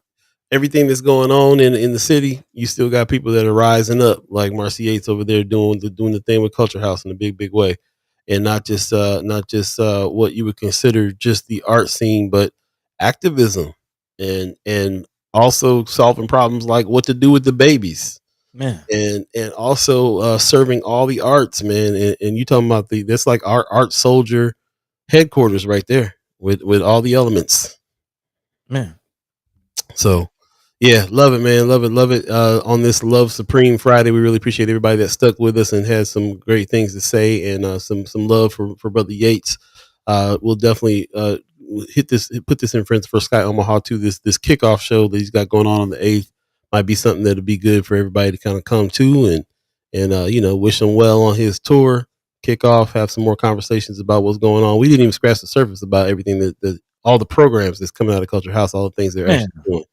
Everything that's going on in the city, you still got people that are rising up, like Marcey Yates over there doing the thing with Culture House in a big way, and not just what you would consider just the art scene, but activism and also solving problems like what to do with the babies, Man, and also serving all the arts, man. And you talking about that's like our art soldier headquarters right there with all the elements. man. So yeah, love it, man. Love it. On this Love Supreme Friday, we really appreciate everybody that stuck with us and has some great things to say, and some love for Brother Yates. We'll definitely put this in Friends for Sky Omaha too. This kickoff show that he's got going on the 8th might be something that'll be good for everybody to kind of come to and wish him well on his tour. Kick off, have some more conversations about what's going on. We didn't even scratch the surface about everything that all the programs that's coming out of Culture House, all the things they're actually doing.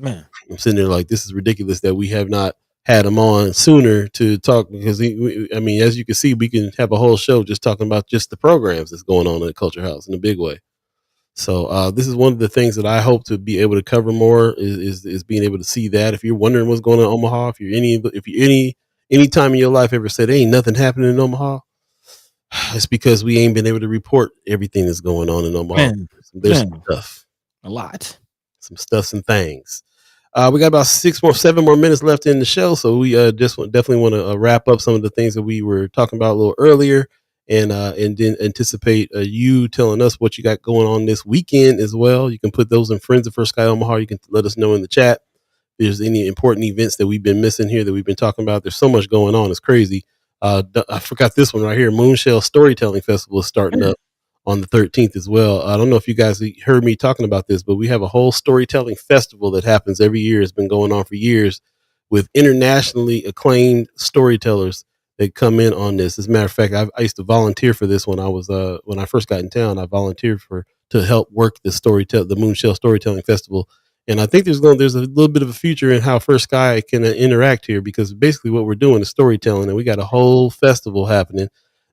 Man, I'm sitting there like, this is ridiculous that we have not had him on sooner to talk, because as you can see, we can have a whole show just talking about just the programs that's going on at Culture House in a big way. So this is one of the things that I hope to be able to cover more is being able to see that. If you're wondering what's going on in Omaha, if you're any time in your life ever said ain't nothing happening in Omaha, it's because we ain't been able to report everything that's going on in Omaha. There's some stuff, a lot, some stuff and things. We got about 7 more minutes left in the show, so we definitely want to wrap up some of the things that we were talking about a little earlier, and then anticipate you telling us what you got going on this weekend as well. You can put those in Friends of First Sky Omaha. You can let us know in the chat if there's any important events that we've been missing here that we've been talking about. There's so much going on; it's crazy. I forgot this one right here. Moonshell Storytelling Festival is starting up on the 13th as well. I don't know if you guys heard me talking about this, but we have a whole storytelling festival that happens every year. It's been going on for years with internationally acclaimed storytellers that come in on this. As a matter of fact, I used to volunteer for this when I first got in town. I volunteered to help work the Moonshell Storytelling Festival. And I think there's a little bit of a future in how First Sky can interact here, because basically what we're doing is storytelling, and we got a whole festival happening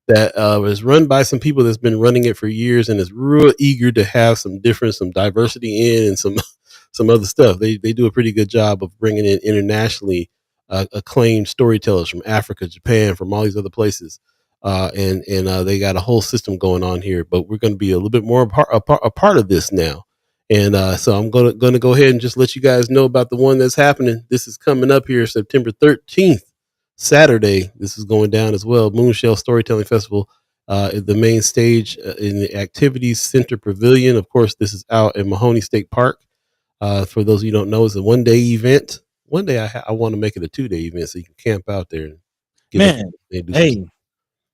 that is run by some people that's been running it for years and is real eager to have some diversity in, and some other stuff. They do a pretty good job of bringing in internationally acclaimed storytellers from Africa, Japan, from all these other places. and they got a whole system going on here. But we're going to be a little bit more a part of this now. And so I'm gonna go ahead and just let you guys know about the one that's happening. This is coming up here September 13th, Saturday. This is going down as well. Moonshell Storytelling Festival, at the main stage in the Activities Center Pavilion. Of course, this is out at Mahoney State Park. For those of you who don't know, it's a 1-day event. One day I want to make it a 2-day event so you can camp out there and get Man, and do hey,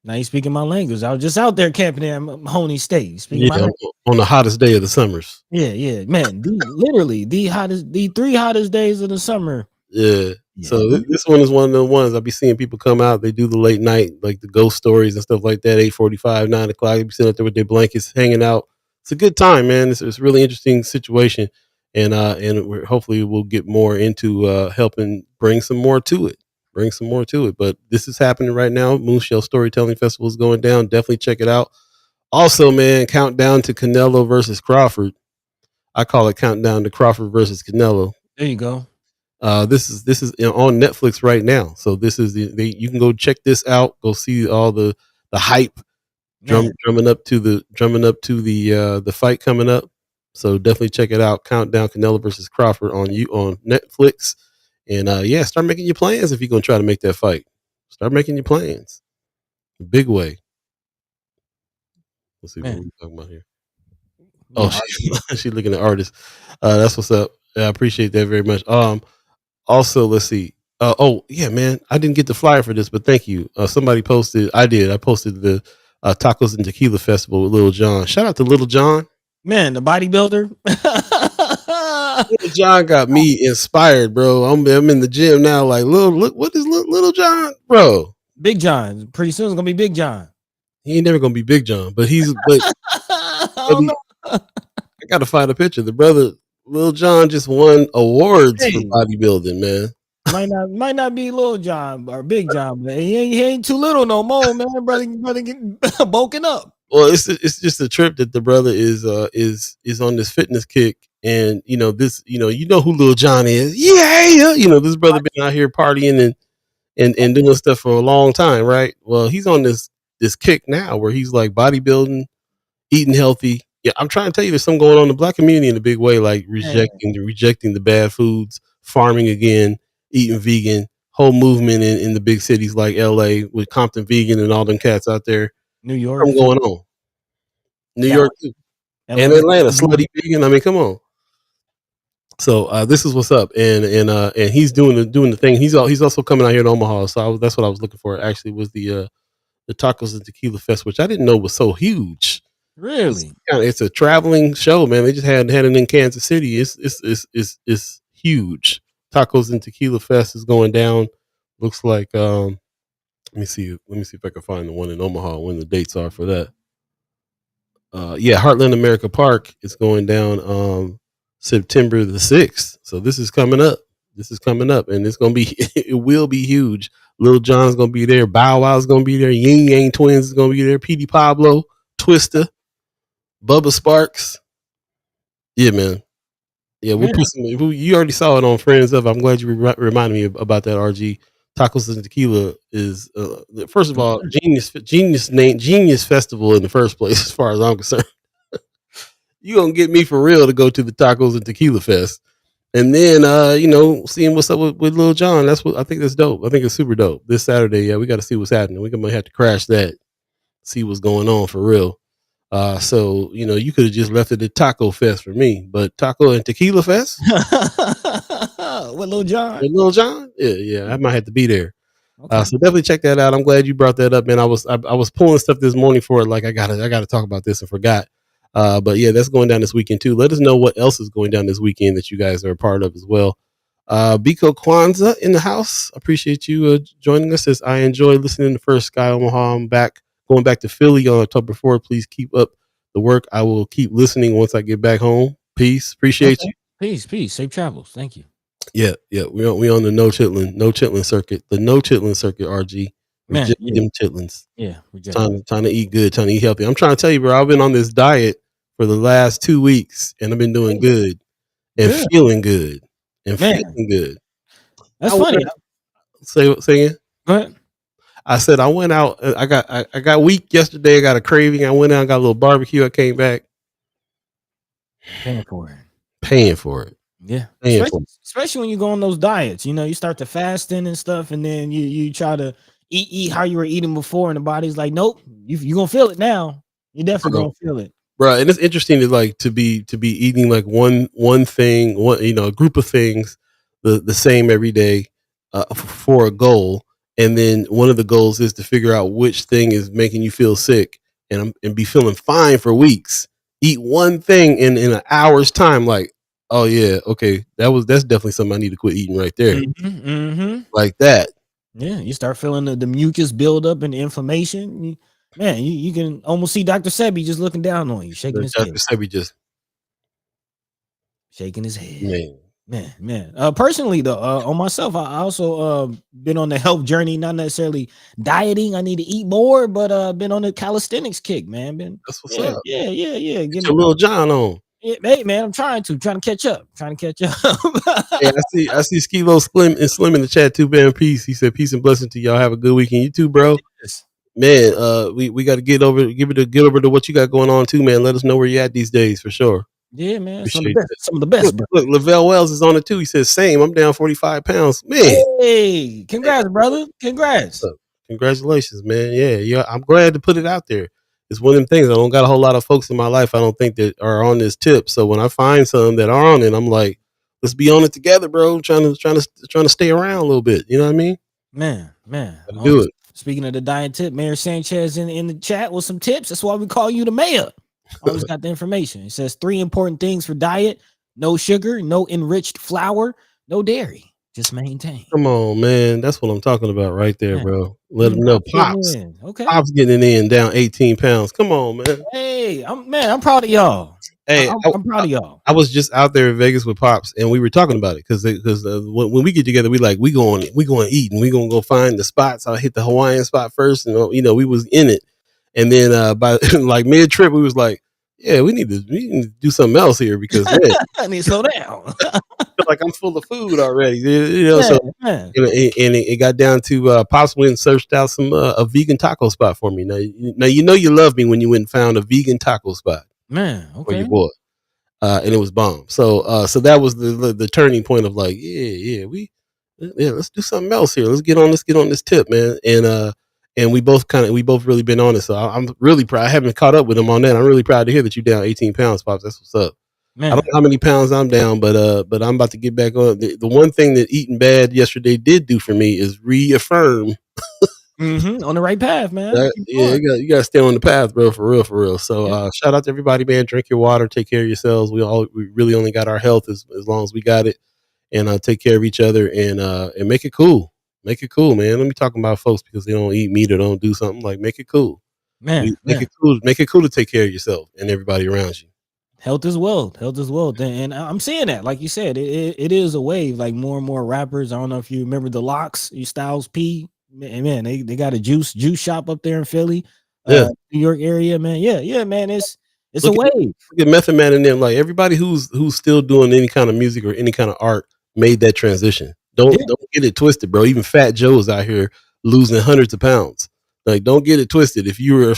now you speaking my language. I was just out there camping in Mahoney State. Speaking my language. on the hottest day of the summers. Yeah, man. Literally the 3 hottest days of the summer. Yeah. So this one is one of the ones I'll be seeing people come out. They do the late night, like the ghost stories and stuff like that. 8:45, 9 o'clock. They be sitting up there with their blankets, hanging out. It's a good time, man. It's a really interesting situation, and hopefully we'll get more into helping bring some more to it. But this is happening right now. Moonshell Storytelling Festival is going down. Definitely check it out. Also, man, countdown to Canelo versus Crawford. I call it countdown to Crawford versus Canelo. There you go. This is on Netflix right now. So this is you can go check this out. Go see all the hype drumming up to the fight coming up. So definitely check it out. Countdown Canelo versus Crawford on Netflix. And start making your plans if you're gonna try to make that fight. Start making your plans. Big way. Let's see what we're talking about here. Oh, she's looking at artists. That's what's up. I appreciate that very much. Also, let's see. Oh yeah, man. I didn't get the flyer for this, but thank you. Somebody posted. I did. I posted the Tacos and Tequila Festival with Little John. Shout out to Little John. Man, the bodybuilder. Little John got me inspired, bro. I'm in the gym now. Like, look, what is Little John, bro? Big John. Pretty soon it's gonna be Big John. He ain't never gonna be Big John, but I gotta find a picture. The brother, Little John, just won awards for bodybuilding, man. Might not be Little John or Big John, but he ain't too little no more, man. Brother getting bulking up. Well, it's just a trip that the brother is on this fitness kick, and you know who Little John is. Yeah, this brother been out here partying and doing stuff for a long time, right? Well, he's on this kick now where he's like bodybuilding, eating healthy. Yeah, I'm trying to tell you, there's something going on in the Black community in a big way, like rejecting the bad foods, farming again, eating vegan, whole movement in the big cities like LA with Compton Vegan and all them cats out there. New York, something going on. New York too. And Atlanta, slutty vegan. I mean, come on. So this is what's up, and he's doing the thing. He's also coming out here in Omaha. So that's what I was looking for. Actually, was the Tacos and Tequila Fest, which I didn't know was so huge. Really? It's a traveling show, man. They just had it in Kansas City. It's huge. Tacos and Tequila Fest is going down. Looks like let me see if I can find the one in Omaha when the dates are for that. Heartland America Park is going down September the 6th. So this is coming up. And it's gonna be it will be huge. Lil Jon's gonna be there, Bow Wow's gonna be there, Yin Yang Twins is gonna be there, Petey Pablo, Twista, Bubba Sparks. Yeah, man. Yeah, we'll put some. You already saw it on Friends Of. I'm glad you reminded me about that. RG Tacos and Tequila is first of all genius festival in the first place. As far as I'm concerned, you gonna get me for real to go to the Tacos and Tequila Fest, and then seeing what's up with Lil Jon. That's what I think. That's dope. I think it's super dope. This Saturday, yeah, we got to see what's happening. We might have to crash that, see what's going on for real. So you could have just left it at Taco Fest for me, but Taco and Tequila Fest with Lil Jon. Yeah, I might have to be there. Okay. So definitely check that out. I'm glad you brought that up, man. I was pulling stuff this morning for it. Like I gotta talk about this and forgot. But yeah, that's going down this weekend too. Let us know what else is going down this weekend that you guys are a part of as well. Biko Kwanzaa in the house. Appreciate you joining us. As I enjoy listening to First Sky Omaha. I'm going back to Philly on October 4th. Please keep up the work. I will keep listening once I get back home. Peace. Appreciate you. Peace. Safe travels. Thank you. Yeah. We on the no chitlin circuit. The no chitlin circuit, RG. Reject them chitlins. Yeah. Trying to eat good, trying to eat healthy. I'm trying to tell you, bro, I've been on this diet for the last 2 weeks and I've been doing good and feeling good and feeling good. That's funny. Say again. Go ahead. I said I went out. I got weak yesterday. I got a craving. I went out, got a little barbecue. I came back Paying for it. paying for it. Yeah, Paying for especially when you go on those diets. You know, you start to fasting and stuff, and then you try to eat how you were eating before, and the body's like, nope, you gonna feel it now. You definitely Bro. gonna feel it. Bro, and it's interesting to be eating like one thing, a group of things the same every day for a goal, and then one of the goals is to figure out which thing is making you feel sick and be feeling fine for weeks. Eat one thing in an hour's time, like, oh yeah, okay, that's definitely something I need to quit eating right there, like that. Yeah, you start feeling the mucus build up and the inflammation. You can almost see Dr. Sebi just looking down on you, shaking his Dr. head. Sebi just Shaking his head. Man. Personally though, on myself, I also been on the health journey, not necessarily dieting. I need to eat more, but been on the calisthenics kick, man. That's what's up. Yeah. Get your little John on. Yeah, hey man, I'm trying to catch up. Yeah, I see Skilo Slim in the chat too, man. Peace. He said peace and blessing to y'all. Have a good weekend. You too, bro. Yes. Man, we got to get over to what you got going on too, man. Let us know where you at these days for sure. Yeah, man. Some Appreciate of the best, bro. Look, Lavelle Wells is on it too. He says same. I'm down 45 pounds, man. Hey, congrats, brother. Congrats. Congratulations, man. Yeah. I'm glad to put it out there. It's one of them things. I don't got a whole lot of folks in my life I don't think that are on this tip. So when I find some that are on it, I'm like, let's be on it together, bro. Trying to stay around a little bit. You know what I mean? Man. Do it. Speaking of the diet tip, Mayor Sanchez in the chat with some tips. That's why we call you the mayor. Always got the information. It says 3 important things for diet: no sugar, no enriched flour, no dairy. Just maintain. Come on, man. That's what I'm talking about right there, bro. Let them know. Pops. Okay. Pops getting it in down 18 pounds. Come on, man. Hey, I'm proud of y'all. Hey, I'm proud of y'all. I was just out there in Vegas with Pops, and we were talking about it because when we get together, we going to eat, and we gonna go find the spots. I hit the Hawaiian spot first, and we was in it, and then by like mid trip, we was like, yeah, we need to do something else here because man, I need to slow down. I feel like I'm full of food already, So and it got down to Pops went and searched out some a vegan taco spot for me. Now you love me when you went and found a vegan taco spot. Man, okay. For your boy. And it was bomb. So that was the turning point of like, let's do something else here. Let's get on this tip, man. And we both really been on it. So I'm really proud. I haven't caught up with him on that. I'm really proud to hear that you're down 18 pounds, Pops. That's what's up. Man. I don't know how many pounds I'm down, but I'm about to get back on. The one thing that eating bad yesterday did do for me is reaffirm on the right path, man. You gotta stay on the path, bro, for real. So shout out to everybody, man. Drink your water, take care of yourselves. We really only got our health as long as we got it, and take care of each other and make it cool. Make it cool, man. Let me talk about folks because they don't eat meat or don't do something, like make it cool. Man, make it cool. Make it cool to take care of yourself and everybody around you. Health is wealth. And I'm seeing that, like you said, it is a wave. Like more and more rappers. I don't know if you remember the Locks, Styles P. Man, they got a juice shop up there in Philly, New York area, man. Yeah, man. It's a wave. Look at Method Man and them. Like everybody who's still doing any kind of music or any kind of art made that transition. Don't get it twisted, bro. Even Fat Joe's out here losing hundreds of pounds. Like, don't get it twisted. If you're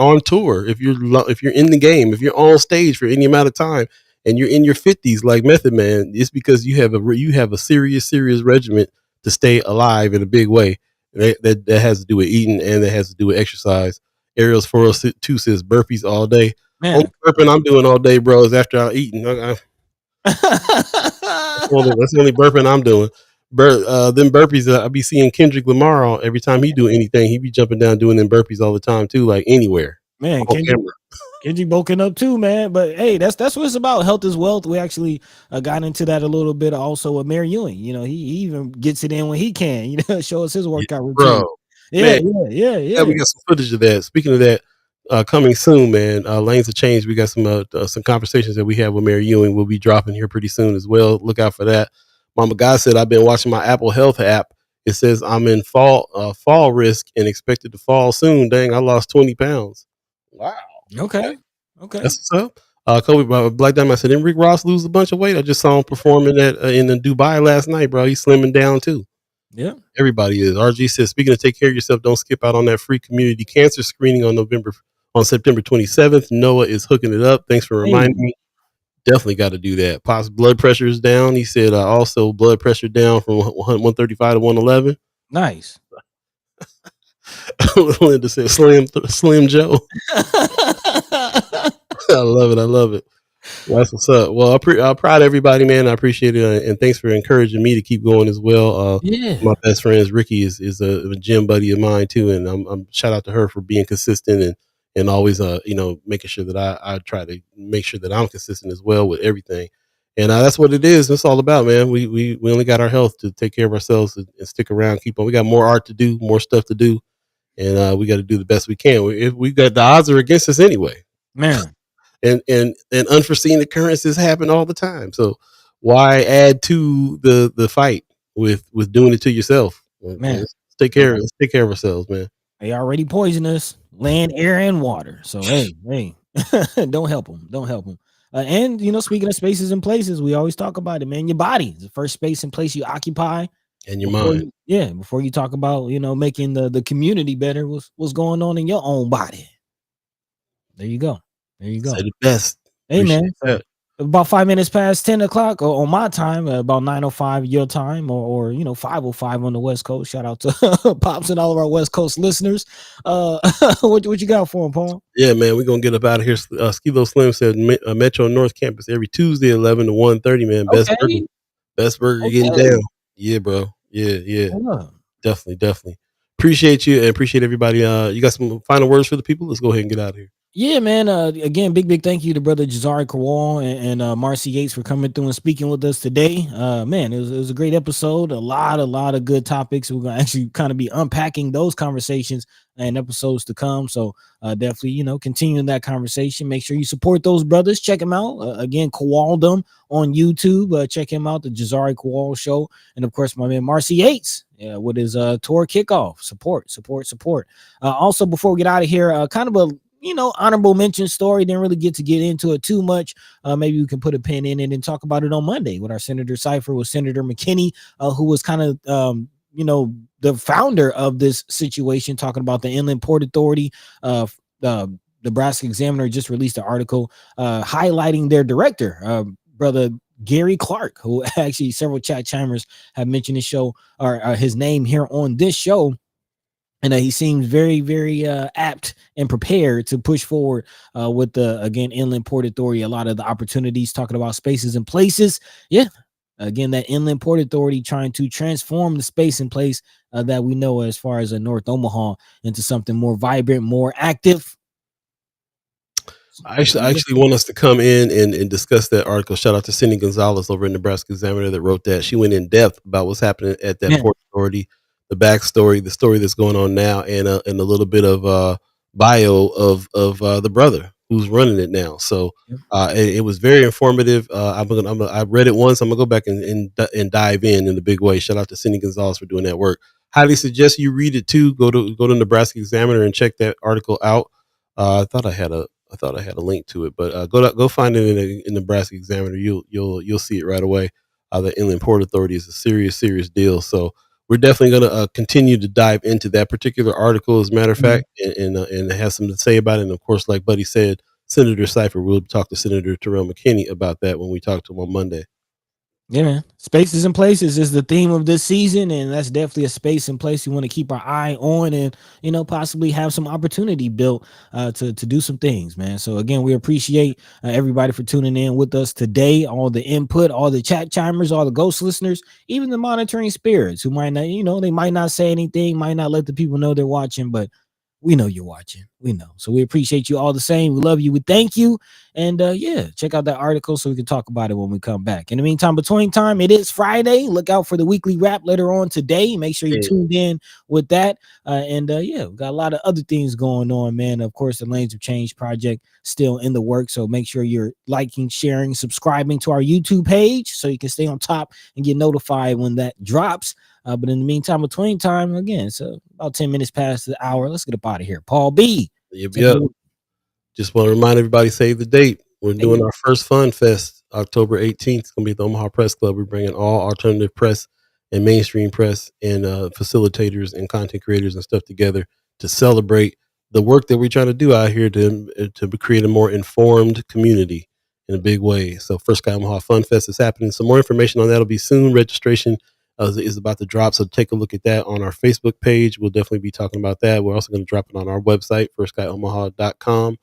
on tour, if you're in the game, if you're on stage for any amount of time, and you're in your 50s like Method Man, it's because you have a serious regimen to stay alive in a big way. That has to do with eating and that has to do with exercise. Ariel's 402 says burpees all day. Man. Only burping I'm doing all day, bro, is after I'm eating. That's the only burping I'm doing. Them burpees, I be seeing Kendrick Lamar every time he do anything. He be jumping down doing them burpees all the time too, like anywhere. Man, Kendrick bulking up too, man. But hey, that's what it's about. Health is wealth. We actually got into that a little bit also with Mary Ewing. He even gets it in when he can. Show us his workout routine. Bro, yeah. We got some footage of that. Speaking of that, coming soon, man. Lanes of Change. We got some conversations that we have with Mary Ewing. We'll be dropping here pretty soon as well. Look out for that. Mama God said I've been watching my Apple Health app. It says I'm in fall risk and expected to fall soon. Dang, I lost 20 pounds. Wow. Okay. That's what's up. Kobe Black Diamond, I said, didn't Rick Ross lose a bunch of weight? I just saw him performing in Dubai last night, bro. He's slimming down too. Yeah. Everybody is. RG says, speaking of take care of yourself, don't skip out on that free community cancer screening on September 27th. Noah is hooking it up. Thanks for reminding me. Definitely got to do that. Pop's blood pressure is down. He said also blood pressure down from 135 to 111. Nice. Linda said Slim Joe. I love it. I love it. That's what's up. Well, I'm proud of everybody, man. I appreciate it, and thanks for encouraging me to keep going as well. Yeah. My best friend Ricky is a gym buddy of mine too, and I'm shout out to her for being consistent and always making sure that I try to make sure that I'm consistent as well with everything. And that's what it is. That's all about, man. We only got our health to take care of ourselves and stick around, keep on. We got more art to do, more stuff to do, and we got to do the best we can. We got the odds are against us anyway, man. And unforeseen occurrences happen all the time. So why add to the fight with doing it to yourself? Man, let's take care of ourselves, man. They already poison us, land, air, and water. So hey, don't help them. Don't help them. And speaking of spaces and places, we always talk about it, man. Your body is the first space and place you occupy, and your mind. Before you talk about making the community better, what's going on in your own body. There you go. There you go. Say the best. Hey, man. About 5 minutes past 10 o'clock on my time, about 9:05 your time, or 5:05 on the West Coast. Shout out to Pops and all of our West Coast listeners. What you got for him, Paul? Yeah, man, we're gonna get up out of here. Skilo Slim said Metro North Campus every Tuesday 11 to 1:30. Man, best burger getting down. Yeah, bro. Yeah. Definitely. Appreciate you and appreciate everybody. You got some final words for the people? Let's go ahead and get out of here. Yeah, man. Again, big thank you to brother Jazari Kual and Marcey Yates for coming through and speaking with us today. Man, it was a great episode. A lot of good topics. We're gonna actually kind of be unpacking those conversations and episodes to come. So definitely, continuing that conversation. Make sure you support those brothers. Check them out. Again, Kualdum on YouTube. Check him out, the Jazari Kual Show, and of course, my man Marcey Yates. With his tour kickoff. Support. Also, before we get out of here, kind of a honorable mention story. Didn't really get into it too much. Maybe we can put a pin in it and talk about it on Monday with our Senator Cypher with Senator McKinney, who was kind of the founder of this situation, talking about the Inland Port Authority. The Nebraska Examiner just released an article highlighting their director, brother Gary Clark, who actually several chat chimers have mentioned his show or his name here on this show. And he seems very, very apt and prepared to push forward with the, again, Inland Port Authority, a lot of the opportunities, talking about spaces and places. Yeah. Again, that Inland Port Authority trying to transform the space and place that we know as far as North Omaha into something more vibrant, more active. I actually want us to come in and discuss that article. Shout out to Cindy Gonzalez over in Nebraska Examiner that wrote that. She went in depth about what's happening at that Port Authority, the backstory, the story that's going on now, and a little bit of bio of the brother who's running it now. So it was very informative. I read it once. I'm gonna go back and dive in a big way. Shout out to Cindy Gonzalez for doing that work. Highly suggest you read it too. Go to Nebraska Examiner and check that article out. I thought I had a link to it, but go find it in Nebraska Examiner. You'll see it right away. The Inland Port Authority is a serious deal. So we're definitely going to continue to dive into that particular article, as a matter of fact, and have something to say about it. And of course, like Buddy said, Senator Cypher, we'll talk to Senator Terrell McKinney about that when we talk to him on Monday. Yeah, man. Spaces and places is the theme of this season, and that's definitely a space and place we want to keep our eye on and, possibly have some opportunity built to do some things, man. So, again, we appreciate everybody for tuning in with us today, all the input, all the chat chimers, all the ghost listeners, even the monitoring spirits who might not, they might not say anything, might not let the people know they're watching, but we know you're watching. We know. So we appreciate you all the same. We love you. We thank you. And check out that article so we can talk about it when we come back. In the meantime, between time, it is Friday. Look out for the weekly wrap later on today. Make sure you tuned in with that. We've got a lot of other things going on, man. Of course, the Lanes of Change project still in the work. So make sure you're liking, sharing, subscribing to our YouTube page so you can stay on top and get notified when that drops. But in the meantime, between time, again, so about 10 minutes past the hour. Let's get up out of here. Paul B. Yep. Just want to remind everybody, save the date. We're doing our first Fun Fest October 18th. It's going to be at the Omaha Press Club. We're bringing all alternative press and mainstream press and facilitators and content creators and stuff together to celebrate the work that we're trying to do out here to create a more informed community in a big way. So First Sky Omaha Fun Fest is happening. Some more information on that will be soon. Registration is about to drop, so take a look at that on our Facebook page. We'll definitely be talking about that. We're also going to drop it on our website, firstskyOmaha.com,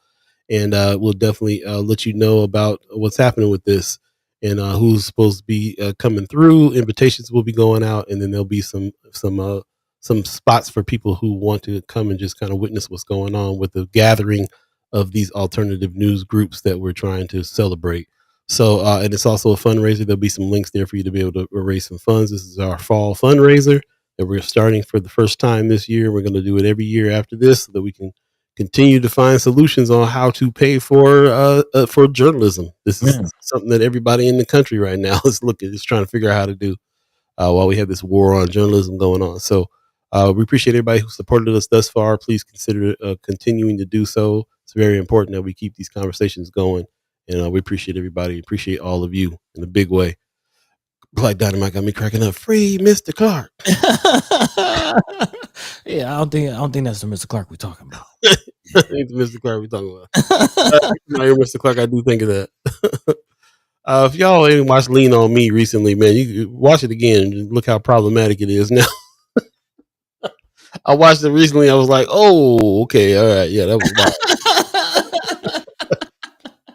and we'll definitely let you know about what's happening with this and who's supposed to be coming through. Invitations will be going out, and then there'll be some spots for people who want to come and just kind of witness what's going on with the gathering of these alternative news groups that we're trying to celebrate. So, and it's also a fundraiser. There'll be some links there for you to be able to raise some funds. This is our fall fundraiser that we're starting for the first time this year. We're going to do it every year after this so that we can continue to find solutions on how to pay for journalism. This is something that everybody in the country right now is trying to figure out how to do while we have this war on journalism going on. So we appreciate everybody who supported us thus far. Please consider continuing to do so. It's very important that we keep these conversations going. And we appreciate everybody. Appreciate all of you in a big way. Black Dynamite got me cracking up. Free Mr. Clark. Yeah, I don't think that's the Mr. Clark we're talking about. It's Mr. Clark we're talking about. Mr. Clark, I do think of that. If y'all ain't watched Lean on Me recently, man, you watch it again and look how problematic it is now. I watched it recently. I was like, oh, okay, all right, yeah, that was wild.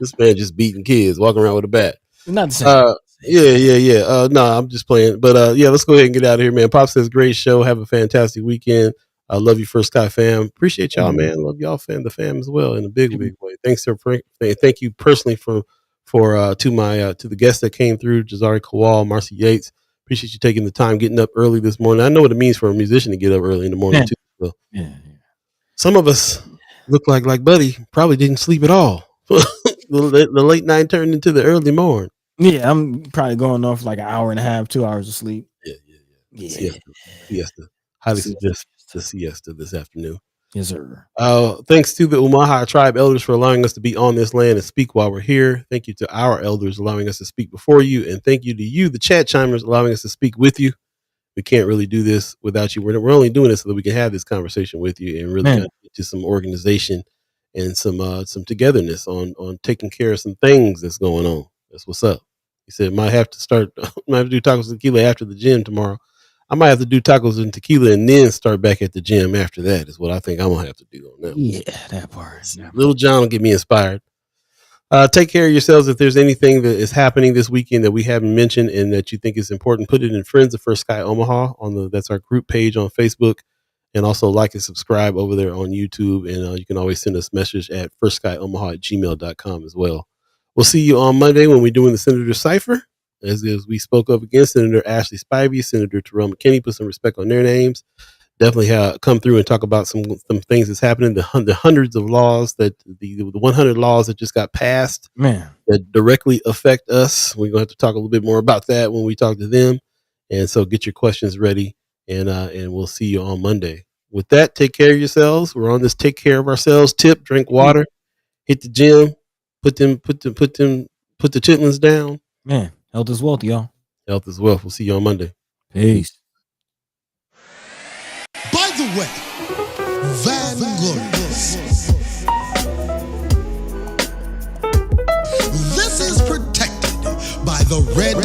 This man just beating kids, walking around with a bat. Not the same. Yeah. No, I'm just playing. But yeah, let's go ahead and get out of here, man. Pop says, great show. Have a fantastic weekend. I love you, First Sky fam. Appreciate y'all, man. Love y'all, the fam as well in a big way. Thanks to Frank. Thank you personally to the guests that came through, Jazari Kual, Marcey Yates. Appreciate you taking the time, getting up early this morning. I know what it means for a musician to get up early in the morning too. So. Yeah. Some of us look like Buddy probably didn't sleep at all. The late night turned into the early morning. Yeah, I'm probably going off like an hour and a half, 2 hours of sleep. Yeah. Siesta. Highly suggest the siesta this afternoon. Yes, sir. Thanks to the Umaha tribe elders for allowing us to be on this land and speak while we're here. Thank you to our elders allowing us to speak before you, and thank you to you, the chat chimers, allowing us to speak with you. We can't really do this without you. We're only doing this so that we can have this conversation with you and really get to some organization and some togetherness on taking care of some things that's going on. That's what's up. He said, might have to do tacos and tequila after the gym tomorrow. I might have to do tacos and tequila and then start back at the gym after that is what I think I'm going to have to do on that. Yeah, that part. Little John will get me inspired. Take care of yourselves. If there's anything that is happening this weekend that we haven't mentioned and that you think is important, put it in Friends of First Sky Omaha that's our group page on Facebook. And also like and subscribe over there on YouTube. And you can always send us a message at firstskyOmaha@gmail.com as well. We'll see you on Monday when we're doing the Senator Cipher. As we spoke of again, Senator Ashley Spivey, Senator Terrell McKinney, put some respect on their names. Definitely come through and talk about some things that's happening. The hundreds of laws the 100 laws that just got passed, that directly affect us. We're gonna have to talk a little bit more about that when we talk to them. And so get your questions ready, and we'll see you on Monday. With that, take care of yourselves. We're on this take care of ourselves tip. Drink water, hit the gym, put the chitlins down. Man, health is wealth, y'all. Health is wealth. We'll see you on Monday. Peace. By the way, Vanglorious. This is protected by the red